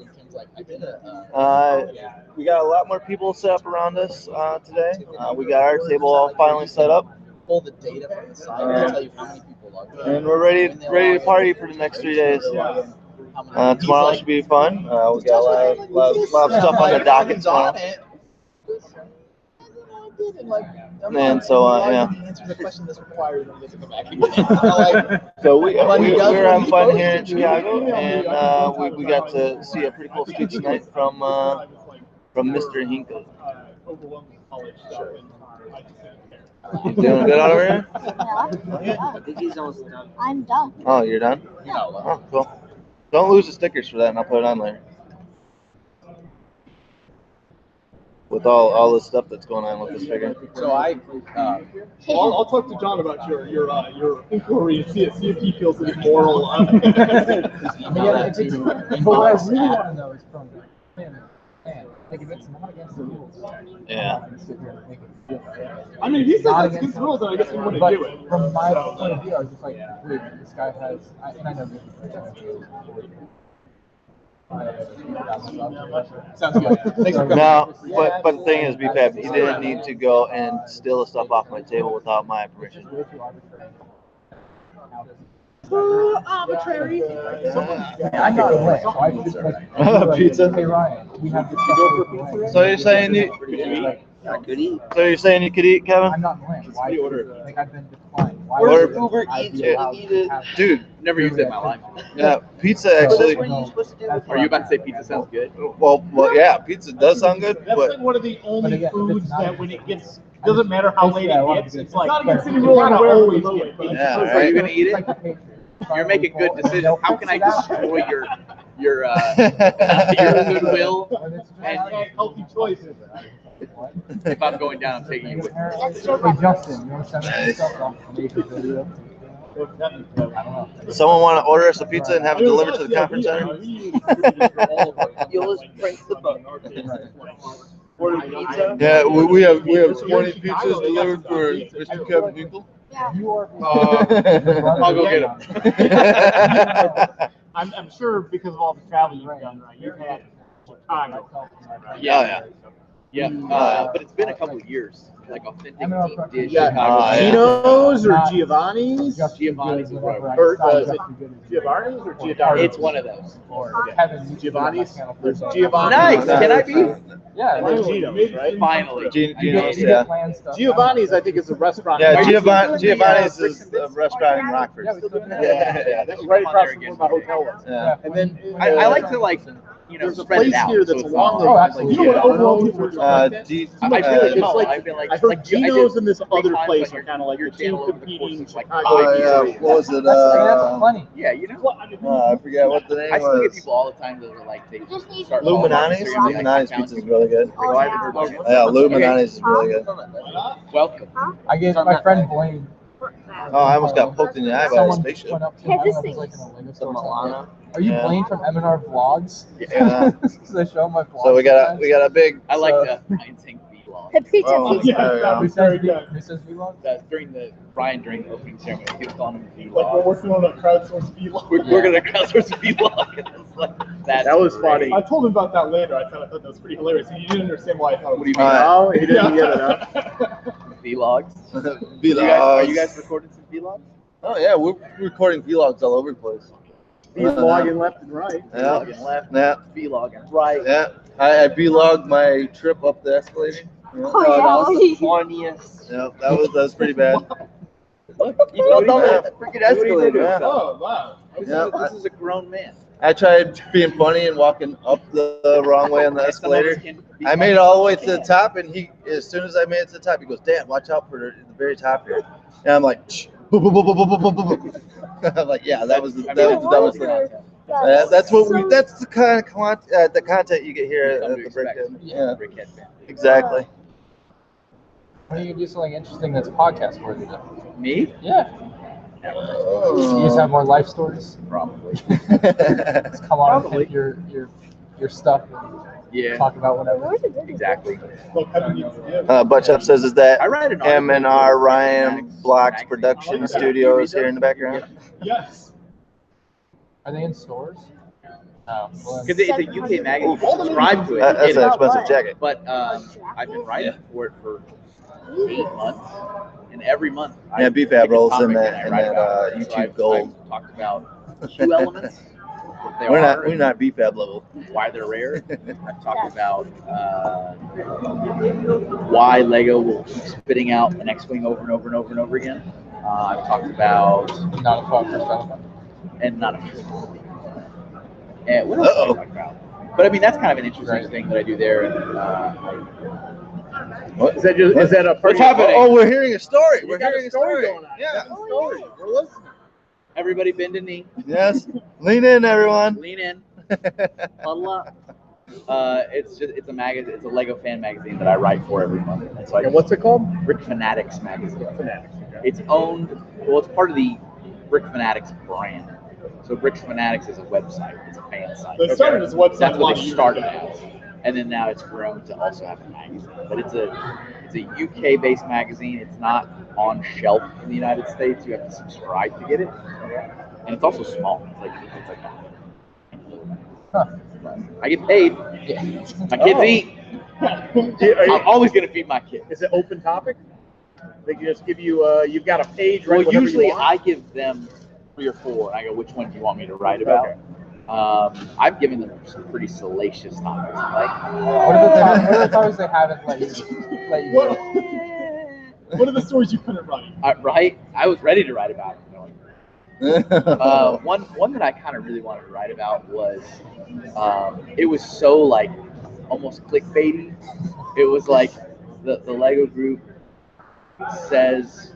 We got a lot more people set up around us today. We got our table all finally set up. Pull the data from the side and tell you how many people are. And we're ready to party for the next 3 days. Tomorrow should be fun. We got a lot of stuff on the docket tomorrow. And so, yeah. So we're having fun here in Chicago, and we got to see a pretty cool speech tonight from Mr. Hinkle. You doing good over here? Yeah. I think he's almost done. I'm done. Oh, you're done? Oh, cool. Don't lose the stickers for that, and I'll put it on later. with all the stuff that's going on with this figure. So I'll talk to John about your inquiry and see if he feels any moral. But what I really want to know is from man, like if it's not against the rules, Yeah. I'm not gonna sit here and make it feel fair. I mean, if he says Not it's against the rules, then I guess we wouldn't But do it. from my point of view, I was just like, wait, this guy has, and I know this Sounds good. Thanks for coming. No, but the thing is, BPAP, he didn't need to go and steal the stuff off my table without my permission. Arbitrary. I'm not aware, so I just like, Pizza? Hey Ryan, we have this stuff. So you're saying you? I could eat. So you're saying you could eat, Kevin? I'm not bland. Why order? Like I've been declined. Why Order would Uber I Eats, be you allowed can eat to it. have Dude, Never used it in my life. yeah, pizza actually. What are you supposed to do with Are you about to say pizza sounds good? Well, yeah, pizza does sound good, That's but like one of the only again, if foods it's not- that when it gets, doesn't matter how late Yeah, it gets, it's like, It's not against any you rule gotta anywhere always below get it, but pizza. yeah, So are right. you gonna eat It's it? like the Patriots. You're making good decisions. How can I destroy your your goodwill? And healthy choices. If I'm going down, I'm taking you with me. Hey Justin, you want to send me some stuff? I'll make a video. I don't know. Someone want to order us a pizza and have it delivered to the conference center? You'll just press the button. Order pizza. Yeah, we have 20 pizzas delivered for Mr. Kevin Hinkle. You are. I'll go get them. I'm sure because of all the travel you've done, right? You've had Chicago. Yeah. Yeah, but it's been a couple of years. Like authentic deep dish Yeah. Chicago. Geno's or Giovanni's? Giovanni's is right. Or is it Giovanni's or Giovanni's? It's one of those. Kevin, Giovanni's? There's Giovanni's. Nice. Can I be? Yeah, And then Geno's, right? Finally. Geno's, yeah. Giovanni's, I think, is a restaurant. Yeah, Are you Giovanni's is a restaurant in Rockford. Yeah, that's right across from where my hotel was. Yeah. And then I like to there's a spread it place out, here so that's it's along not- those lines. absolutely. You know what overall people are I I it's really know. like- I've been like, I heard like you- I Geno's did and this 3 other times, place like, are kind of like your the two channel over the competing course of, like, Chicago. Oh, yeah. What was it? That's funny. Yeah, you know. I forget what the name I still get was. people all the time that are like, they just need start Luminani's? calling me, Luminani's pizza is really good. Oh, I haven't heard of it. Yeah, Luminani's is really good. Welcome. I gave my friend Blaine. Oh, I almost got poked in the eye by a Someone spaceship. went up to him. I don't know if it was like in a Lego store or something. Are you Yeah. Blaine from M&R Vlogs? Yeah. Because I show my vlogs. So we got a big. I like So- the Ryan saying vlog. The pizza Oh, pizza. yeah. Who says vlog? During the opening ceremony, he was calling him Like we're vlog. working on a crowdsourced vlog. We're gonna crowdsource a vlog. And I was like, That was great. funny. I told him about that later. I thought that was pretty hilarious. And you didn't understand why I thought it was. What do you mean? Oh, he didn't get it up. Vlogs. Vlogs. Are you guys recording some vlogs? Oh yeah, we're recording vlogs all over the place. He's vlogging left and right. Yeah. Vlogging left, Yeah. vlogging right. Yeah. I vlogged my trip up the escalator. Yeah. Oh, yeah. That was the funniest. Yeah, that was pretty bad. Look, you fell down that freaking escalator. Yeah. Oh wow. Yeah. This is a grown man. I tried being funny and walking up the wrong way on the escalator. I made it all the way to the top, and as soon as I made it to the top, he goes, "Dad, watch out for the very top here." And I'm like, "Shh." Boop, boop, boop, boop, boop, boop, boop, boop. I'm like, yeah, that was the dumbest thing. That's the kind of the content you get here at the Brickhead. Yeah, Brickhead fan. exactly. When are you gonna do something interesting that's podcast worthy? Me? Yeah. You just have more life stories. Probably. Just come on and pick your stuff and Yeah. talk about whatever. Exactly. Butchup says is that I write an article M&R for Ryan Max Blocks Magazine. Production Studios here in the background. Yes. Are they in stores? No. Well, Because it's a UK magazine. You can subscribe to it. That's You an get it. expensive jacket. But I've been writing for it for 8 months, and every month Yeah, I BFAB pick a rolls topic in and I write about it. So YouTube I've Gold. talked about Q elements. What they We're are, not BFAB level. why they're rare. I've talked about why Lego will keep spitting out an X-wing over and over and over and over again. I've talked about not a podcast. and not a and what else did I talk about? But I mean that's kind of an interesting thing that I do there. And What? Is that a What's happening? Oh, we're hearing a story. We're got hearing a a story story. going on. Yeah. Story. We're listening. everybody bend a knee, Yes. Lean in, everyone. lean in, huddle up. It's a magazine. It's a Lego fan magazine that I write for every month. And so And what's it called? Brick Fanatics magazine. Fanatics. Okay. It's owned. Well, it's part of the Brick Fanatics brand. So Brick Fanatics is a website. It's a fan site. They started as a website. That's a lot what of they years started ago. as, and then now it's grown to also have a magazine. But it's a UK-based magazine. It's not on shelf in the United States. You have to subscribe to get it, and it's also small. It's like I get paid. My kids eat. I'm always gonna feed my kids. Is it open topic? They just give you you've got a page. Well, whatever usually you want? I give them 3 or 4. I go, which one do you want me to write about? Okay. I've given them some pretty salacious topics. Like, What are the topics they haven't let you What, what are the stories you couldn't write? right? I was ready to write about it. One that I kind of really wanted to write about was it was so like almost clickbaity. It was like the Lego group says,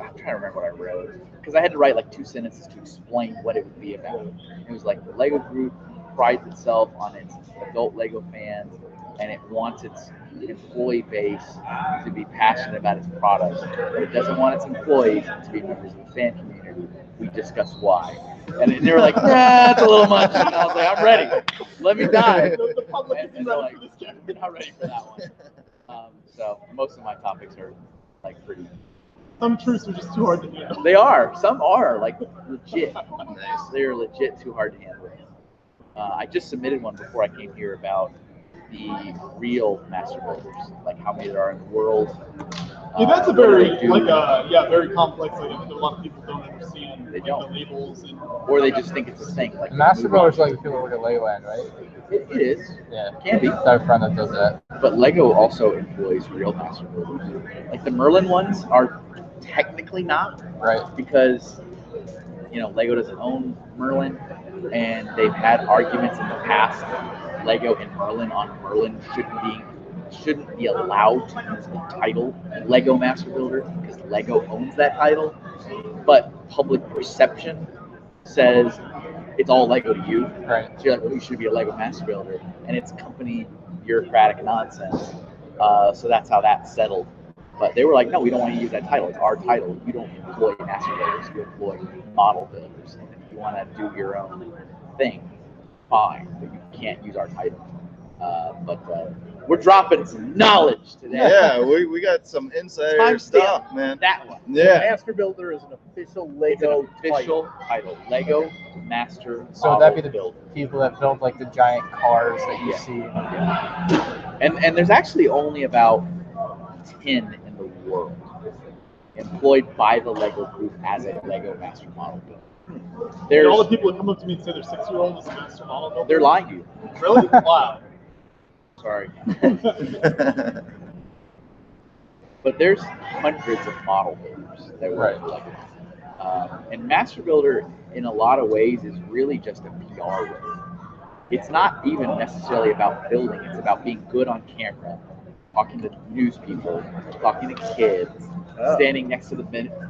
I'm trying to remember what I wrote because I had to write like 2 sentences to explain what it would be about. It was like the Lego group prides itself on its adult Lego fans and it wants its employee base to be passionate about its products, but it doesn't want its employees to be members of the fan community. We discuss why. And they were like, nah, that's a little much. And I was like, I'm ready. Let me dive. The public And isn't they're ready like, for this game. we're not ready for that one. So most of my topics are like pretty. Some truths are just too hard to handle. They are. Some are like legit. They're legit too hard to handle. I just submitted one before I came here about the real master builders, like how many there are in the world. Yeah, that's a what do very they do? very complex item that a lot of people don't understand. They like, don't. the labels and Or they just think it's a thing. Like Master Builders like people look at Legoland, right? it is. Yeah. Can be. I have a friend that does that. But Lego also employs real master builders. Like the Merlin ones are technically not, Right. because Lego doesn't own Merlin, and they've had arguments in the past. Lego and Merlin shouldn't be allowed to use the title Lego Master Builder because Lego owns that title, but public perception says it's all Lego to you. Right. So you're like, well, you should be a Lego Master Builder, and it's company bureaucratic nonsense. So that's how that settled. But they were like, no, we don't want to use that title. It's our title. You don't employ Master Builders. You employ model builders. And if you want to do your own thing, fine, but you can't use our title. But we're dropping some knowledge today. Yeah, we got some insider stuff, man. That one. Yeah. Master Builder is an official It's an Lego official title. Lego Master So would that be Model the Builder. people that build like the giant cars that you Yeah. see? Yeah. And there's actually only about 10 in the world employed by the Lego group as a Lego Master Model Builder. and all the people that come up to me and say their 6-year-old is a master model builder. They're lying to you. Really? Wow. Sorry. But there's hundreds of model builders that work Right. for Lego. And Master Builder, in a lot of ways, is really just a PR way. It's not even necessarily about building. It's about being good on camera, talking to news people, talking to kids, standing next to the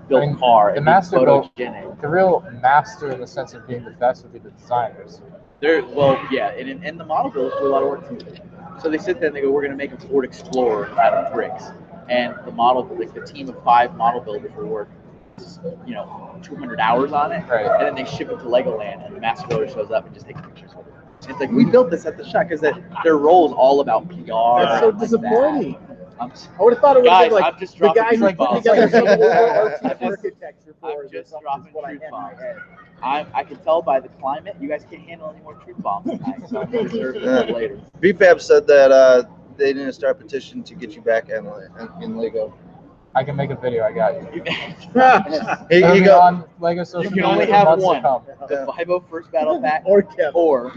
built car, the and being master build, photogenic. the real master in the sense of being the best would be the designers. And the model builders do a lot of work too. So they sit there and they go, we're going to make a Ford Explorer out of bricks. And the team of 5 model builders will work, 200 hours on it. Right. And then they ship it to Legoland, and the master builder shows up and just takes pictures of it. And it's like, we built this at the shop because their role is all about PR. That's so and like disappointing. that. I would have thought it would have Guys, been like I'm just the dropping guy who truth put bombs. together some I'm just- architecture for I'm it. just That's dropping what I truth had in my bombs. head. I can tell by the climate, you guys can't handle any more truth bombs tonight, so I'm reserving them later. VFAB said that they didn't start a petition to get you back in Lego. I can make a video. I got you. He It'll be go. on Lego social You can media only for have months to one. come. The 501st Battle Pack Or Kevin. or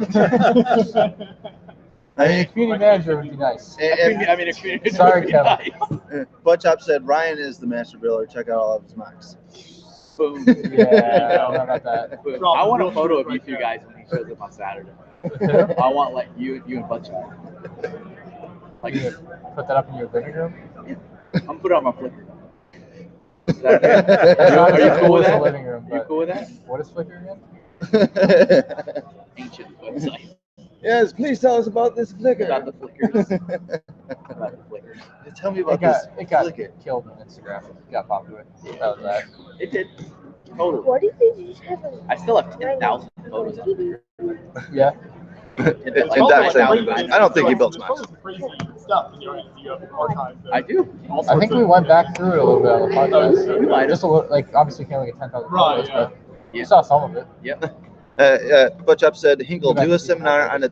I mean, a community manager would be nice. a community. Sorry, Kevin. Nice. Buttchop said Ryan is the master builder. Check out all of his mocks. Boom. Yeah, I don't know about that. Boom. I want a photo of you two guys when he shows up on Saturday. I want like you and Buttchop. Like, You put that up in your living room? I'm put it on my Flickr. Is that okay? Are you cool with It's a that? living room, You but cool with that? what is Flickr again? Ancient website. Yes, please tell us about this flicker. About the flickers. About the flickers. Tell me about this got flicker. killed on Instagram. It got popular. That was that. It did. Totally. What if they just have a I still have 10,000 photos of it. Yeah. It's actually, I don't think he built Smash. Some crazy stuff in your archive. I do. I think we went back through it a little bit on the podcast. We might have. Just a little, like obviously can't get 10,000 Right, photos, but yeah. you saw some of it. Yep. Butch Up said, Hinkle, do a seminar on the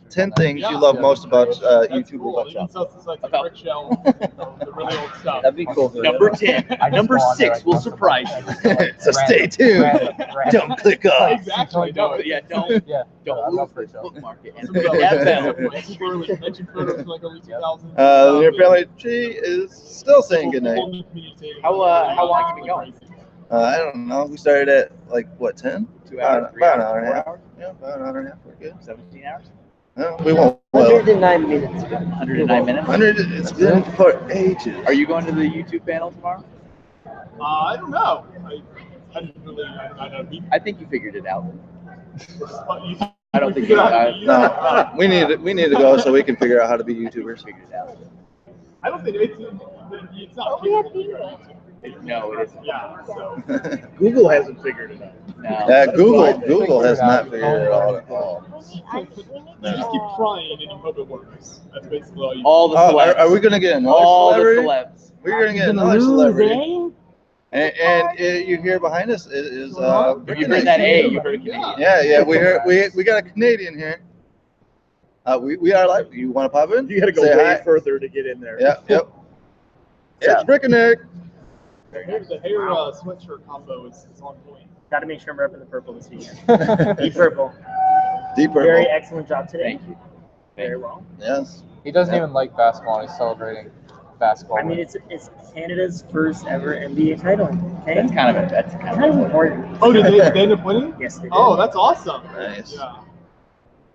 10 things you love most about YouTuber Butch Up. Brick shell, the really old stuff. That'd be cool. Number 10. Number 6 will surprise you. So stay tuned. Don't click off. Exactly. No, Yeah, don't Yeah. don't love lose Brick the Shell. bookmark it. And that bell. Super early. Mentioned photos from like early 2000s. Your family tree is still saying goodnight. How long have you been going? I don't know. We started at like what, 10? 2 hours, 3 About an hours, hour and a 4 half. hours? Yeah, about an hour and a half. We're good. 17 hours? No, we won't. Well, 109 minutes. 109 minutes? 100. It's been for ages. Are you going to the YouTube panel tomorrow? I don't know. I didn't really. I know. I think you figured it out. You I don't think figured you out- No, we need to go so we can figure out how to be YouTubers. figured it out. I don't think it's not. we have video. No, it isn't. Yeah. So. Google hasn't figured it out. No. Google has not figured it out at all. We need You just keep trying and you hope it works. That's basically all you. All the celebs. Are we gonna get another all celebrity? the celebs. We're gonna get another celebrity. And you hear behind us is If you heard that A, you heard a Canadian. Yeah, we got a Canadian here. We are live. You want to pop in? You got to go Say way hi. further to get in there. Yep. Yeah. It's Brickhead. The hair sweatshirt combo is on point. Got to make sure I'm repping the purple this weekend. Deep purple. Deep purple. Very excellent job today. Thank you. Very well. Yes. He doesn't even like basketball. He's celebrating basketball. I mean, it's Canada's first ever NBA title. Okay, That's kind of important. Oh, did they end up winning? Yes, they did. Oh, that's awesome. Nice. Yeah.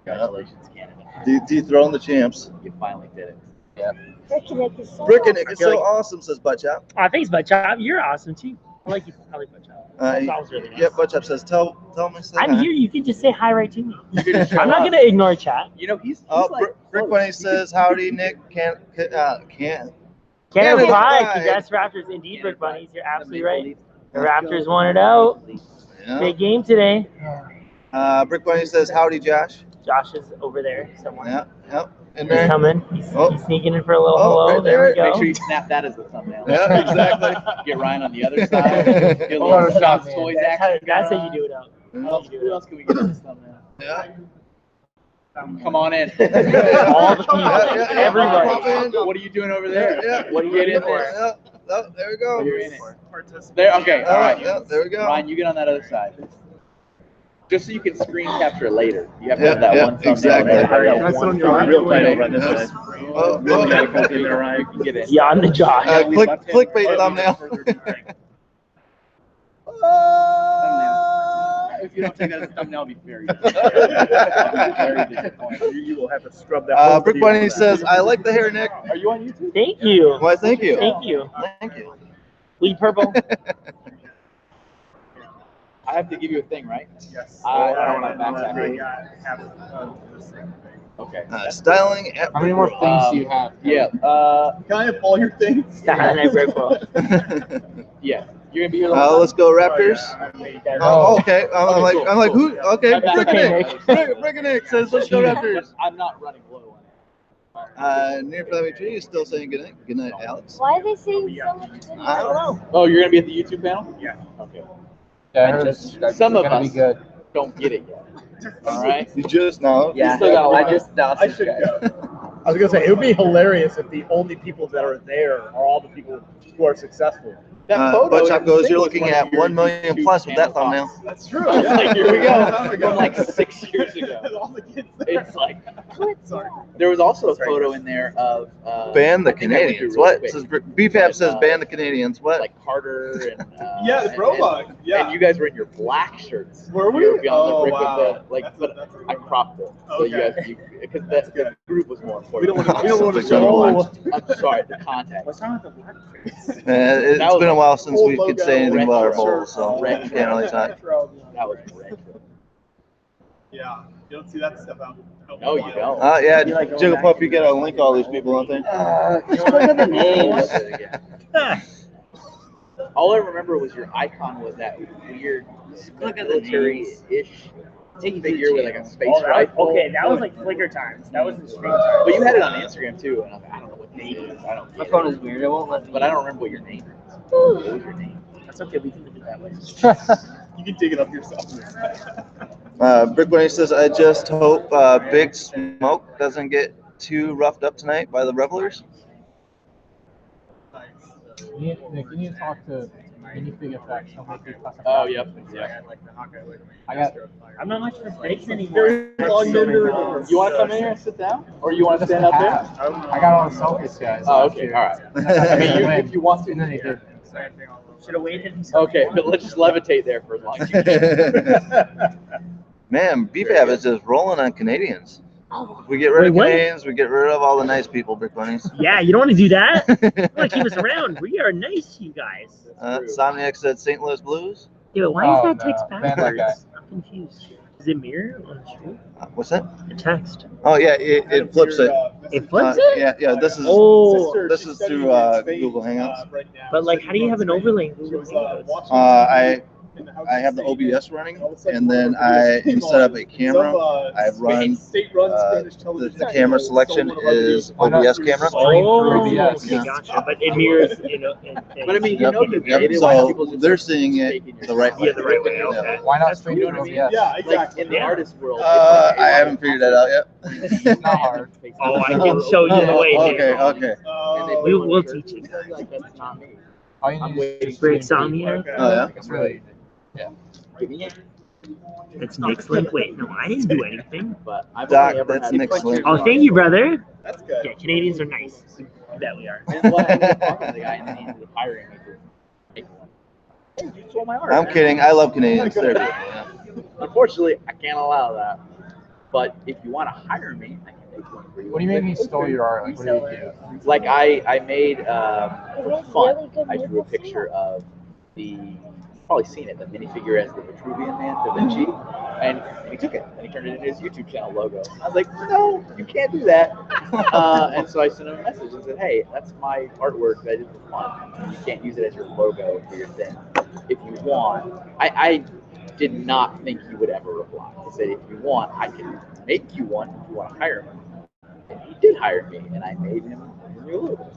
Congratulations, Canada. Dethrone the champs. You finally did it. Yeah. Brickhead is so Brickhead is so like- awesome, says Butchop. Oh, thanks, Butchop. You're awesome too. I like you. I like Butchop. That was really nice. Yeah, Butchop says, tell me. Say I'm hi. here. You can just say hi right to me. You can just I'm not show up. gonna ignore chat. You know, he's Oh, like Brick close. Bunny says, howdy, Nick. Can't. Canada Canada Pride. Pride. Congrats, Raptors. Indeed, Brick Bunnies. You're absolutely right. The Raptors won it out. Yeah. Big game today. Brick Bunny says, howdy, Josh. Josh is over there somewhere. Yeah, yep. In He's there. coming. He's sneaking in for a little Oh, hello. right there we there. go. Make sure you snap that as the thumbnail. Yeah, exactly. Get Ryan on the other side. Get a little Photoshop, Tom's Toys That's how, action. that's going how you do it out. on. Who else can we get on this thumbnail? Yeah. Come on in. All the people. Everybody. What are you doing over there? Yeah. What do you get in there? Yeah. Oh, there we go. You're in it. There. Okay. All right. Yeah, there we go. Ryan, you get on that other side. Just so you can screen capture it later. You have to have that one thumbnail. exactly. there. Have that Can I sit one on your thumbnail. real title right this Yes. side? Oh, Really gotta oh. click in there, Ryan. You can get it. Beyond the Josh. Clickbait thumbnail. If you don't take that as a thumbnail, I'll be very disappointed. Very disappointed. You will have to scrub that. whole Brick video Bunny back. says, I like the hair, Nick. Are you on YouTube? Thank you. Why, thank you. Thank you. Thank you. Lead purple. I have to give you a thing, right? Yes. I don't want to backtrack. Okay. Styling at How many more things do you have? Yeah. Can I have all your things? Saturday Night Brickworld. Yeah. You're gonna be here the whole Let's go Raptors. Oh, okay. I'm like, who? Okay, That's okay, Brickhead says, let's go Raptors. I'm not running low on it. Near Family Tree is still saying goodnight. Good night, Alex. Why are they saying so much good I don't know. Oh, you're gonna be at the YouTube panel? Yeah. Okay. Yeah, I heard Just- that's some of gonna us be good. don't get it yet. All right. You just know. Yeah, still got a lot. I just now I should go. I was gonna say it would be hilarious if the only people that are there are all the people who are successful. That photo. Butchop goes, you're is looking one of at your 1 million YouTube plus with that channel thumbnail. posts. That's true. It's like, here we go. From like All 6 years ago. the kids there. It's like, Sorry. there was also a photo in there of Ban the I think I went Canadians. through really What? quick. Says BFAB says ban the Canadians. What? Like Carter and Yeah, the and- robot. Yeah. And you guys were in your black shirts. Were we? You were beyond Oh, the brick wow. with the like, That's a- but that's a I good one. cropped it. So you Okay. guys, because the group was more We don't important. want to. We don't want to Something show. going I'm sorry, the context. What's wrong with the black face? It's That was been a while since old we could logo, say anything about our retro, polls, so retro. can't really talk. That was retro. Yeah, you don't see that stuff out. No, you don't. Yeah, You like going Jigglypuff, back you gotta link all these people, don't they? Just look at the names. All I remember was your icon was that weird Look at the military-ish Take you to figure the with like a space Oh, that, rifle. okay, that was like Flickr times. That was in spring time. But you had it on Instagram too, and I was like, I don't know what name it is. I don't My get phone it. is weird. It won't let me. But I don't remember what your name is. What was your name? That's okay, we can do it that way. You can dig it up yourself. Brickworld says, I just hope Big Smoke doesn't get too roughed up tonight by the revelers. Nick, you need to talk to Minifig Effects. Oh, yep. I got. I'm not much for snakes anymore. You want to come in here and sit down? Or you want to stand up there? I got all the Celtics guys. Oh, okay. All right. I mean, if you want to. And then he did. Should have waited. Okay, but let's just levitate there for as long as you can. Man, BFAB is just rolling on Canadians. If we get rid of Wait, what? Canadians, we get rid of all the nice people, Brick Bunnies. Yeah, you don't want to do that. You want to keep us around. We are nice, you guys. Somniac said St. Louis Blues. Yeah, but why is that no, text ban that backwards? I'm confused. Is it mirror on the street? What's that? The text. Oh yeah, it flips it. It flips it? Yeah. This is Oh. this is through Google Hangouts. But like, how do you have an overlay in Google Hangouts? I have the OBS running, and then I instead of a camera, I run the camera selection is OBS camera. Oh, OBS, okay, yeah. gotcha. But it mirrors, you know. But I mean, you Yep, know, you yep. get it. So they're seeing it the right way. Yeah, the right way. Okay. Why not That's stream cool. to OBS? Yeah, Like exactly. in the artist world. I haven't figured that out yet. It's not hard. Oh, I can show you the way. Okay. We'll teach you. Like, that's not me. All you I'm need waiting is for Break Somnia. Oh yeah. It's really. It's Nick's link. Wait, no, I didn't do anything. But I've Doc, only ever that's had Nick's one link. Oh, thank you, brother. That's good. Yeah, Canadians are nice. You bet we are. And what ended up talking to the guy, and then he ended up hiring me to make one. Hey, you stole my art. I'm kidding. I love Canadians. They're good. Yeah. Unfortunately, I can't allow that. But if you want to hire me, I can make one for you. What do you mean he stole your art? Like, what did he do? Like I made for fun. I drew a picture of you've probably seen it, the minifigure as the Vitruvian Man, Da Vinci, and he took it and he turned it into his YouTube channel logo. I was like, no, you can't do that. And so I sent him a message and said, hey, that's my artwork that I did for fun. You can't use it as your logo for your thing. If you want, I did not think he would ever reply. He said, if you want, I can make you one if you want to hire me. And he did hire me, and I made him a new logo.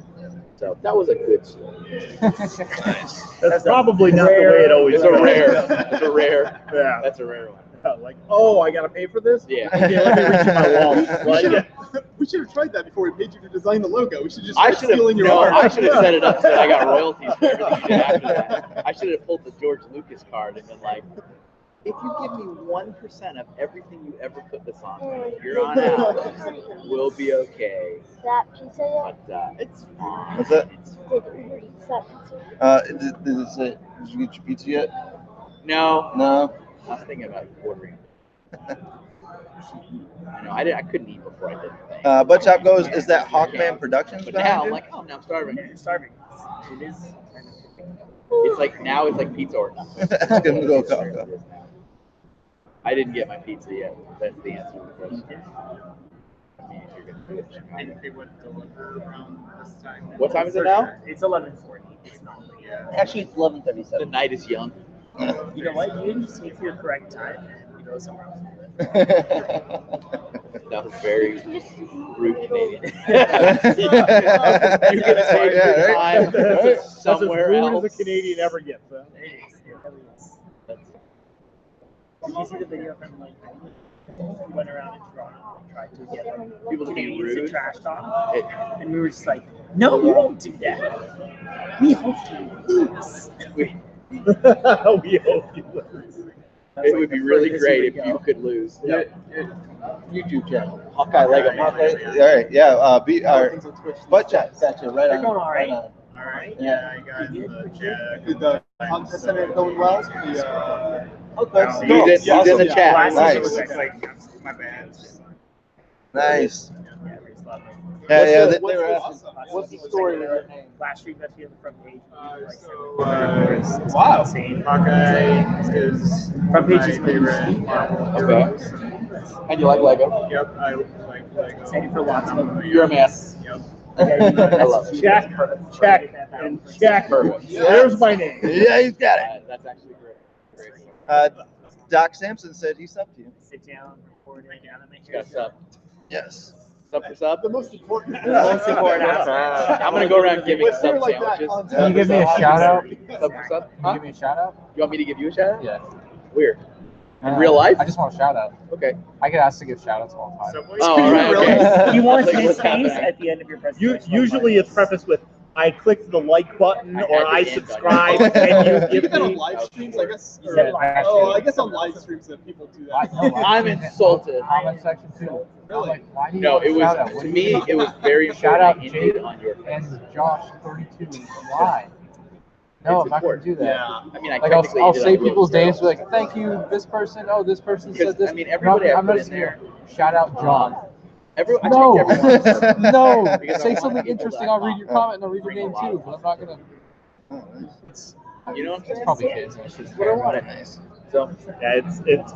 So that was a good story. That's probably not the way it always It's a goes. rare. It's a rare. Yeah. That's a rare one. Like, oh, I gotta pay for this? Yeah. Okay, let me reach in my wallet. We should have tried that before we paid you to design the logo. We should just I start should have. stealing your No, art. I should have set it up so that I got royalties for everything you did after that. I should have pulled the George Lucas card and been like, if you give me 1% of everything you ever put this on, from here on out, we'll be okay. That pizza yet? But it's fine. What's that? Did Uber Eats that pizza? Did you get your pizza yet? No, No. I was thinking about ordering. I know I couldn't eat before I did the thing. Butt Chop goes, is that Hawkman Productions? But behind now I'm you? like, oh, now I'm starving. You're starving. It is. It's like now it's like pizza or nothing. It's gonna go Coco. I didn't get my pizza yet. That's the answer to the question. I mean, if you're gonna do it, I think they would deliver around this time. What time is it now? It's 11:40. It's not. Actually, it's 11:37. The night is young. You know what? You can just take your correct time and you go somewhere else. That was very rude Canadian. You can take your time That's somewhere as rude else. as a Canadian ever gets. Huh? It is. It really is. Did you see the video from like we went around in Toronto and tried to get People to be Canadians to rude. trash talk, and we were just like, no, we won't do that. We hope you lose. We hope you lose. It would be really great if you could lose. YouTube channel. Hawkeye Lego. All right, yeah. Butt Chop, gotcha. Right They're on. going all right. on. All right. Yeah, I got the check. Did the contest center going well? The, Okay. He's in the chat. Last Nice. season was like, my bad. Nice. yeah, we just love it. Yeah, they What's were the- asking. What's the story with your name? Last week, that's the front page. Wow. Insane. Hawkeye is Front page my is favorite Marvel hero. sets. And you like Lego? Yep, I like Lego. Excited for lots of them. You're a man. Yep. I love it. Check, and check. There's my name. Yeah, he's got it. That's actually great. Doc Sampson said he subbed to you. Sit down, record it, animate. You got sub. Yes. Sub for sub. The most important. Most important aspect. I'm gonna go around giving What's sub there like that sandwiches. content? Can you give me a shout out? Sub for sub. Can you give me a shout out? You want me to give you a shout out? Yeah. Weird. In real life? I just want a shout out. Okay. I get asked to give shout outs all the time. Oh, all right. Okay. You want Like, his what's face happening? at the end of your presentation. Usually it's prefaced with, I clicked the like button or at I the end, subscribe and you give Even on me. live streams, I guess. You said live Oh, stream. I guess on live streams that people do that. I'm insulted. Comment section too. Really? Like, why do you No, want a it was shout out? What to do me. you- It was very Shout out important Jake ended on your face. and Josh 32. Why? No, I'm not gonna do that. Yeah. I mean, I Like I'll technically ended say on Will's people's show. names, be like, thank you, this person. Oh, this person Because, said this. I mean, everybody I I'm put not in just there. gonna shout out John. I No, checked everyone. no. Because I Say want something people interesting. that I'll read your comment and I'll read your bring a name lot too. of But I'm not gonna. You know what I'm It's saying? probably kids. That's just What I wanted. Nice. So, Yeah,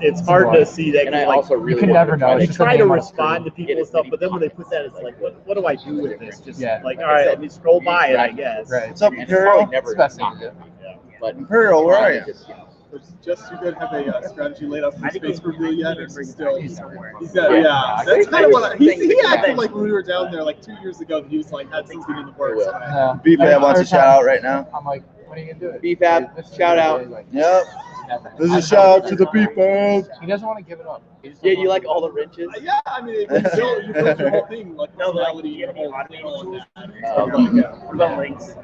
it's hard to see that. and I 'cause, like, also really you can wanted never to know. try they It's to just a try to name on a respond to screen. people Get and as stuff, many but then when they comments put that, it's like, what do I do with this? Just Yeah. like, Like all I right, said, let me scroll by it, I you guess. Right. What's up, And it's Imperial? probably never It's the best thing to do. But Imperial, where are you? just, you know, It's just you don't have a strategy laid out for I think space reveal yet, or bring still. it somewhere. He's got, Yeah. yeah, that's kind of what he Things that acted can like when we were down there like 2 years ago. That he was like had something in the works. will. No. BFAB wants a shout out right now. I'm like, when are you gonna do it? BFAB, This is shout the out. day, like, Yep. never. This is a shout out to the people. He doesn't want to give it up. He just Yeah, doesn't you wanna like all the wrenches? Yeah, I mean, you built your whole thing like No, but like, personality you and get whole any thing on moderation? that. What about links?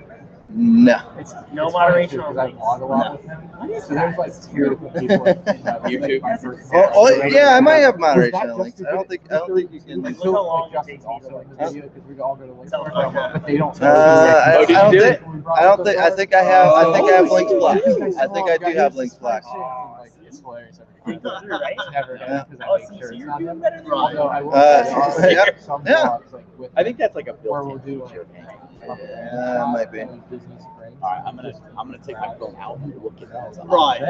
No. It's no moderation on because I links. vlog a lot with him. So there's like beautiful people in that, like, YouTube. my first Oh, yeah, I might have Was moderation that on just links. the I don't think you can. Like, So, look how long like, it Justin's takes me also to, in the video because we all go to links, Tell but they don't. I did you don't do think. I don't think. I think I have. I think I have links blocked. I think I do have links blocked. Like, it's hilarious every Think time. through, right? It's never Yeah. done because Oh, I make see, sure so it's you're not doing him. better than me. Although I will Uh, say yeah. some Yeah. vlogs, like with I think that's like a where we'll built-in do feature. like Yeah, it might be. Disney Springs. All right, I'm gonna take my phone out and look at that. Right.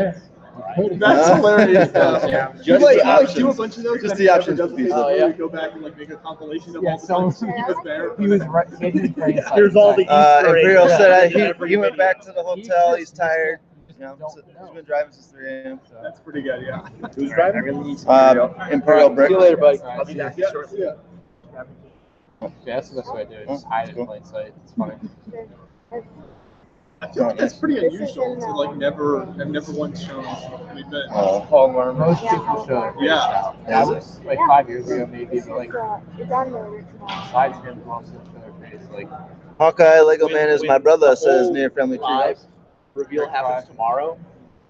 Right. That's hilarious. Yeah. You Just like, the you like do a options. bunch of those. Just and the then options never does piece. it, Oh, and yeah. you go back and like make a compilation of Yeah, all the so- times he was there. He was right. Hidden Springs. Here's all the Easter eggs. Imperial that said in he every went video. back to the hotel. He's tired. You know, Don't he's know. been driving since 3 a.m. That's pretty good, yeah. Who's I driving? really need to. Imperial Brick. See you later, buddy. I'll be back Yeah, shortly. yeah. Yeah, that's the best way to do it. Just hide it in plain sight. It's funny. I feel like that's pretty unusual to like I've never once shown an event. Most people should. Yeah. That was like 5 years ago, maybe. But like, It's on there. besides him, most of them show their face. Like, Hawkeye Lego Man is my brother. the Says whole near family tree. live reveal happens tomorrow.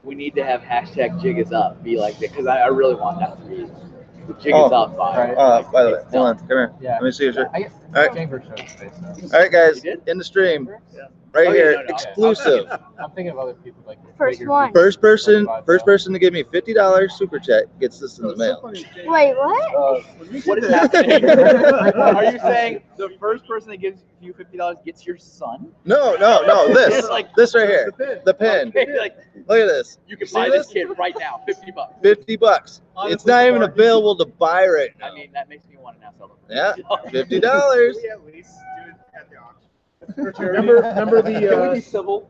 We need to have hashtag Jig is up. Be like that because I really want that to be the Jig is up vibe. Right. By the way, hold on. Come here. yeah. Let me see your shirt. I get All right. Chamber showed his face. All right, guys. You did? In the stream. Yeah. Right Oh, yeah, here. no, no. Exclusive. I'm thinking of other people like First bigger one. people. First person to give me $50 super chat gets this in the mail. Wait, what? What is happening? Are you saying the first person that gives you $50 gets your son? No. This. It's like This right here. The pin. like Look at this. you can See buy this? this kid right now, $50. $50. Honestly, It's not even Mark, available to buy right now. I mean, that makes me want to now sell it. Yeah, $50. at least do it at the auction. Remember Can we the be civil?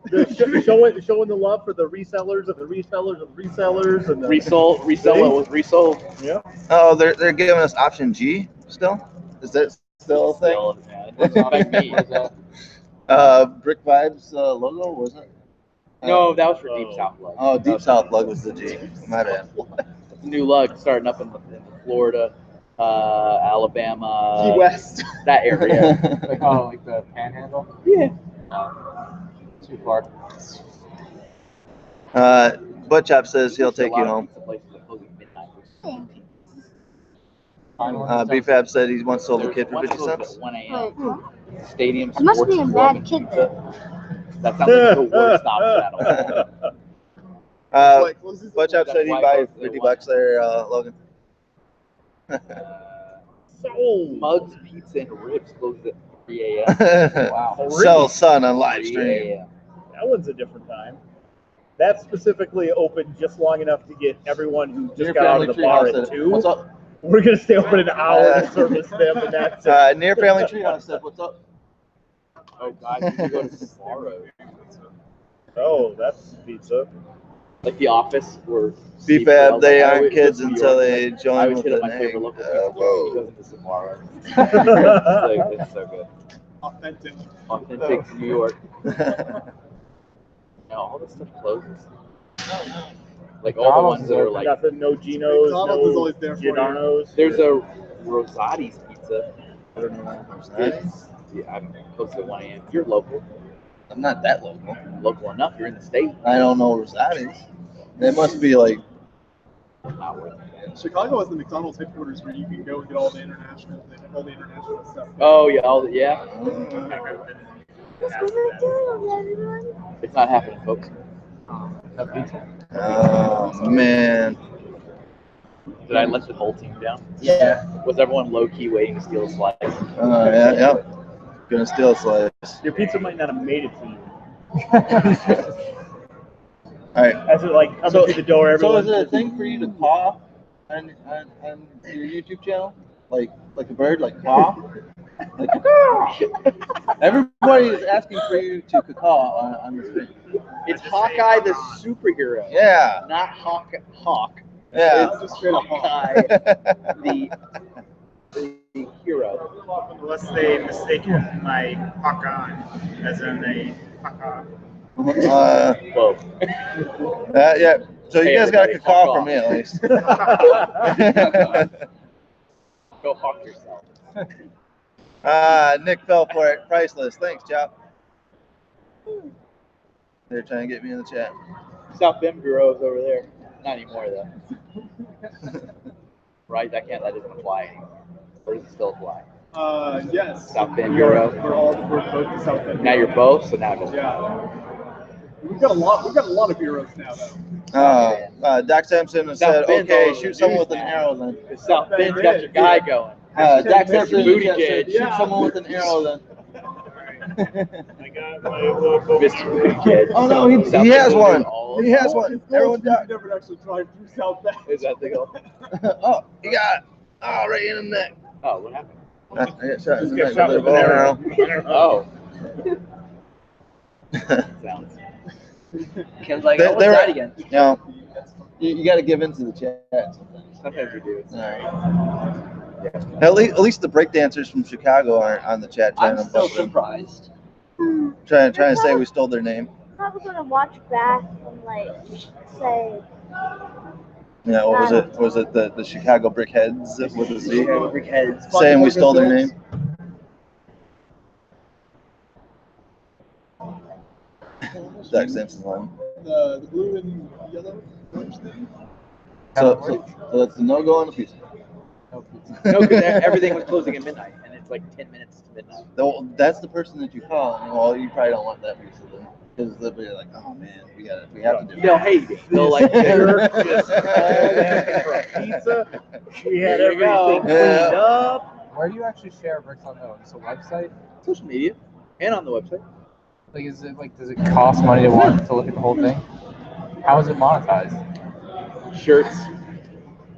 showing the love for the resellers of the resellers of resellers and the Resell what was resold. Yeah. Oh, they're giving us option G still. Is that still a thing? Still, man. It doesn't affect me. Brick Vibes logo was it? No, that was for Deep South Lug. Oh, Deep South lug was the G. My bad. New lug starting up in the Florida, Alabama, Key West. that area. Like, oh, like the panhandle? Yeah. Too far. Butt Chop says he'll take you home. BFAB said he once sold a kid for 50 cents. 1 Wait, a.m. Stadium. It must be a Sports bad Club kid Pizza. That sounds like the worst option at all. Like, what was his- Butt Chop said he'd buy $50 there, Logan. sold. Mugs, pizza, and ribs closed at 3 a.m. Wow. Sell son on live 3 stream. a.m. That one's a different time. That's specifically open just long enough to get everyone who just got out of the bar at 2. What's up? We're gonna stay open an hour to service them, and that's it. Near Family Treehouse said, "What's up?" Oh God, you can go to tomorrow. Oh, that's pizza. Like The Office, where BFAB, they I aren't always kids go to New until York, they I join always with hit up an my favorite egg. local pizza joint. He goes into Samara. It's Authentic. authentic New York. Now all this stuff closes. Like all the ones that are like nothing, no Geno's, McDonald's is no always there for you. Giordano's. there's a Rosati's pizza. I don't know. It's, yeah, I'm close to 1 a.m. You're local. I'm not that local. Local enough. You're in the state. I don't know Rosati's. They must be like. Not worth it. Chicago has the McDonald's headquarters where you can go and get all the international stuff. Oh yeah, yeah. It's not happening, folks. Oh man. Did I let the whole team down? Yeah. Was everyone low key waiting to steal a slice? Yeah. Gonna steal a slice. Your pizza might not have made it to you. All right. As it like comes through the door, everyone. So is it a thing for you to caw on your YouTube channel, like a bird, like caw? Like everybody is asking for you to caw on this thing. It's Hawkeye the superhero. Yeah. Not Hawk. Yeah. It's just Hawkeye the hero. Unless they mistake my hawk on as in a hawk on. Whoa. Yeah. So you Hey, guys got a everybody, caw from me at least. Go hawk yourself. Nick fell for it. Priceless. Thanks, Chop. They're trying to get me in the chat. South Bend Bureau is over there. Not anymore though. Right? That doesn't apply anymore. Or does it still apply? Yes. South Bend Bureau. We're both in South Bend. Now you're both, so now it doesn't. Yeah. We've got a lot of bureaus now though. Doc Sampson has said, "Okay, shoot someone with an arrow then." South Bend's got your guy going. Doc Sampson Booty said, kid. "Shoot someone with an arrow then." I got my local. Mr. Booty Kid. Oh no, he has one. He has one. Everyone, Doc never actually drive through South Bend. Is that the goal? Oh, he got it. Oh, right in the neck. Oh, what happened? I got shot in the Get neck shot with a with an bow and arrow. arrow. Oh. Sounds. Ken's like, They- oh, what's they were- that again? You know, you got to give in to the chat sometimes. Sometimes you do. All right. At least the breakdancers from Chicago aren't on the chat trying I'm to still surprised. trying to say we stole their name. Probably gonna watch back and like say Yeah, what was it? Was it the Chicago Brickheads with a Z? Brickheads. Saying we stole their name? Doc Simpson's line. The blue and yellow orange thing. So that's the no-go on the pizza. No, because everything was closing at midnight, and it's like 10 minutes to midnight. Well, that's the person that you call. Well, you probably don't want that pizza then, because they'll be like, "Oh man, we have to do it." They'll hate it. They'll like You're just all asking for a pizza. We had There you go. everything cleaned up. Where do you actually share bricks on though? Just a website? social media and on the website. Like, is it like, does it cost money to look at the whole thing? How is it monetized? Shirts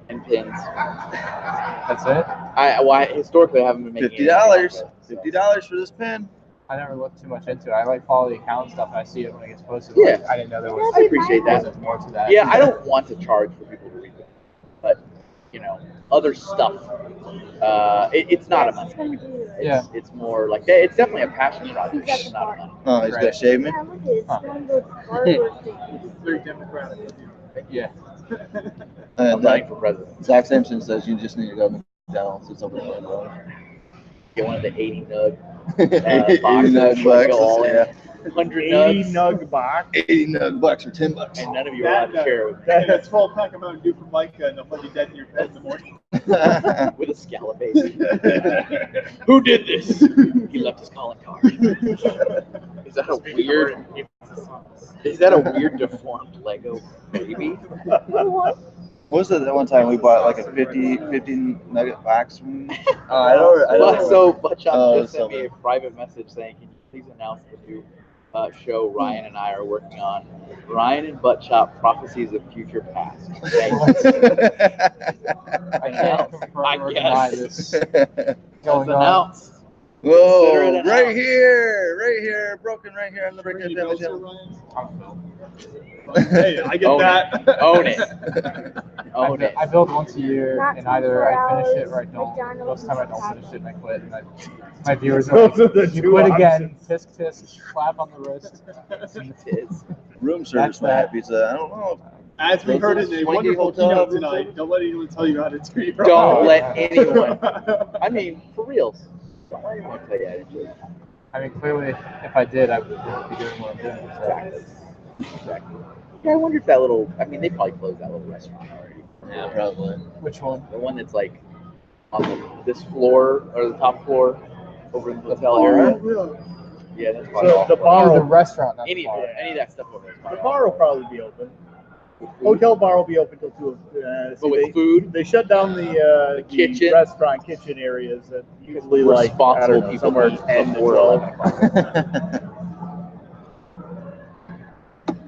and pins. That's it? I historically haven't been making $50. $50 for this pen. I never looked too much into it. I like follow the account stuff and I see it when it gets posted. Yeah. Like, I didn't know there was. I appreciate that. There's more to that. Yeah, I don't want to charge for people to read them, but you know, other stuff. It's not a money. It's more like it's definitely a passion project. It's not a money. Oh, he's gonna shave me. Very democratic. Yeah. I'm running for president. Zach Simpson says you just need to go to McDonald's. It's over $5. Get one of the 80 nug 80 boxes. nug Go all boxes, in. yeah. 100 80 nugs. nug box. 80 nug bucks or $10. And none of you are allowed to share it with me. That's 12 pack of Mountain Dew for Micah, and they'll find you dead in your bed in the morning. With a scallop baby. Who did this? He left his calling card. Is that a weird? Is that a weird deformed Lego baby? What was it that one time we bought like a 50 nugget box from? I Well, don't so Butchop Oh, just sent me a something. private message saying, "Can you please announce the new show Ryan and I are working on. Ryan and Butt Shop Prophecies of Future Past. I can't confirm or deny this going on. Announced. Whoa! Consider it Right announced. here, broken right here on the Brickhead Family Channel. Hey, I get Own that. it. Own it. Own it. I build once a year, Not and either I 24 finish it or I hours, don't. McDonald's Most of the time I don't and finish it and I quit. And my viewers are Those are the like, two quit again, options. tisk tisk, slap on the wrist. Room service for that pizza. I don't know. As we heard in a Swanky wonderful hotel keynote room tonight, service? don't let anyone tell you how to do your Don't job. let anyone. I mean, for reals. Don't let anyone tell you how to do it. I mean, clearly, if I did, I would be doing what I'm doing. Exactly. Exactly. Yeah, I wonder if that little. I mean, they probably closed that little restaurant already. Yeah, probably. Which one? The one that's like on this floor or the top floor over in the hotel area. Yeah, that's probably So all. the bar, The restaurant, not Any the bar. any of that stuff over there. is the probably bar will probably be open. Hotel bar will be open till 2. But with food, They shut down the kitchen. restaurant kitchen areas that usually like I responsible don't know, people somewhere eat 10 to before 12. 11 o'clock.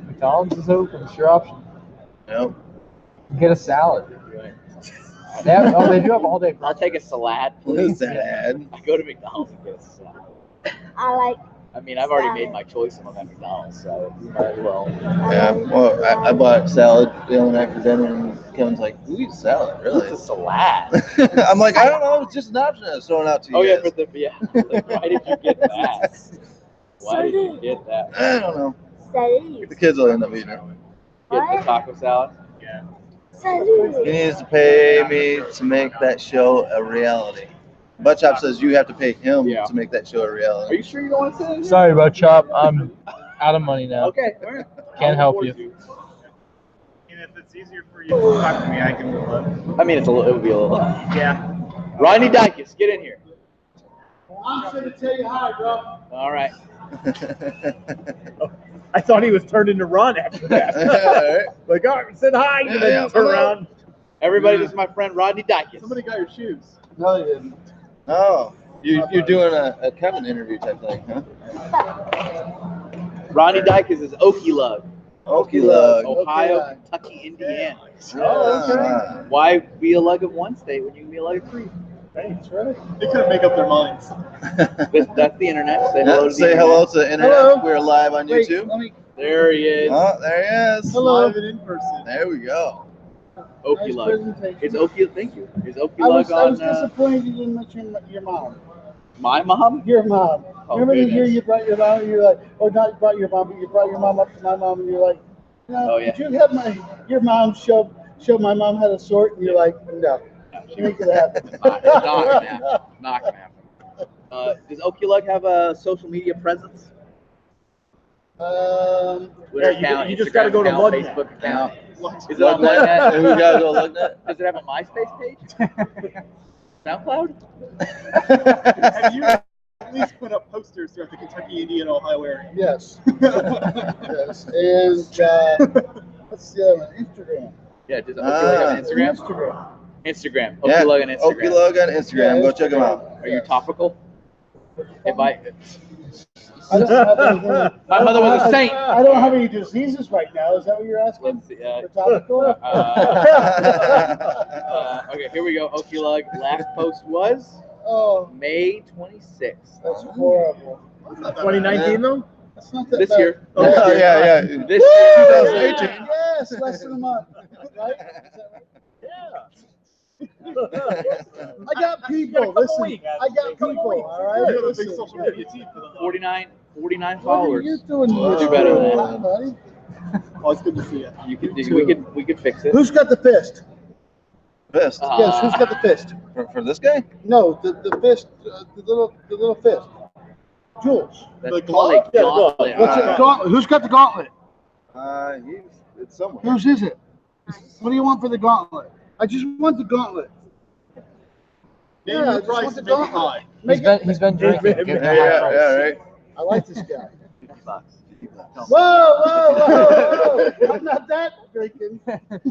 McDonald's is open. It's your option. Nope. Get a salad. They do have all day. I'll take a salad, What is please. that? I go to McDonald's and get a salad. I like. I mean, I've already made my choice and I'm at McDonald's, so you might as well. Yeah. Well, I bought salad the other night for dinner, and Kevin's like, "Who eats salad? Really?" It's a salad. I'm like, I don't know. It's just an option I was throwing out to you. Oh yeah, guys." but why did you get that? Why did you get that? I don't know. Salud. The kids will end up eating it. Get the taco salad? Yeah. He Salud. needs to pay me to make that show a reality. Buttchop says you have to pay him to make that show a Are reality. you sure you don't want to say that? Sorry, Butt Chop. I'm out of money now. Okay, all right. Can't help you. And if it's easier for you to talk to me, I can move on. I mean, it would be a little. Yeah. Rodney Dykes, get in here. I'm just gonna tell you hi, bro. All right. I thought he was turned into Ron after that. Alright. Like, all right, said hi, and then Yeah, turn hello. around. Everybody, this is my friend Rodney Dykes. Somebody got your shoes. No, they didn't. Oh, you're doing a Kevin interview type thing, huh? Rodney Dykes is Okie Lug, Okie lug. Ohio, Kentucky, Indiana. Ah. Why be a lug of one state when you can be a lug of 3? Hey, that's right. They couldn't make up their minds. That's the internet. Say hello to the Say internet. hello to the internet. Hello. We're live on YouTube. There he is. Oh, there he is. Live and in person. There we go. Okie Lug. It's Okie. Thank you. Is Okie I Lug was on disappointed you didn't mention your mom. my mom? Your mom. Oh, Remember the year goodness. you brought your mom, and you're like, or not brought your mom, but you brought your mom up to my mom, and you're like, no, Oh, yeah. could you have your mom show my mom how to sort? And you're like, no, she ain't gonna happen. Not gonna happen. Not gonna happen. Does Okie Lug have a social media presence? Twitter Yeah, account, you just Instagram gotta go to account, LugNet. Facebook account. Is it Lug on Net? LugNet? We gotta go look that. Does it have a MySpace page? SoundCloud? Have you at least put up posters throughout the Kentucky, Indiana, Ohio area? Yes. Yes. And what's the other one? Instagram. Yeah, does Okie Lug have an Instagram? Instagram. Okie Yeah, Lug on Instagram. Okie Lug on Instagram. Yeah, Go check him out. Are you topical? If I, I don't have anything. My mother was a saint. I don't have any diseases right now. Is that what you're asking? Let's see. For topical? Okay, here we go. Okie Lug. Last post was Oh, May 26th. that's horrible. 2019 though? That's not that This bad. year. Oh, yeah. This Woo! year. 2018. Yes, less than a month. Right? Is that right? I got people. Listen, I got people. All right. You have a big Listen. social media team for the 49 What are followers. you doing? We'll do better than that. Buddy? Oh, it's good to see you. We could fix it. Who's got the fist? Fist. Yes, who's got the fist? For this guy? No, the fist, the little fist. Jules. That's The called a glove? gauntlet. What's it? Gauntlet. Who's got the gauntlet? It's somewhere. Whose is it? What do you want for the gauntlet? I just want the gauntlet. Name Yeah, I your just price want the and make it gauntlet. high. Make it. He's been drinking. Give him a high Yeah, price. right. I like this guy. $50. Whoa! I'm not that drinking.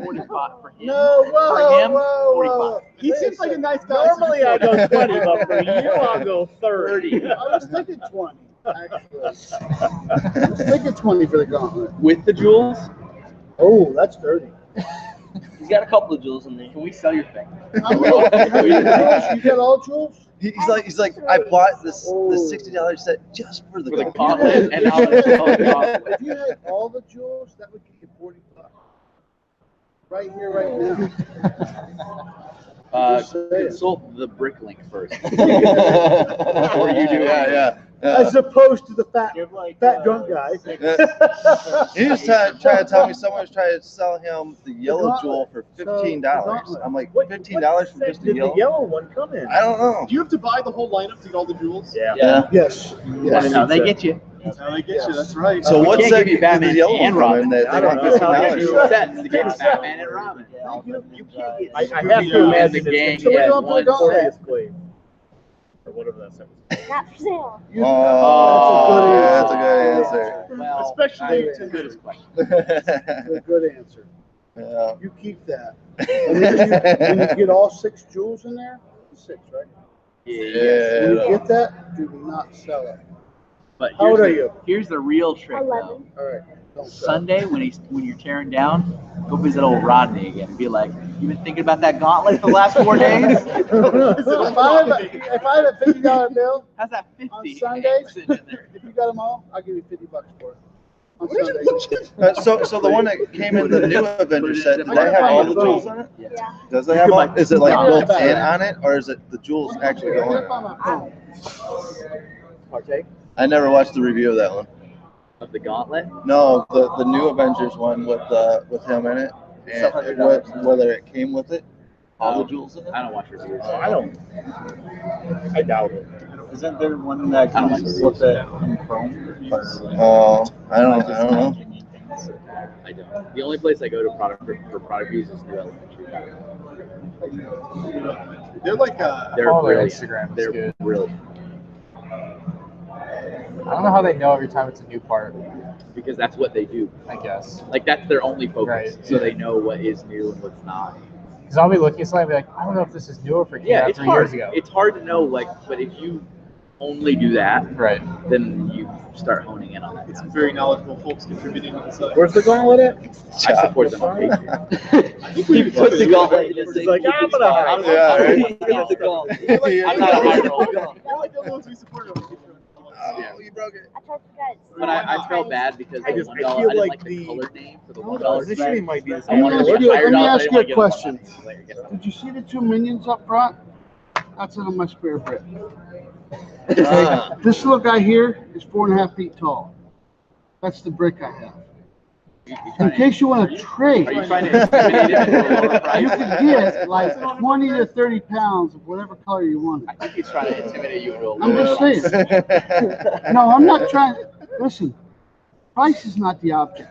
45 for him. No, whoa, For him, whoa, 45. whoa. He seems like a nice guy. Normally I go 20, but for you I'll go 30. I was thinking 20. Actually, let's make it 20 for the gauntlet. With the jewels? Oh, that's dirty. He's got a couple of jewels in there. Can we sell your thing? You got all jewels? He's like, I bought this $60 set just for the gauntlet, and now it's all gone. If you had all the jewels, that would get you $40. Right here, right now. Consult the brick link first. Before you do As opposed to the fat drunk guy. He was trying to tell me someone was trying to sell him the yellow jewel for $15. I'm like, $15 for just the yellow? The yellow one come in? I don't know. Do you have to buy the whole lineup to get all the jewels? Yeah. Yes. That's how they get you. That's how they get you. That's right. So what set give you Batman the yellow and one Robin? in that they want $15? Sets to get Batman and Robin. You can't get. I have to imagine the gang So we had don't put one. it on there. Claim. Or whatever that set was. Not for sale. That's a good answer. Well, Especially I- to this question. That's a good answer. Yeah. You keep that. And when you get all 6 jewels in there, 6, right? When you Yeah. get that, do not sell it. But How old here's are the- you? Here's the real trick, though. 11. All right. Don't sell it. Sunday, when you're tearing down, go visit old Rodney again and be like, "You been thinking about that gauntlet for the last 4 days? If I had a $50 bill How's that on 50 Sundays, sitting in there?" if you got them all, I'll give you $50 for it. On Sundays. So the one that came in the new Avengers set, does that have all the jewels on it? Yeah. Does it have all? Is it like Yeah. built in on it, or is it the jewels actually go in it? Partake? I never watched the review of that one. Of the gauntlet? No, the new Avengers one with him in it, and whether it came with it, all the jewels in it. I don't watch reviews. I doubt it. Isn't there one that comes with it in Chrome? Oh, I don't know. I don't. The only place I go to product for product reviews is New Elementary. They're like They're Follow their brilliant. Instagram, it's They're good. brilliant. I don't know how they know every time it's a new part. Because that's what they do. I guess. Like that's their only focus. Right. So they know what is new and what's not. Because I'll be looking at something and be like, I don't know if this is new or if it came out It's 3 hard. years ago. It's hard to know, like, but if you only do that, Right. then you start honing in on that. some very knowledgeable folks contributing to the site. Where's the gauntlet at? I support them on Patreon. I think we Put the gauntlet in It's like, I'm gonna hide. Yeah, right. Keep the gauntlet. I'm not a high roll. You're like the ones we supported on Patreon. Oh, you broke it. I told you guys. But I felt bad because I the just- $1, I I feel didn't like like the the- colored name for the $1 This set. shit might be the I same. wanted to Let get me the higher dollar, ask I you didn't a want to get question. the $1. Like, I guess Did you see the 2 minions up front? That's on my spare brick. Ah. This little guy here is 4.5 feet tall. That's the brick I have. In case you want to trade, Are you trying to intimidate him into a lower price? you can get like 20 to 30 pounds of whatever color you want. I think he's trying to intimidate you into a I'm lower just price. saying. No, I'm not trying. Listen, price is not the object.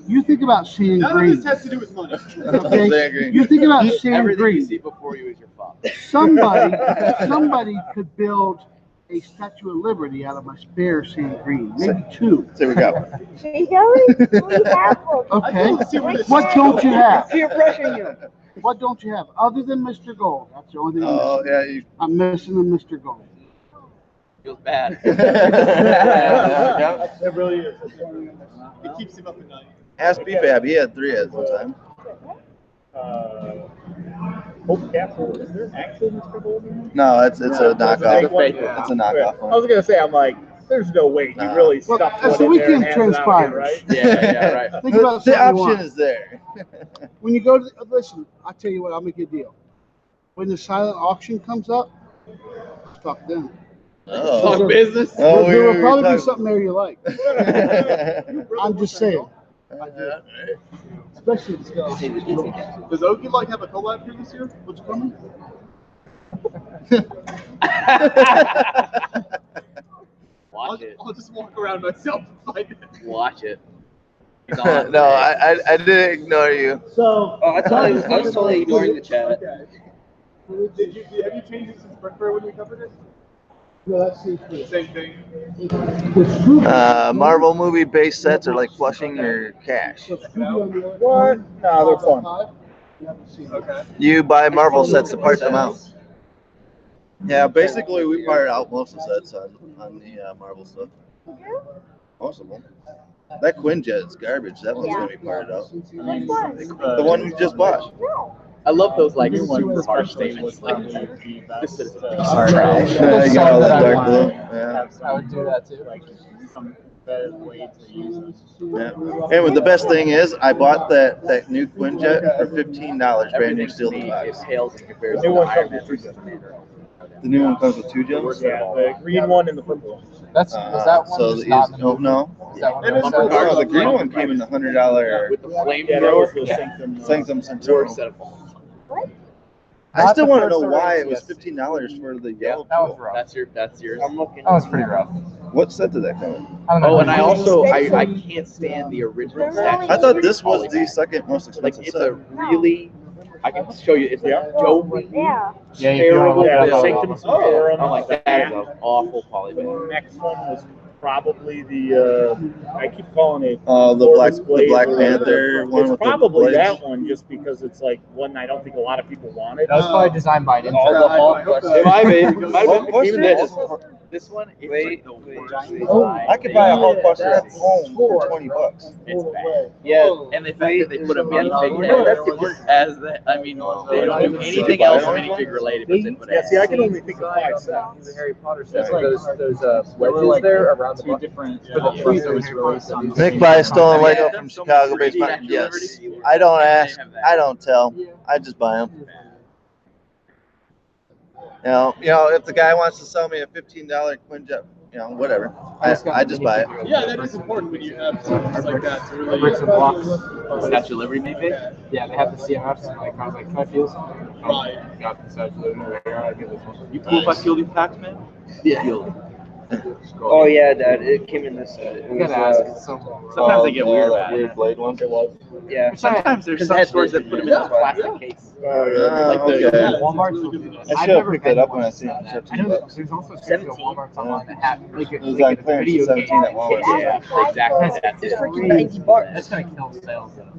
You think about seeing None of green. this has to do with money. Okay? Exactly. You think about seeing Everything you green. see before you is your fault. Somebody could build a Statue of Liberty out of my spare sand green, maybe 2. There we go. Really? We have one. Okay. See where this What don't you have? Peer pressuring you. What don't you have other than Mr. Gold? That's the only thing Oh yeah, I'm missing the Mr. Gold. Feels bad. yeah. That really is. It keeps him up at night. Ask B-Fab. He had 3 at one time. Hope Castle. Is there actual Mr. Golden? No, it's a knockoff. Fake one? It's a knockoff I one. was gonna say, I'm like, there's no way he really Well, stuffed as one the in there and weekend handed it out transpires. here, right? Yeah, right. Think about The something you option want. is there. When you go to listen, I'll tell you what, I'll make you a deal. When the silent auction comes up, fuck them. Oh. Talk business. Oh, there will probably be talking- something there you like. I'm just saying. I do. Especially this guy. Does Okie like have a collab here this year? What's coming? Watch it. I'll just walk around myself and find it. Watch it. He's on No, today. I didn't ignore you. So, Oh, I was totally ignoring the chat. Have you changed it since Brickworld when we covered it? no, that's the Same thing. Marvel movie base sets are like flushing your cash. What? No, they're fun. Okay. You buy Marvel sets to part them out. Yeah, basically we fired out most of the sets on the Marvel stuff. Most of them. That Quinjet is garbage. That one's gonna be fired out. The one we just bought. I love those like super harsh statements. Like this is Alright. Yeah, you got all that dark blue. Yeah. I would do that too. Like some better way to use them. Yeah. And the best thing is, I bought that new Quinjet for $15, brand new sealed in box. The new one comes with 2 sets. The new one comes with 2 gems. Yeah, the green one and the purple one. That's was that one So just not in the movie? no. Is that one And it's that No, the green one came in the $100 with the flame Yeah, that was thrower? the Sanctum. Sanctum Centurion. Set of balls. I still the want to know first why it one, was yes. $15 for the yellow. That was rough. That's yours. I'm looking. That was pretty rough. What set did that come in? I don't know. Oh, and I also I can't stand the original statue. I thought this was the second most Like expensive it's set. a really. I can show you. It's a dopey, Yeah. Yeah, if you want to look Yeah, it the up. Sanctum Sanctorum. I'm like, that is an awful polyband. Next one was probably the I keep calling it The Black Panther one It's with probably the blades. that one just because it's like one I don't think a lot I think a lot of people wanted. That was probably designed by an All the intern. Hulk questions. It might be. It might have been. Even Buster? this one. It's like the worst design. I could buy a Hulk Buster at home for $20. It's bad. Yeah, and the fact that they put a minifig there as that. I mean, they don't do anything else minifig related, but they put Yeah, see, I can only think of 5 sets. the Harry Potter There's set. like those wedges there around the two different things that was released on. Nick buys stolen Lego from Chicago-based partner. Yes. I don't ask. I don't tell. I just buy them. You know, if the guy wants to sell me a $15 Quinjet, whatever. I just buy it. Yeah, that is important when you have something like that to really. Bricks and blocks. Statue of Liberty, maybe. Yeah, they have the CMFs, and like I was like, can I feel something? Right. Got the Statue of Liberty. I give this one. You cool if I steal these packs, man? Yeah. Oh yeah, Dad. It came in this set. It You was, gotta ask someone. sometimes they get weird that about weird it. blade one. Yeah. Sometimes there's some stores that put them in a plastic case. Okay. Walmart. I should have picked that up when I seen it. I know that there's also 17 Walmart online that have like It was on clearance at 17 at Walmart. Yeah, exactly. That's it. $90. That's gonna kill sales though.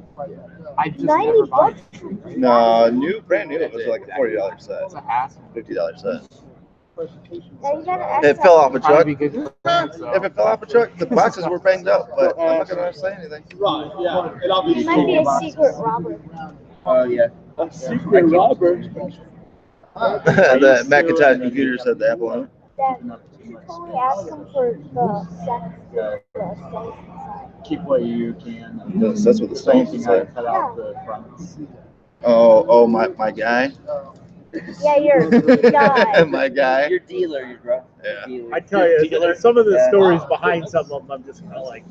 I just 90 never buy bucks? it. No, brand new. It was like a $40 set, It's a hassle. $50 set. Now you gotta It fell off a Trying to truck. be good for friends, so. If it fell off a truck, the boxes were banged up, but I'm not gonna say anything. Right, yeah. And It obviously. might be a secret robber. Oh yeah. A secret robber. The Macintosh computer said the Apple on it. Then you totally ask them for the sets inside. Keep what you can. That's what the stones said. Cut out the fronts. Oh, my guy. Yeah, you're a guy. My guy. Your dealer, bro. Yeah. I tell you, some of the stories behind some of them, I'm just kind of like,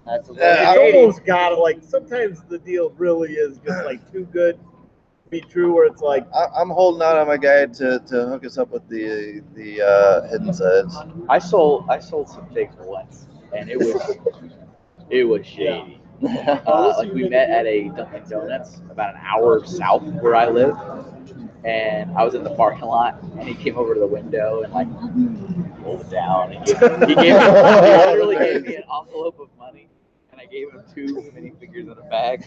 That's a Yeah, it's almost got like. Sometimes the deal really is just like too good to be true, where it's like, I'm holding out on my guy to hook us up with the hidden sides. I sold some fake once, and it was shady. Like we met at a Dunkin' Donuts about an hour south where I live, and I was in the parking lot, and he came over to the window and like pulled it down, and he literally gave me an envelope of money, and I gave him 2 minifigures in a bag.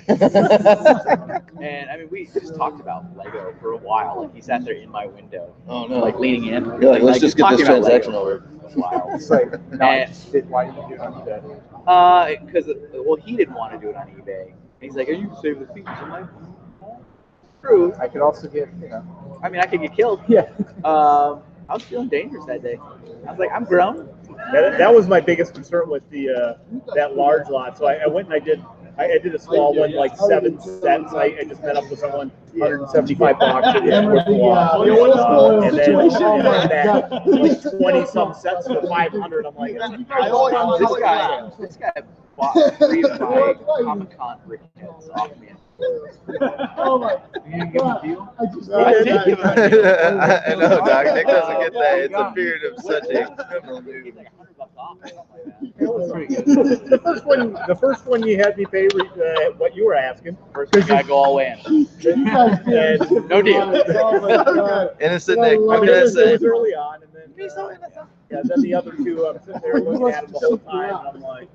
And I mean, we just talked about Lego for a while. Like he sat there in my window, Oh no. like leaning in. You're like, let's just get this talking about transaction Lego over. for a while. It's like, And- why did you do it on eBay? Because he didn't want to do it on eBay. And he's like, "Are you save the fees?" I'm like, "True." I could also get, I mean, I could get killed. Yeah. I was feeling dangerous that day. I was like, "I'm grown." that was my biggest concern with the that large lot. So I went and I did a small one, like 7 sets. I just met up with someone, $175 and it was worth a lot. And then that like 20 some sets for 500. I'm like, This guy bought 3 of my Comic-Con Brickheads off me. Oh my You didn't give a deal? I just I did give him a deal. I know, Doc. Nick doesn't get that. It's a period of such a criminal news. He's like $100 off or something like that. That's pretty good. the first one you had me pay what you were asking. First one gotta go all in. And No deal. Oh my God. Innocent Nick. I mean, it was Innocent. early on, and then then the other 2, I'm sitting there looking at them the whole time, and I'm like,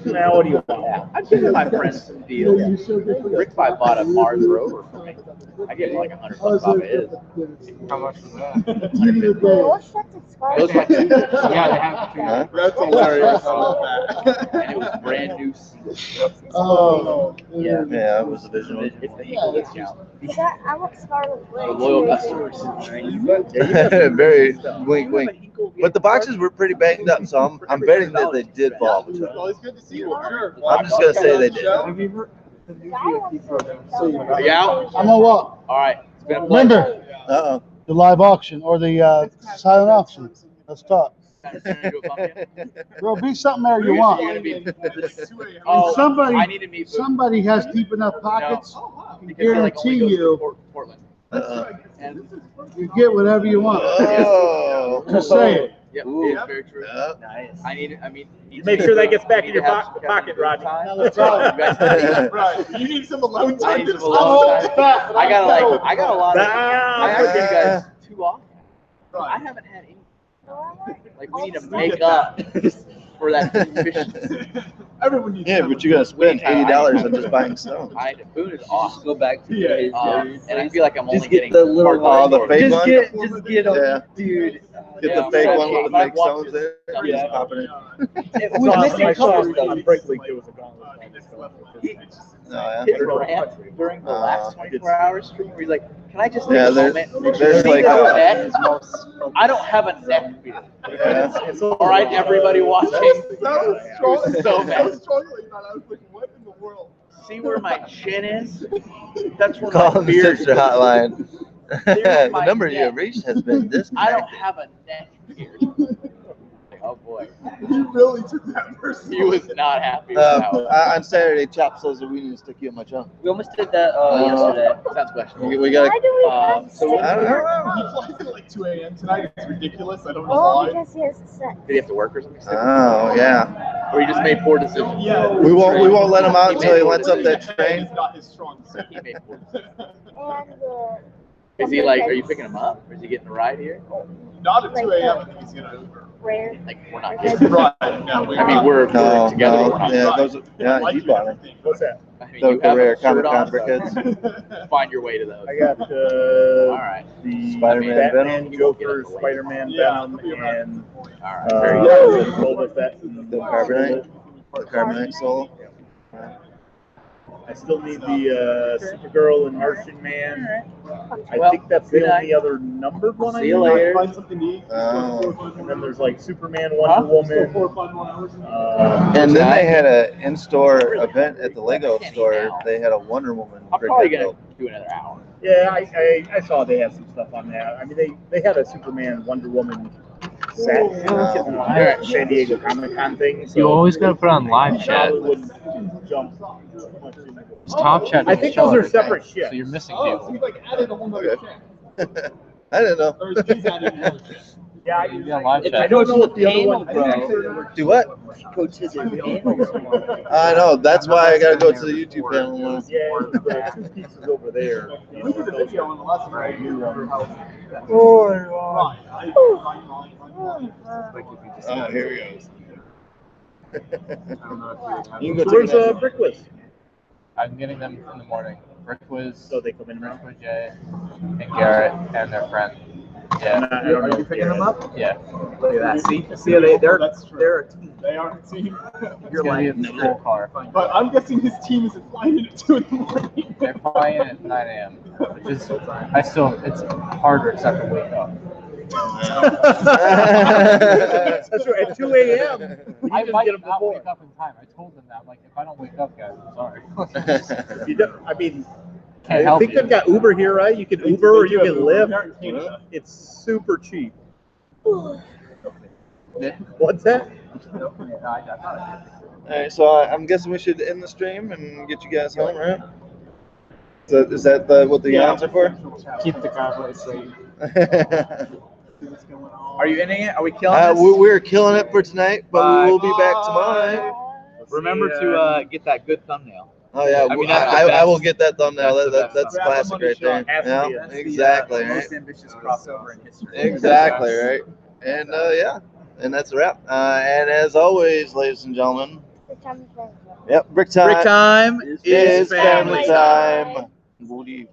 Now, what do you want? I'm giving my friends some deals. Rick bought a Mars rover for me. I gave him like $100 off of his. How much was that? What's that subscribe? Those like Yeah, they have to. Huh? That's hilarious. and it was brand new. Oh. Yeah. Yeah, it was the visual. It's the Eagle discount. I want Scarlet For Witch. loyal customers. Very wink, wink. But the boxes were pretty banged up, so I'm betting that they did fall. It's always good to see you. Sure. I'm just gonna say they did. Have you heard the new DFP program? Are you out? I'm on what? All right. It's been a pleasure. Remember Uh-oh. the live auction or the silent auction. Let's talk. Bro, be something there you want. Oh, somebody, I need to meet. somebody has deep enough pockets to Because they're like only guarantee goes to you Portland. And you get whatever you want. Oh. Just say it. Yep, it's very true. Yeah. Nice. Make sure that gets back in your pocket, Rodney. Right. You need some alone I time. need some alone time. I got a lot of. I asked you guys too often. I haven't had any. Like we need to make up for that deficiency. Everyone needs. Yeah, but you gotta spend $80 on just buying stones. Boone is awesome. Go back to And I feel like I'm only Just getting get the little part the fake one. just get them, Yeah. dude. Get the fake one with the fake stones there. Just popping it. It was missing colors though. On Breakwell, there was a gauntlet. Oh, yeah. his rant during the last 24-hour stream where he's like, "Can I just take Yeah, a there's moment? like neck. I don't have a neck beard. Yeah. All right, everybody watching. That was strong. So That was mad. strongly about. I was like, what in the world? See where my chin is? That's where Call my the beard sister is. hotline. There's The my number you neck. have reached has been I don't disconnected. have a neck beard. Oh boy, You really took that person. he was not happy with that one. On Saturday, Chop says that we need to stick you in my trunk. We almost did that yesterday. Sounds questionable. We gotta. Why do we have so I don't know. He flies at like 2 a.m. tonight. It's ridiculous. I don't know Oh, why. because he has set. Did he have to work or something? Oh yeah. Or he just made poor decisions? Yeah. We won't let him out He until he made lets up that It's train. not his strong suit. He made poor decisions. And Is he like, are you picking him up? Or is he getting a ride here? Not at 2 a.m. I think he's gonna Uber. rare. Like, we're not getting Right. No, I mean, we're No, together. no, We're not. yeah, those, yeah, Like you bought them. What's that? I mean, The you have rare a shirt Comic-Con on, Brickheads. Find your way to those. I got All right. the Spider-Man, Batman, Venom. Joker, Spider-Man, Yeah, Venom, he'll be around. and All right. Very good. Boba Fett. The Carbonite. The Carbonite Soul. I still need the Supergirl and Martian Man. I Well, think that's good the only night. other numbered one I See you need. later. Find something to eat. And then there's like Superman, Wonder Woman. 4 or 5 more hours. And then they had an in-store event at the Lego store. They had a Wonder Woman. I'm probably Brickhead gonna built. do another hour. Yeah, I saw they had some stuff on that. I mean, they had a Superman, Wonder Woman set at San Diego Comic-Con thing. So You always gotta put on live chat. probably wouldn't jump much into it. Top chat. I doesn't think show those are everything, separate ships. So you're missing Oh, so people. he like added a whole nother Okay. chat. I didn't know. Or he's added another chat. Yeah, You got live I chat. don't know what the other Panel, one. bro. Do what? Go to the panel. I know. That's why I gotta go to the YouTube channel now. Yeah, the two pieces over there. You know, Look at the those video in the lesson. are new ones. Oh, here he goes. You can So go where's take a Brickwell? I'm getting them in the morning. Brickwiz, So they come in around. Brickwiz Jay, and Garrett, and their friend. Yeah. I don't know. You picking them up? Yeah. Look at that. See, they're a team. They are a team. It's You're gonna be like, in the school car. But I'm guessing his team isn't flying in at 2 in the morning. They're flying at 9 a.m. Which is, it's hard to accept to wake up. That's right. At 2 a.m. We I just might get them not before. wake up in time. I told them that. Like, if I don't wake up, guys, I'm sorry. You don't, I mean, Can't I help think you. they've got Uber here, right? You can Uber or you can Lyft. It's super cheap. What's that? Alright, so I'm guessing we should end the stream and get you guys home, right? So is that what the yawns are for? Keep the car safe. Are you ending it? Are we killing this? We're killing it for tonight, but we will be back tomorrow. Remember to get that good thumbnail. Oh yeah, I mean, that's the I will best. get that thumbnail. That's the That's best. classic right there. Yeah, exactly, right? Most ambitious crossover in history. Exactly, right? And yeah, and that's a wrap. And as always, ladies and gentlemen, Brick time is family time. Yep, brick time. Brick time is family time. What do you